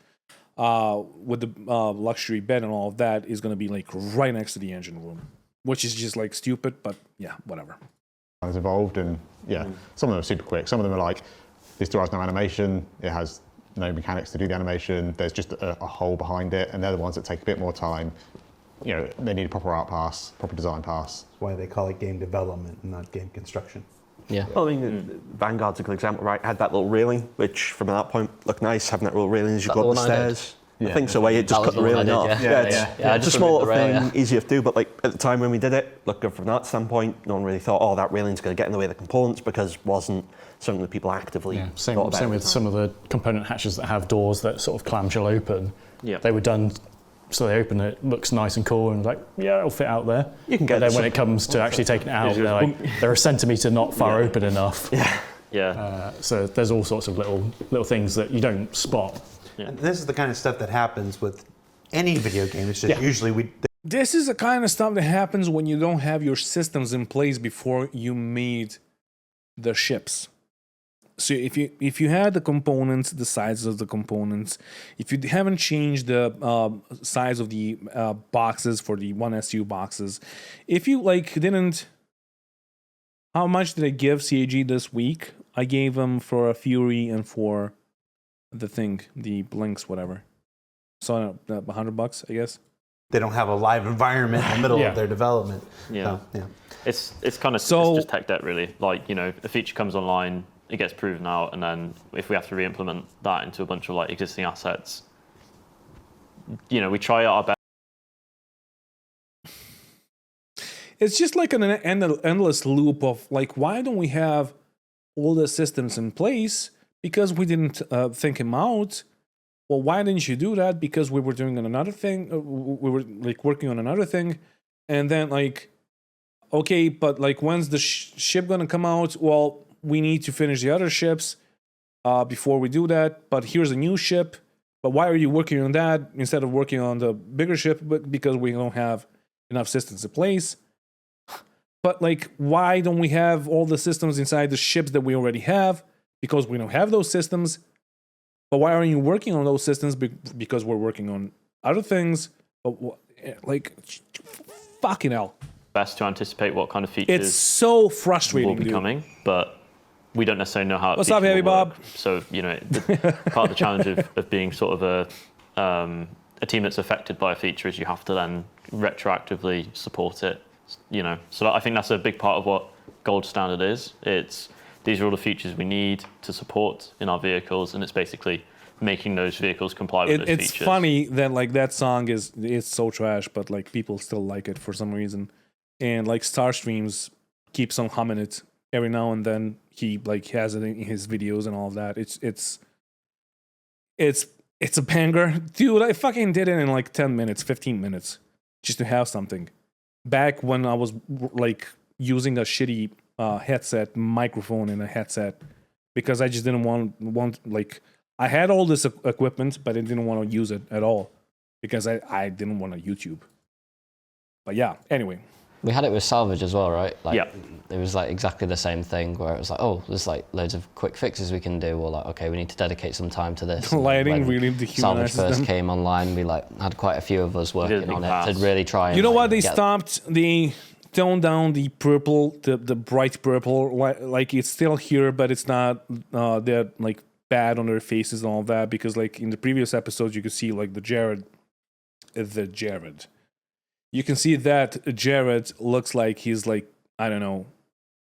with the luxury bed and all of that is going to be like right next to the engine room, which is just like stupid. But yeah, whatever. Is involved, and some of them are super quick. Some of them are like, this door has no animation, it has no mechanics to do the animation, there's just a hole behind it, and they're the ones that take a bit more time. You know, they need a proper art pass, proper design pass. That's why they call it game development and not game construction. Yeah. Well, I mean, Vanguard's a good example, right? Had that little railing, which from that point looked nice, having that little railing as you go up the stairs. I think so, where you just cut the railing off. It's a small little thing, easier to do, but like at the time when we did it, looked good from that standpoint. No one really thought, oh, that railing's going to get in the way of the components, because it wasn't something that people actively same thought about. Same with some of the component hatches that have doors that sort of clamshell open. Yeah. They were done so they open it, looks nice and cool, and like, yeah, it'll fit out there. You can get but then when it comes to actually taking it out, they're a centimetre not far open enough. So there's all sorts of little things that you don't spot. Yeah. And this is the kind of stuff that happens with any video game. It's just usually This is the kind of stuff that happens when you don't have your systems in place before you made the ships. So if you had the components, the sizes of the components, if you haven't changed the size of the boxes for the 1SU boxes, if you didn't, how much did I give CAG this week? I gave them for a Fury and for the thing, the Blinks, whatever. So $100, I guess. They don't have a live environment in the middle of their development. Yeah. So, It's kind of it's just tech debt, really. Like, you know, a feature comes online, it gets proven out, and then if we have to re-implement that into a bunch of like existing assets, you know, we try our best. It's just like an endless loop of like, why don't we have all the systems in place? Because we didn't think them out. Well, why didn't you do that? Because we were doing another thing. We were like working on another thing, and then like, okay, but like, when's the ship gonna come out? Well, we need to finish the other ships before we do that. But here's a new ship. But why are you working on that instead of working on the bigger ship? But because we don't have enough systems in place. But like, why don't we have all the systems inside the ships that we already have? Because we don't have those systems. But why aren't you working on those systems? Because we're working on other things. But like, fucking hell. Best to anticipate what kind of features it's so frustrating will be coming, but we don't necessarily know how. What's up, Heavy Bob? So, you know, part of the challenge of being sort of a team that's affected by a feature is you have to then retroactively support it. You know, so I think that's a big part of what gold standard is. These are all the features we need to support in our vehicles, and it's basically making those vehicles comply with those It's features. funny that like that song is so trash, but like people still like it for some reason, and like Starstreams keeps on humming it every now and then. He like has it in his videos and all of that. It's a banger, dude. I fucking did it in like 10 minutes, 15 minutes, just to have something. Back when I was like using a shitty headset, microphone in a headset, because I just didn't want like I had all this equipment, but I didn't want to use it at all because I didn't want to YouTube. But yeah, anyway. We had it with salvage as well, right? Like, yeah. It was like exactly the same thing where it was like, oh, there's like loads of quick fixes we can do, or like, okay, we need to dedicate some time to this. Lighting really dehumanizes salvage first them. Came online, we like had quite a few of us working on it to really try and. You know what? They get... stopped the tone down the purple, the bright purple. Like it's still here, but it's not that like bad on their faces and all that, because like in the previous episodes you could see like the Jared. You can see that Jared looks like he's like, I don't know,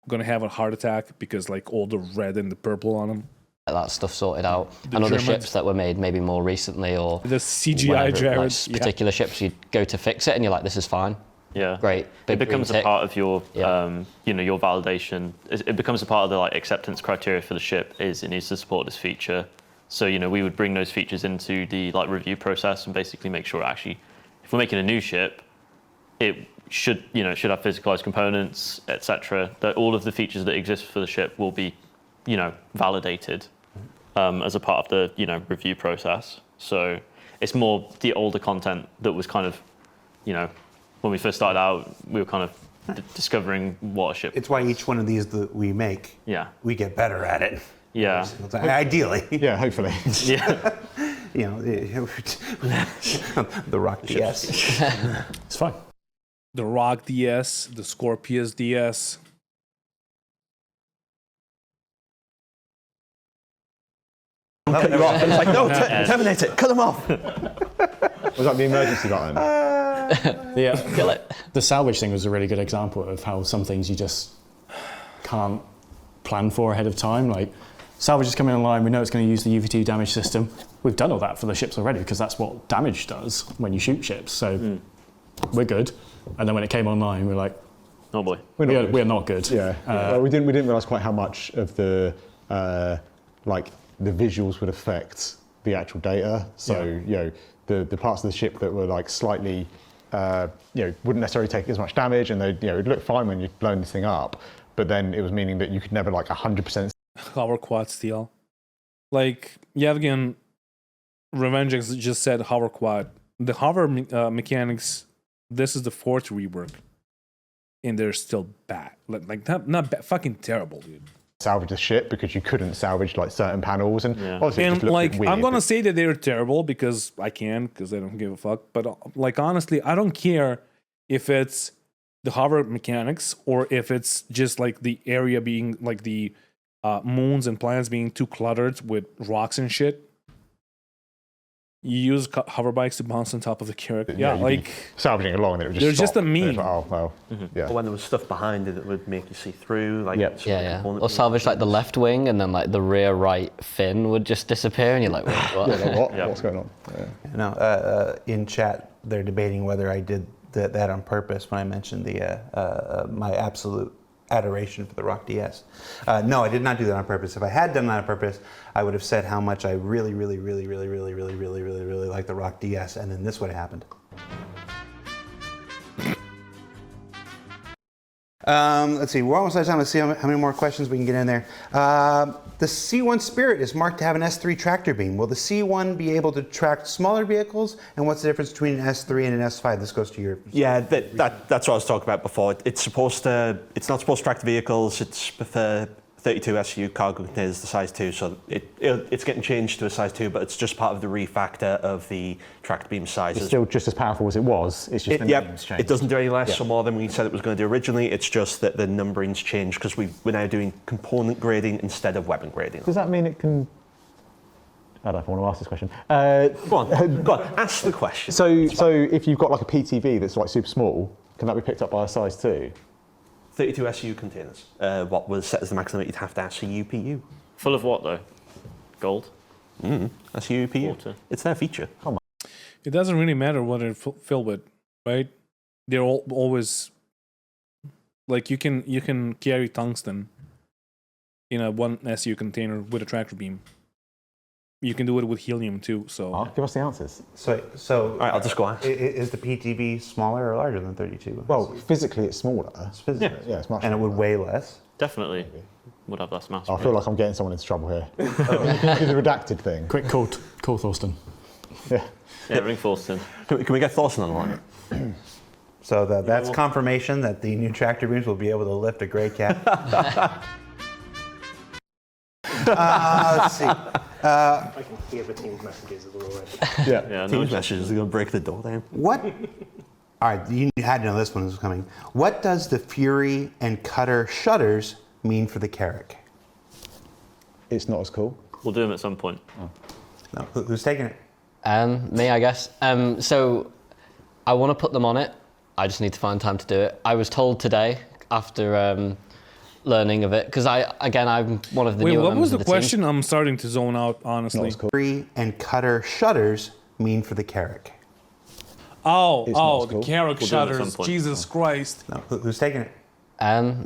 gonna have a heart attack because like all the red and the purple on him. That stuff sorted out. The and other Germans- ships that were made maybe more recently, or the CGI whenever, Jared, like, particular ships, you go to fix it and you're like, this is fine. Yeah, great. It becomes a part of your, your validation. It becomes a part of the like acceptance criteria for the ship. Is it needs to support this feature. So we would bring those features into the like review process and basically make sure actually, if we're making a new ship, it should have physicalized components, etc. That all of the features that exist for the ship will be, validated as a part of the review process. So it's more the older content that was kind of, when we first started out, we were kind of discovering what a ship. It's why each one of these that we make, we get better at it. Yeah. Ideally. Yeah, hopefully. Yeah. The Rock DS. It's fine. The Rock DS, the Scorpius DS. Cut you off. And it's like, no, terminate it. Cut them off. Was that the emergency button? Kill it. The salvage thing was a really good example of how some things you just can't plan for ahead of time. Like, salvage is coming online, we know it's going to use the UV2 damage system. We've done all that for the ships already because that's what damage does when you shoot ships. So we're good. And then when it came online, we were like, oh boy, we're not good. Yeah. Well, we didn't realize quite how much of the the visuals would affect the actual data. So the parts of the ship that were like slightly wouldn't necessarily take as much damage, and they it'd look fine when you'd blown this thing up. But then it was meaning that you could never like 100%. Hover quad steel. Like Yevgen Revengex just said hover quad. The hover mechanics, this is the fourth rework. And they're still bad. Like not bad, fucking terrible, dude. Salvage the ship because you couldn't salvage like certain panels, and obviously it just looked a bit weird, I'm gonna say that they're terrible because I can, because I don't give a fuck. But like honestly, I don't care if it's the hover mechanics or if it's just like the area being like the moons and planets being too cluttered with rocks and shit. You use hover bikes to bounce on top of the character. Yeah, like salvaging along, and it would just they're just a meme. Oh well, yeah. Or when there was stuff behind it that would make you see through, like Or salvage like the left wing, and then like the rear right fin would just disappear, and you're like, wait, what? What's going on? Yeah. In chat, they're debating whether I did that on purpose when I mentioned my absolute adoration for the Rock DS. No, I did not do that on purpose. If I had done that on purpose, I would have said how much I really like the Rock DS, and then this would have happened. Let's see, we're almost out of time. Let's see how many more questions we can get in there. The C1 Spirit is marked to have an S3 tractor beam. Will the C1 be able to track smaller vehicles? And what's the difference between an S3 and an S5? This goes to your... Yeah, that's what I was talking about before. It's not supposed to track the vehicles. It's for 32 SU cargo containers, the size 2, so it's getting changed to a size 2, but it's just part of the refactor of the tractor beam sizes. It's still just as powerful as it was. It's just the name's changed. It doesn't do any less or more than we said it was going to do originally. It's just that the numbering's changed because we're now doing component grading instead of weapon grading. Does that mean it can... I don't know if I want to ask this question. Go on, ask the question. So if you've got like a PTV that's like super small, can that be picked up by a size 2? 32 SU containers. What was set as the maximum you'd have to ask a UPU. Full of what though? Gold? That's UPU. Water. It's their feature. It doesn't really matter what they're filled with, right? They're always like you can carry tungsten in a 1 SU container with a tractor beam. You can do it with helium too. So Give us the answers. So All right, I'll just go ask. Is the PTV smaller or larger than 32? Well, physically it's smaller. Physically. Yeah, it's much And it would smaller. weigh less? Definitely would have less mass. I feel like I'm getting someone into trouble here. Do the redacted thing. Quick call Thorsten. Yeah. Yeah, ring Thorsten. Can we get Thorsten on the line? So that's confirmation that the new tractor beams will be able to lift a gray cat. Let's see. I can hear the team's messages as well already. Yeah, Teams messages are going to break the door down. What? All right, you had to know this one was coming. What does the Fury and Cutter shutters mean for the Carrack? It's not as cool. We'll do them at some point. No, who's taking it? Me, I guess. So I want to put them on it. I just need to find time to do it. I was told today after learning of it, because I'm one of the wait, newer what members was the of the question? team. I'm starting to zone out, honestly. Fury and Cutter shutters mean for the Carrack? Oh, It's not as the cool. Carrack We'll do it at some shutters. point. Jesus Christ. No, who's taking it?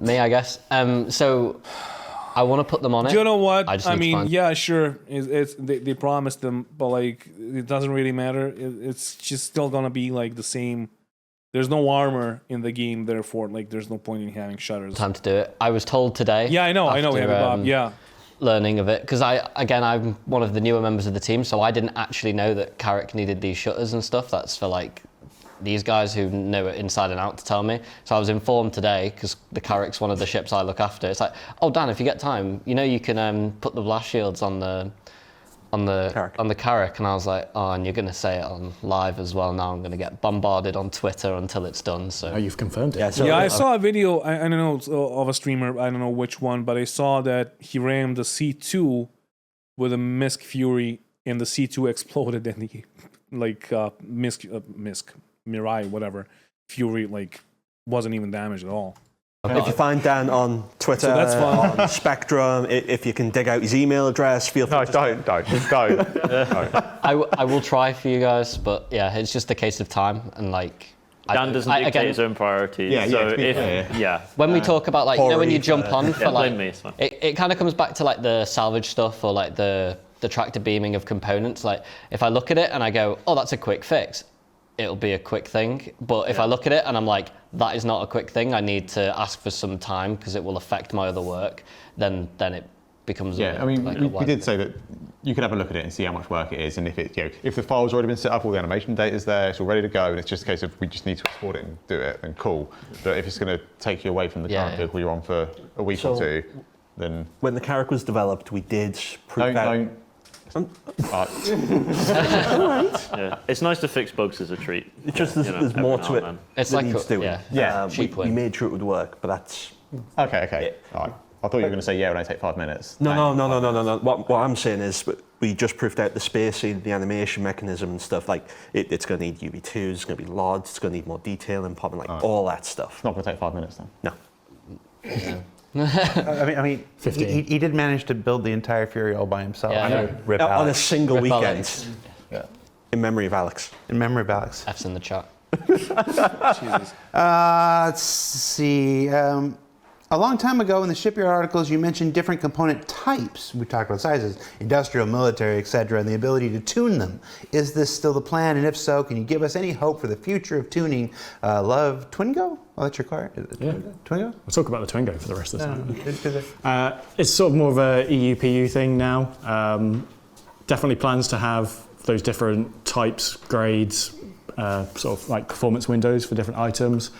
Me, I guess. So I want to put them on it. Do you know what? I just I need to mean, find- yeah, sure. They promised them, but like, it doesn't really matter. It's just still gonna be like the same. There's no armor in the game, therefore, like, there's no point in having shutters. Time to do it. I was told today. Yeah, I know, after, Heavy Bob. Yeah. Learning of it, because I'm one of the newer members of the team, so I didn't actually know that Carrack needed these shutters and stuff. That's for like these guys who know it inside and out to tell me. So I was informed today, because the Carrack's one of the ships I look after. It's like, oh Dan, if you get time, you can put the blast shields on the Carrack, and I was like, oh, and you're going to say it on live as well. Now I'm going to get bombarded on Twitter until it's done. So You've confirmed it. Yeah, I saw a video, I don't know, of a streamer, I don't know which one, but I saw that he rammed the C2 with a Misk Fury, and the C2 exploded, and the, like, Mirai, whatever, Fury, like, wasn't even damaged at all. If you find Dan on Twitter, So that's fine. on Spectrum, if you can dig out his email address, feel free. No, don't. I will try for you guys, but yeah, it's just a case of time and like. Dan doesn't dictate his own priorities. Yeah, so to be fair. When we talk about like, when you jump on for like, blame me, it's fine. it kind of comes back to like the salvage stuff or like the tractor beaming of components. Like if I look at it and I go, oh, that's a quick fix, it'll be a quick thing. But if I look at it and I'm like, that is not a quick thing, I need to ask for some time because it will affect my other work, then it becomes Yeah, I mean, like we did say that you could have a look at it and see how much work it is, and if if the file's already been set up, all the animation data's there, it's all ready to go, and it's just a case of we just need to export it and do it, then cool. But if it's going to take you away from the current vehicle you're on for a week or two, then when the Carrack was developed, we did prove out. Yeah, it's nice to fix bugs as a treat. It's just there's more to it. It's that like needs doing. We made sure it would work, but that's okay. All right. I thought you were going to say, yeah, it would only take 5 minutes. No. What I'm saying is we just proved out the spacing, the animation mechanism and stuff. Like it's going to need UV2s, it's going to be LODs, it's going to need more detailing, popping, like all that stuff. It's not going to take 5 minutes then. No. I mean, he did manage to build the entire Fury all by himself. Yeah, I know. Rip On a Alex. single Rip weekend. Alex. Yeah. In memory of Alex. In memory of Alex. F's in the chat. Jesus. Let's see. A long time ago in the shipyard articles, you mentioned different component types. We talked about sizes, industrial, military, etc., and the ability to tune them. Is this still the plan? And if so, can you give us any hope for the future of tuning? Love Twingo? Oh, that's your car? Yeah. Twingo? We'll talk about the Twingo for the rest of the time. It's sort of more of a EU-PU thing now. Definitely plans to have those different types, grades, sort of like performance windows for different items.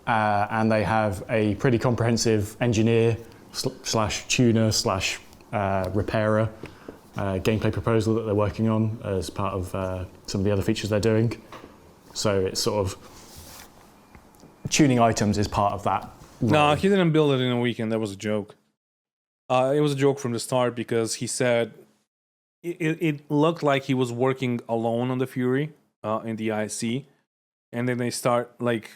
And they have a pretty comprehensive engineer slash tuner slash repairer gameplay proposal that they're working on as part of some of the other features they're doing. So it's sort of tuning items is part of that. No, he didn't build it in a weekend. That was a joke. It was a joke from the start because he said it looked like he was working alone on the Fury in the IC. And then they start like...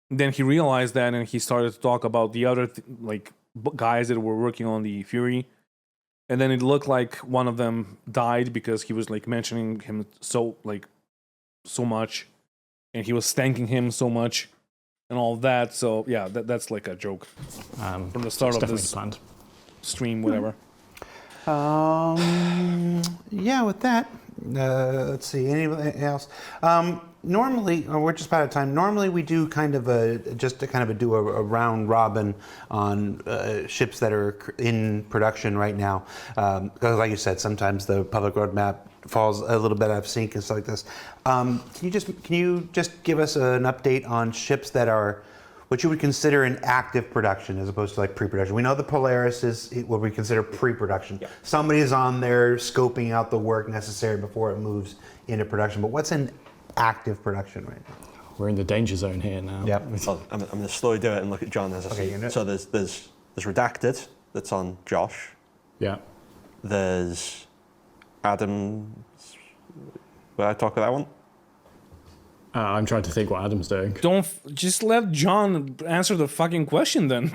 Then he realized that, and he started to talk about the other guys that were working on the Fury, and then it looked like one of them died because he was like mentioning him so much, and he was thanking him so much, and all of that. So yeah, that's like a joke from the start of this stream, whatever. Yeah, with that, let's see, anything else? Normally, we're just about out of time. Normally, we do kind of a round robin on ships that are in production right now. Because, like you said, sometimes the public roadmap falls a little bit out of sync and stuff like this. Can you just give us an update on ships that are what you would consider in active production as opposed to like pre-production? We know the Polaris is what we consider pre-production. Yeah. Somebody's on there scoping out the work necessary before it moves into production. But what's in active production right now? We're in the danger zone here now. Yep. I'm going to slowly do it and look at John as I see it. So there's Redacted that's on Josh. Yeah. There's Adam's. Will I talk about that one? I'm trying to think what Adam's doing. Just let John answer the fucking question then.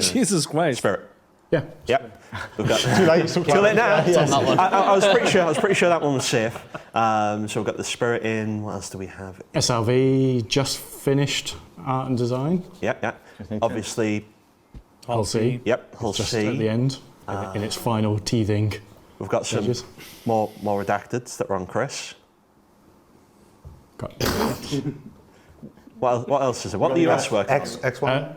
Jesus Christ. Spirit. Yeah. Yep. Too late now. I was pretty sure that one was safe. So we've got the Spirit in. What else do we have? SLV just finished art and design. Yeah. Obviously. Hull C. Yep. Hull just C. At the end, in its final teething. We've got some more redacteds that were on Chris. What else is it? What the US work on? X1?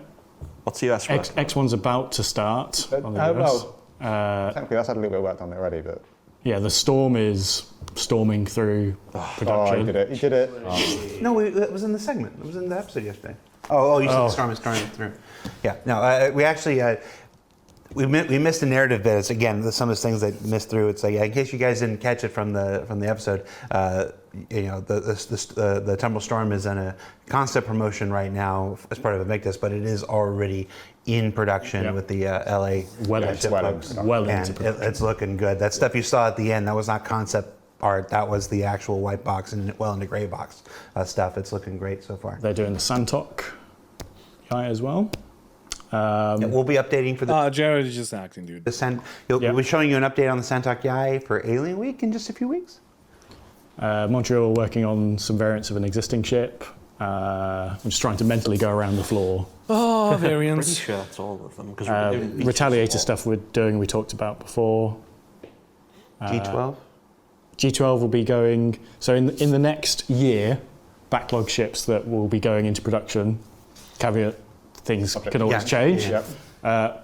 What's the US work? X1's about to start on the US. Technically, that's had a little bit of work done already, but... Yeah, the Storm is storming through production. He did it. No, it was in the segment. It was in the episode yesterday. You said the Storm is storming through. Yeah, no, we actually... We missed a narrative bit. It's, again, some of those things that missed through. It's like, in case you guys didn't catch it from the episode, the Tumble Storm is in a concept promotion right now as part of Invictus, but it is already in production with the LA folks. It's looking good. That stuff you saw at the end, that was not concept art. That was the actual white box and into gray box stuff. It's looking great so far. They're doing the Santok guy as well. We'll be updating for the... Jared is just acting, dude. We'll be showing you an update on the Santok Yai for Alien Week in just a few weeks. Montreal working on some variants of an existing ship. I'm just trying to mentally go around the floor. Oh, variants. Pretty sure that's all of them. Retaliator stuff we're doing, we talked about before. G12? G12 will be going... So in the next year, backlog ships that will be going into production, caveat, things can always change. Yeah.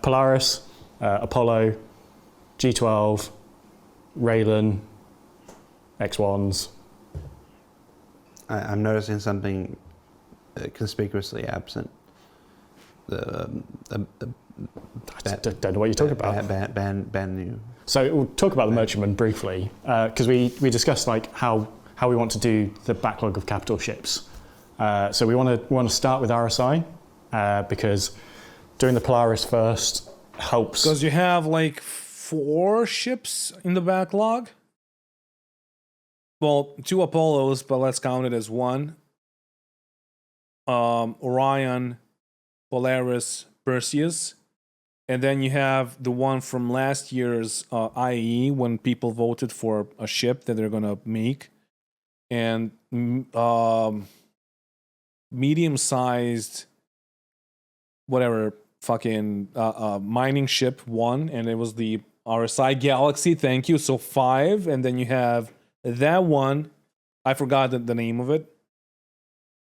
Polaris, Apollo, G12, Raylan, X1s. I'm noticing something conspicuously absent. I don't know what you're talking about. Band new. So we'll talk about the Merchantman briefly, because we discussed like how we want to do the backlog of capital ships. So we want to start with RSI. Because doing the Polaris first helps. Because you have like 4 ships in the backlog. Well, 2 Apollos, but let's count it as 1. Orion, Polaris, Perseus. And then you have the one from last year's IAE when people voted for a ship that they're going to make. And medium-sized... whatever, fucking mining ship 1, and it was the RSI Galaxy, thank you, so 5, and then you have that one, I forgot the name of it,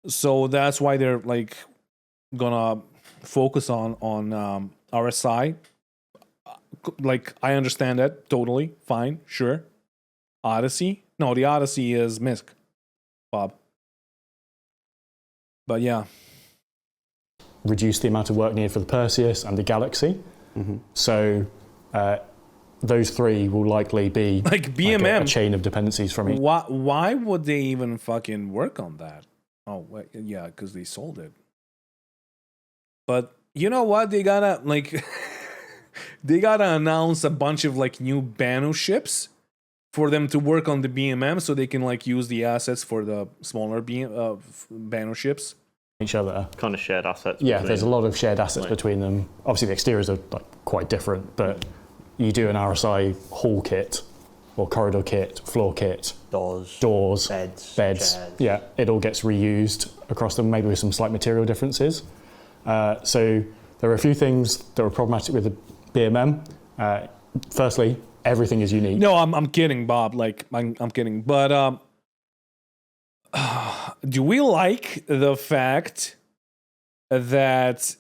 so that's why they're like gonna focus on RSI, like I understand that, totally, fine, sure. Odyssey? No, the Odyssey is Misk, Bob. But yeah. Reduce the amount of work needed for the Perseus and the Galaxy. Mm-hmm. So those 3 will likely be like BMM, like a chain of dependencies from each. Why would they even fucking work on that? Oh, yeah, because they sold it. But you know what? They gotta they gotta announce a bunch of like new Banu ships for them to work on the BMM, so they can like use the assets for the smaller Banu ships. Each other. Kind of shared assets. Yeah, there's a lot of shared assets between them. Obviously, the exteriors are like quite different, but you do an RSI hall kit or corridor kit, floor kit, doors, beds, chairs. yeah, it all gets reused across them, maybe with some slight material differences. So there are a few things that were problematic with the BMM. Firstly, everything is unique. No, I'm kidding, Bob. Like I'm kidding. But do we like the fact that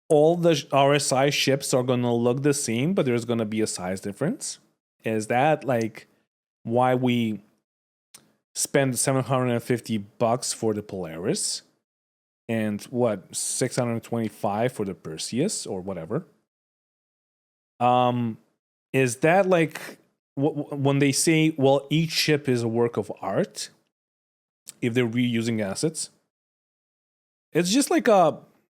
all the RSI ships are gonna look the same, but there's gonna be a size difference? Is that like why we spend $750 for the Polaris and what, $625 for the Perseus or whatever? Is that like when they say, well, each ship is a work of art, if they're reusing assets? It's just like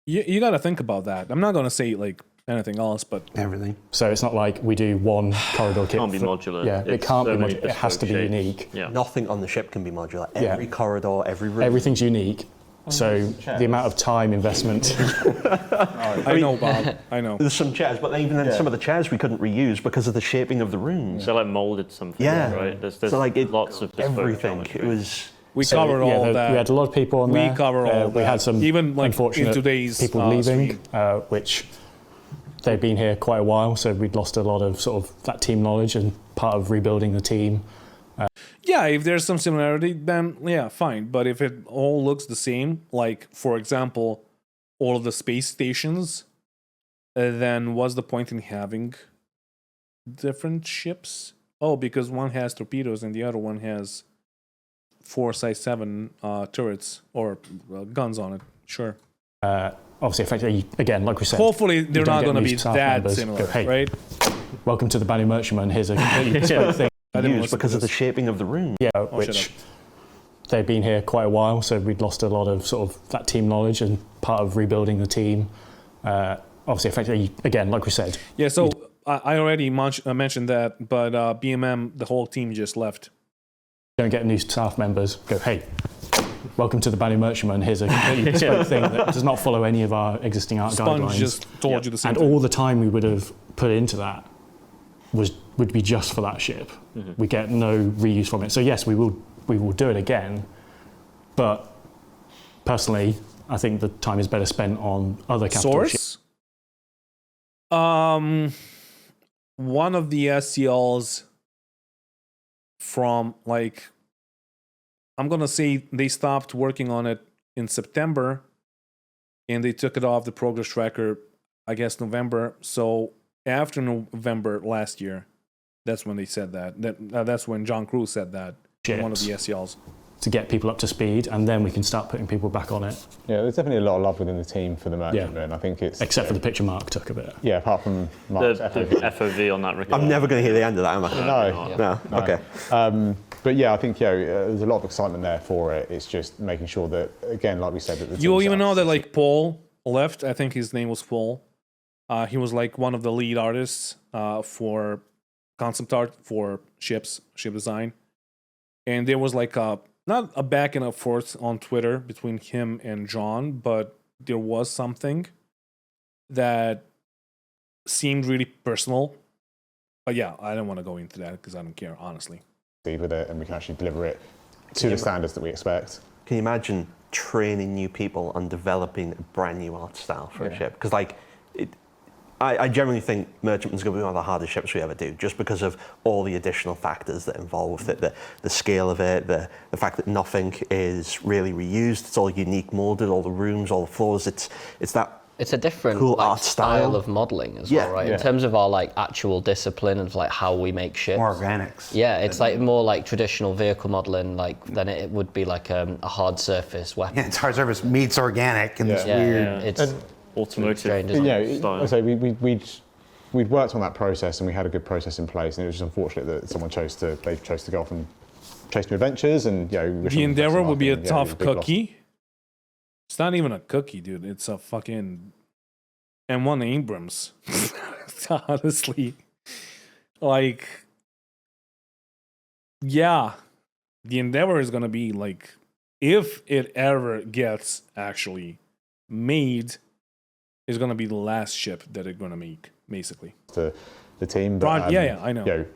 you got to think about that. I'm not going to say like anything else, but everything. So it's not like we do one corridor kit. It can't be modular. Yeah, it can't be modular. It has to be unique. Yeah. Nothing on the ship can be modular. Every corridor, every room. Everything's unique. So the amount of time investment. I know, Bob. I know. There's some chairs, but even then, some of the chairs we couldn't reuse because of the shaping of the rooms. So like molded something. Yeah. Right. There's so like lots of bespoke everything. geometry. It was. We covered all that. We had a lot of people on there. We covered all We that. had some even like unfortunate in today's people leaving, stream. which they've been here quite a while, so we'd lost a lot of sort of that team knowledge and part of rebuilding the team. Yeah, if there's some similarity, then yeah, fine. But if it all looks the same, like for example, all of the space stations, then what's the point in having different ships? Oh, because one has torpedoes and the other one has 4 size 7 turrets or guns on it. Sure. Obviously, effectively, again, like we said, hopefully they're not going to be staff that members similar, go, hey, right? Welcome to the Banu Merchantman. Here's a completely bespoke thing. Used because of the shaping of the room. Yeah, which they've been here quite a while, so we'd lost a lot of sort of that team knowledge and part of rebuilding the team. Obviously, effectively, again, like we said. Yeah, so I already mentioned that, but BMM, the whole team just left. Don't get new staff members. Go, hey, welcome to the Banu Merchantman. Here's a completely bespoke thing that does not follow any of our existing art Sponge guidelines. just told you the same and thing. all the time we would have put into that would be just for that ship. Mm-hmm. We get no reuse from it. So yes, we will do it again, but personally, I think the time is better spent on other capital ships. One of the SCLs from like, I'm gonna say they stopped working on it in September, and they took it off the progress tracker, I guess November. So after November last year, that's when they said that. That's when John Cruz said that in one of the SCLs. To get people up to speed, and then we can start putting people back on it. Yeah, there's definitely a lot of love within the team for the Merchantman. I think it's except for the picture Mark took a bit. Yeah, apart from Mark's the FOV on that record. I'm never going to hear the end of that, am I? No. Okay. But yeah, I think there's a lot of excitement there for it. It's just making sure that, again, like we said, that the You even know that like Paul left. I think his name was Paul. He was like one of the lead artists for concept art for ship design, and there was like not a back and forth on Twitter between him and John, but there was something that seemed really personal. But yeah, I don't want to go into that because I don't care, honestly. With it, and we can actually deliver it to the standards that we expect. Can you imagine training new people on developing a brand new art style for a ship? Because like, I generally think Merchantman's going to be one of the hardest ships we ever do, just because of all the additional factors that involve it, the scale of it, the fact that nothing is really reused. It's all unique molded, all the rooms, all the floors. It's that. It's a different cool like, art style of modelling as well, right? In terms of our like actual discipline of like how we make ships. More organics. Yeah, it's like more like traditional vehicle modelling, like than it would be like a hard surface weapon. Yeah, it's hard surface meets organic and this weird. It's automotive. Style. So we'd worked on that process and we had a good process in place, and it was just unfortunate that someone chose to go off and chase new adventures, and the Endeavour would be a tough cookie. It's not even a cookie, dude. It's a fucking M1 Abrams. Honestly. Like, yeah. The Endeavour is going to be like, if it ever gets actually made, is going to be the last ship that they're going to make, basically. To the team. But, yeah, I know. You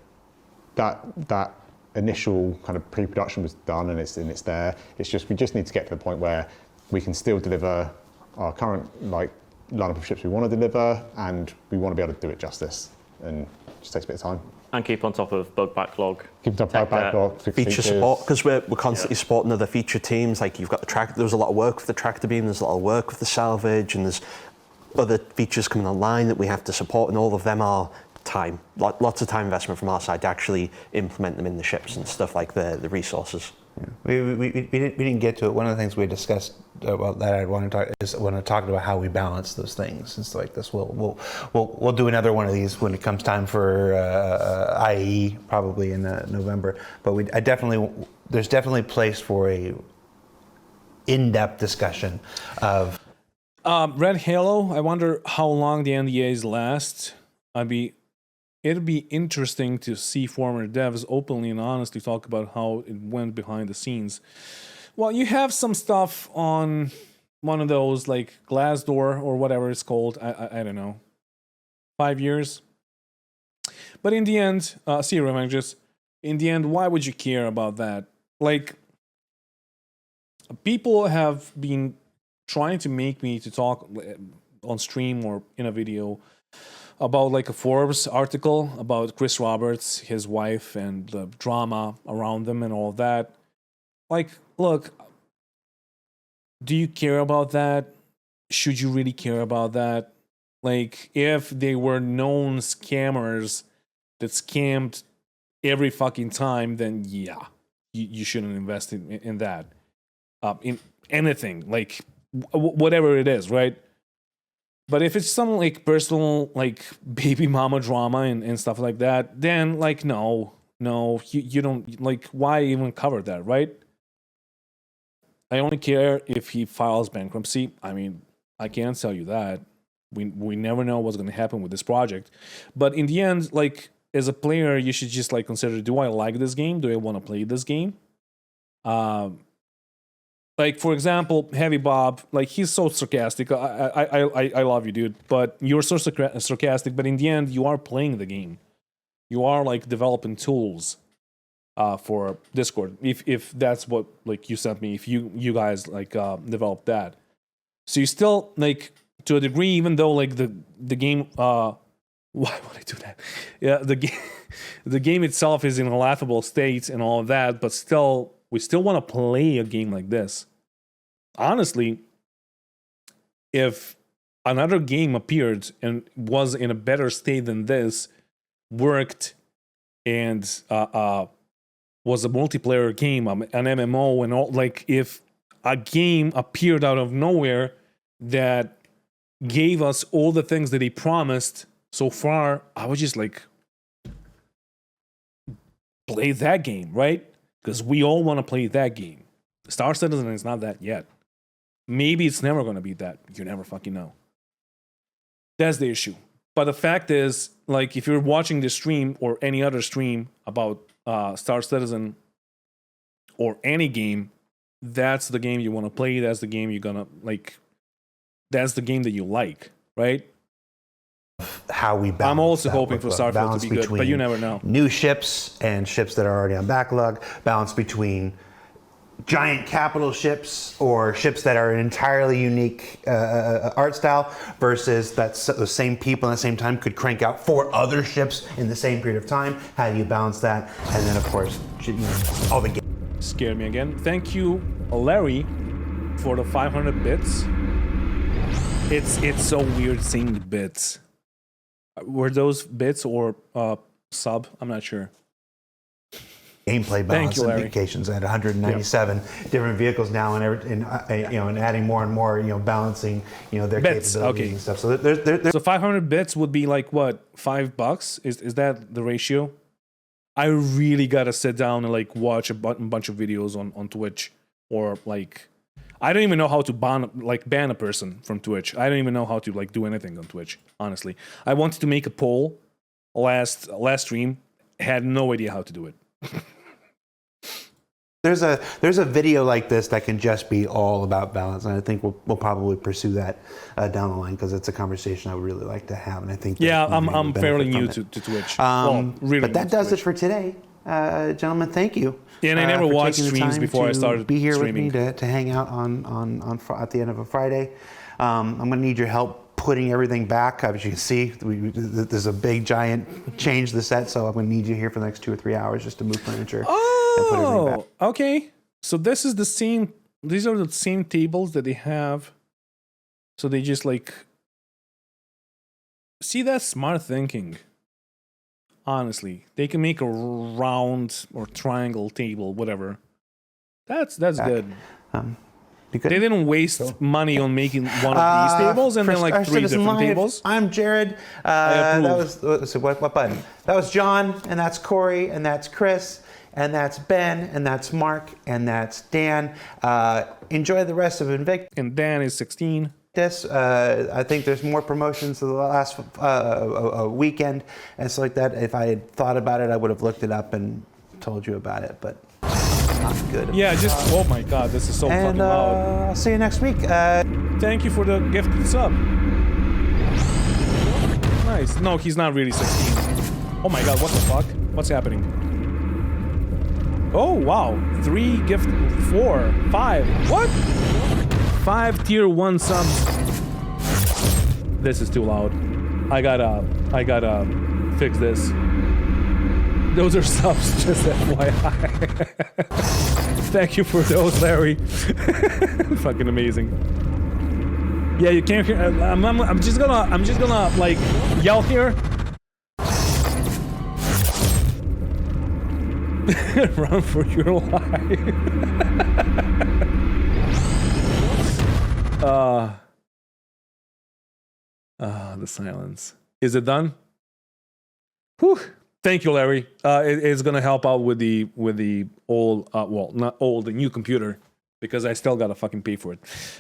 know, that initial kind of pre-production was done, and it's there. It's just we just need to get to the point where we can still deliver our current like lineup of ships we want to deliver, and we want to be able to do it justice. And it just takes a bit of time. And keep on top of bug backlog. Keep on top of backlog. Feature support, because we're constantly supporting other feature teams. Like you've got the track. There was a lot of work with the tractor beam. There's a lot of work with the salvage, and there's other features coming online that we have to support, and all of them are time. Lots of time investment from our side to actually implement them in the ships and stuff like the resources. Yeah. We didn't get to it. One of the things we discussed about that I want to talk is when I talked about how we balance those things and stuff like this. We'll do another one of these when it comes time for IAE probably in November. But there's definitely place for a in-depth discussion of Red Halo. I wonder how long the NDAs last. It'd be interesting to see former devs openly and honestly talk about how it went behind the scenes. Well, you have some stuff on one of those like Glassdoor or whatever it's called. I don't know. 5 years. But in the end, see Revengers, in the end, why would you care about that? Like, people have been trying to make me to talk on stream or in a video about like a Forbes article about Chris Roberts, his wife, and the drama around them and all that. Like, look, do you care about that? Should you really care about that? Like, if they were known scammers that scammed every fucking time, then yeah, you shouldn't invest in that. In anything, like whatever it is, right? But if it's some like personal like baby mama drama and stuff like that, then like no, you don't, like, why even cover that, right? I only care if he files bankruptcy. I mean, I can't tell you that. We never know what's going to happen with this project. But in the end, like, as a player, you should just like consider, do I like this game? Do I want to play this game? Like, for example, Heavy Bob, like, he's so sarcastic. I love you, dude, but you're so sarcastic, but in the end, you are playing the game. You are, like, developing tools for Discord, if that's what, like, you sent me, if you guys, like, developed that. So you still, like, to a degree, even though, like, the game... why would I do that? Yeah, the game itself is in a laughable state and all of that, but still... we still want to play a game like this. Honestly, if another game appeared and was in a better state than this, worked, and was a multiplayer game, an MMO, and all, like, if a game appeared out of nowhere that gave us all the things that they promised so far, I would just, like, play that game, right? Because we all want to play that game. Star Citizen is not that yet. Maybe it's never going to be that. You never fucking know. That's the issue. But the fact is, like, if you're watching this stream or any other stream about Star Citizen or any game, that's the game you want to play. That's the game you're going to, like, that's the game that you like, right? How we balance. I'm also hoping for Starfield to be good, but you never know. New ships and ships that are already on backlog, balance between giant capital ships or ships that are an entirely unique art style versus that the same people at the same time could crank out 4 other ships in the same period of time. How do you balance that? And then, of course, all the games. Scared me again. Thank you, Larry, for the 500 bits. It's so weird seeing the bits. Were those bits or sub? I'm not sure. Gameplay balance implications at 197 different vehicles now, and adding more and more, balancing, their bits, capabilities and stuff. So there's so 500 bits would be like what, $5? Is that the ratio? I really gotta sit down and like watch a bunch of videos on Twitch, or like, I don't even know how to ban a person from Twitch. I don't even know how to like do anything on Twitch, honestly. I wanted to make a poll last stream, had no idea how to do it. there's a video like this that can just be all about balance, and I think we'll probably pursue that down the line because it's a conversation I would really like to have, and I think I'm fairly new to Twitch. Really, but that does it for today, gentlemen. Thank you. Yeah, and I never for watched taking the streams time before I to started be here streaming. with me to hang out at the end of a Friday. I'm going to need your help putting everything back. As you can see, there's a big giant change to the set, so I'm going to need you here for the next 2 or 3 hours just to move furniture and put everything back. Okay. So this is the same. These are the same tables that they have. So they just like. See, that's smart thinking. Honestly, they can make a round or triangle table, whatever. That's good. They didn't waste money on making one of these tables and then like 3 different tables. I'm Jared. That was what button? That was John, and that's Corey, and that's Chris, and that's Ben, and that's Mark, and that's Dan. Enjoy the rest of Invictus. And Dan is 16. I think there's more promotions of the last weekend and stuff like that. If I had thought about it, I would have looked it up and told you about it, but not good. Yeah, oh my god, this is so fucking loud. I'll see you next week. Thank you for the gifted sub. Nice. No, he's not really 16. Oh my god, what the fuck? What's happening? Oh wow, 3 gift, 4, 5. What? 5 tier 1 subs. This is too loud. I gotta fix this. Those are subs, just FYI. Thank you for those, Larry. Fucking amazing. Yeah, you can't hear. I'm just gonna like yell here. Run for your life. The silence. Is it done? Whew. Thank you, Larry. It's gonna help out with the old, well, not old, the new computer, because I still gotta fucking pay for it.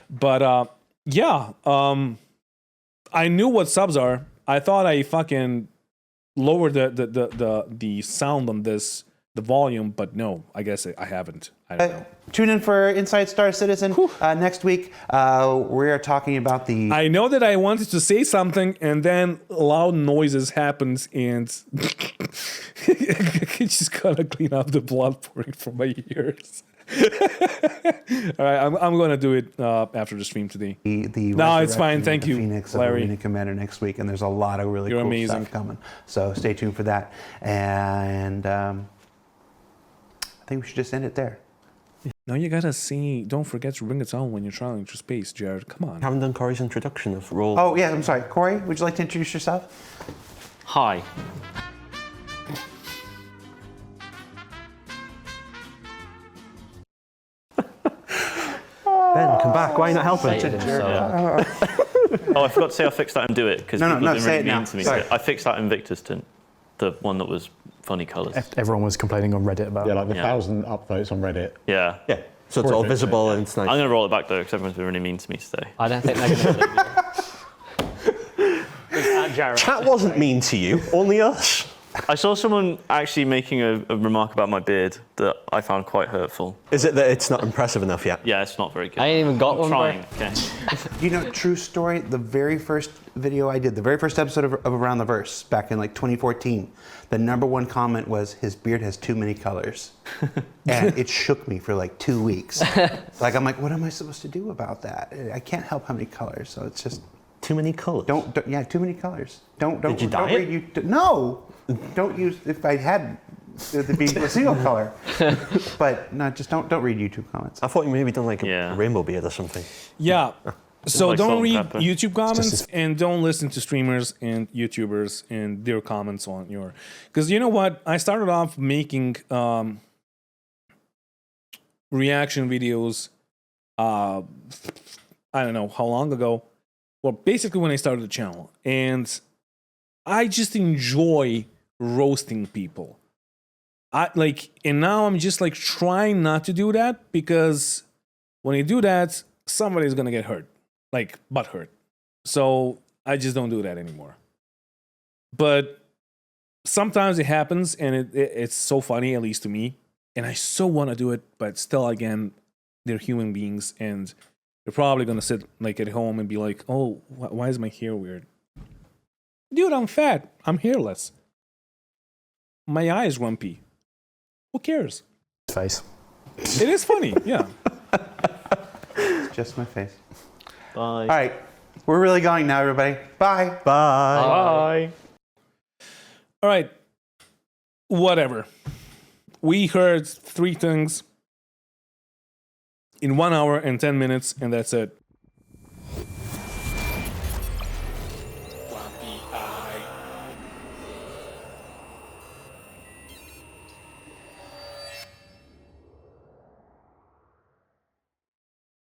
But yeah, I knew what subs are. I thought I fucking lowered the sound on this, the volume, but no, I guess I haven't. I don't know. Tune in for Inside Star Citizen next week. We are talking about the... I know that I wanted to say something, and then loud noises happens, and I just gotta clean up the blood pouring from my ears. All right, I'm gonna do it after the stream today. No, it's fine. Thank you, Phoenix Larry. Arena Commander next week, and there's a lot of really You're cool amazing. stuff coming. So stay tuned for that. And I think we should just end it there. No, you gotta see. Don't forget to bring it on when you're traveling through space, Jared. Come on. Haven't done Corey's introduction of role. Oh yeah, I'm sorry. Corey, would you like to introduce yourself? Hi. Ben, come back. Why are you not helping? Oh, I forgot to say I fixed that and do it because people didn't say really it now. mean to me. Sorry. I fixed that Invictus tint, the one that was funny colours. Everyone was complaining on Reddit about. Yeah, like the 1,000 upvotes on Reddit. Yeah. Yeah. So it's all visible and it's nice. I'm going to roll it back though because everyone's been really mean to me today. I don't think they're gonna Chat wasn't mean to you, only us. I saw someone actually making a remark about my beard that I found quite hurtful. Is it that it's not impressive enough yet? Yeah, it's not very good. I ain't even got I'm one. trying. Okay. You know, true story, the very first video I did, the very first episode of Around the Verse, back in like 2014, the #1 comment was, his beard has too many colors. And it shook me for like 2 weeks. Like, I'm like, what am I supposed to do about that? I can't help how many colors, so it's just... Too many colors? Yeah, too many colors. Did you dye it? No! Don't use, if I had, it'd be a single color. But no, just don't read YouTube comments. I thought you maybe done like a rainbow beard or something. Yeah. So like don't salt and read pepper. YouTube comments and don't listen to streamers and YouTubers and their comments on your... Because you know what? I started off making reaction videos, I don't know how long ago. Well, basically when I started the channel. And I just enjoy roasting people. And now I'm just like trying not to do that, because when you do that, somebody's gonna get hurt. Like, butt hurt. So I just don't do that anymore. But sometimes it happens, and it's so funny, at least to me. And I so want to do it, but still, again, they're human beings, and they're probably gonna sit like at home and be like, "Oh, why is my hair weird?" Dude, I'm fat. I'm hairless. My eye is rumpy. Who cares? Face. It is funny, yeah. It's just my face. Bye. All right, we're really going now, everybody. Bye. Bye. All right. Whatever. We heard 3 things in 1 hour and 10 minutes, and that's it.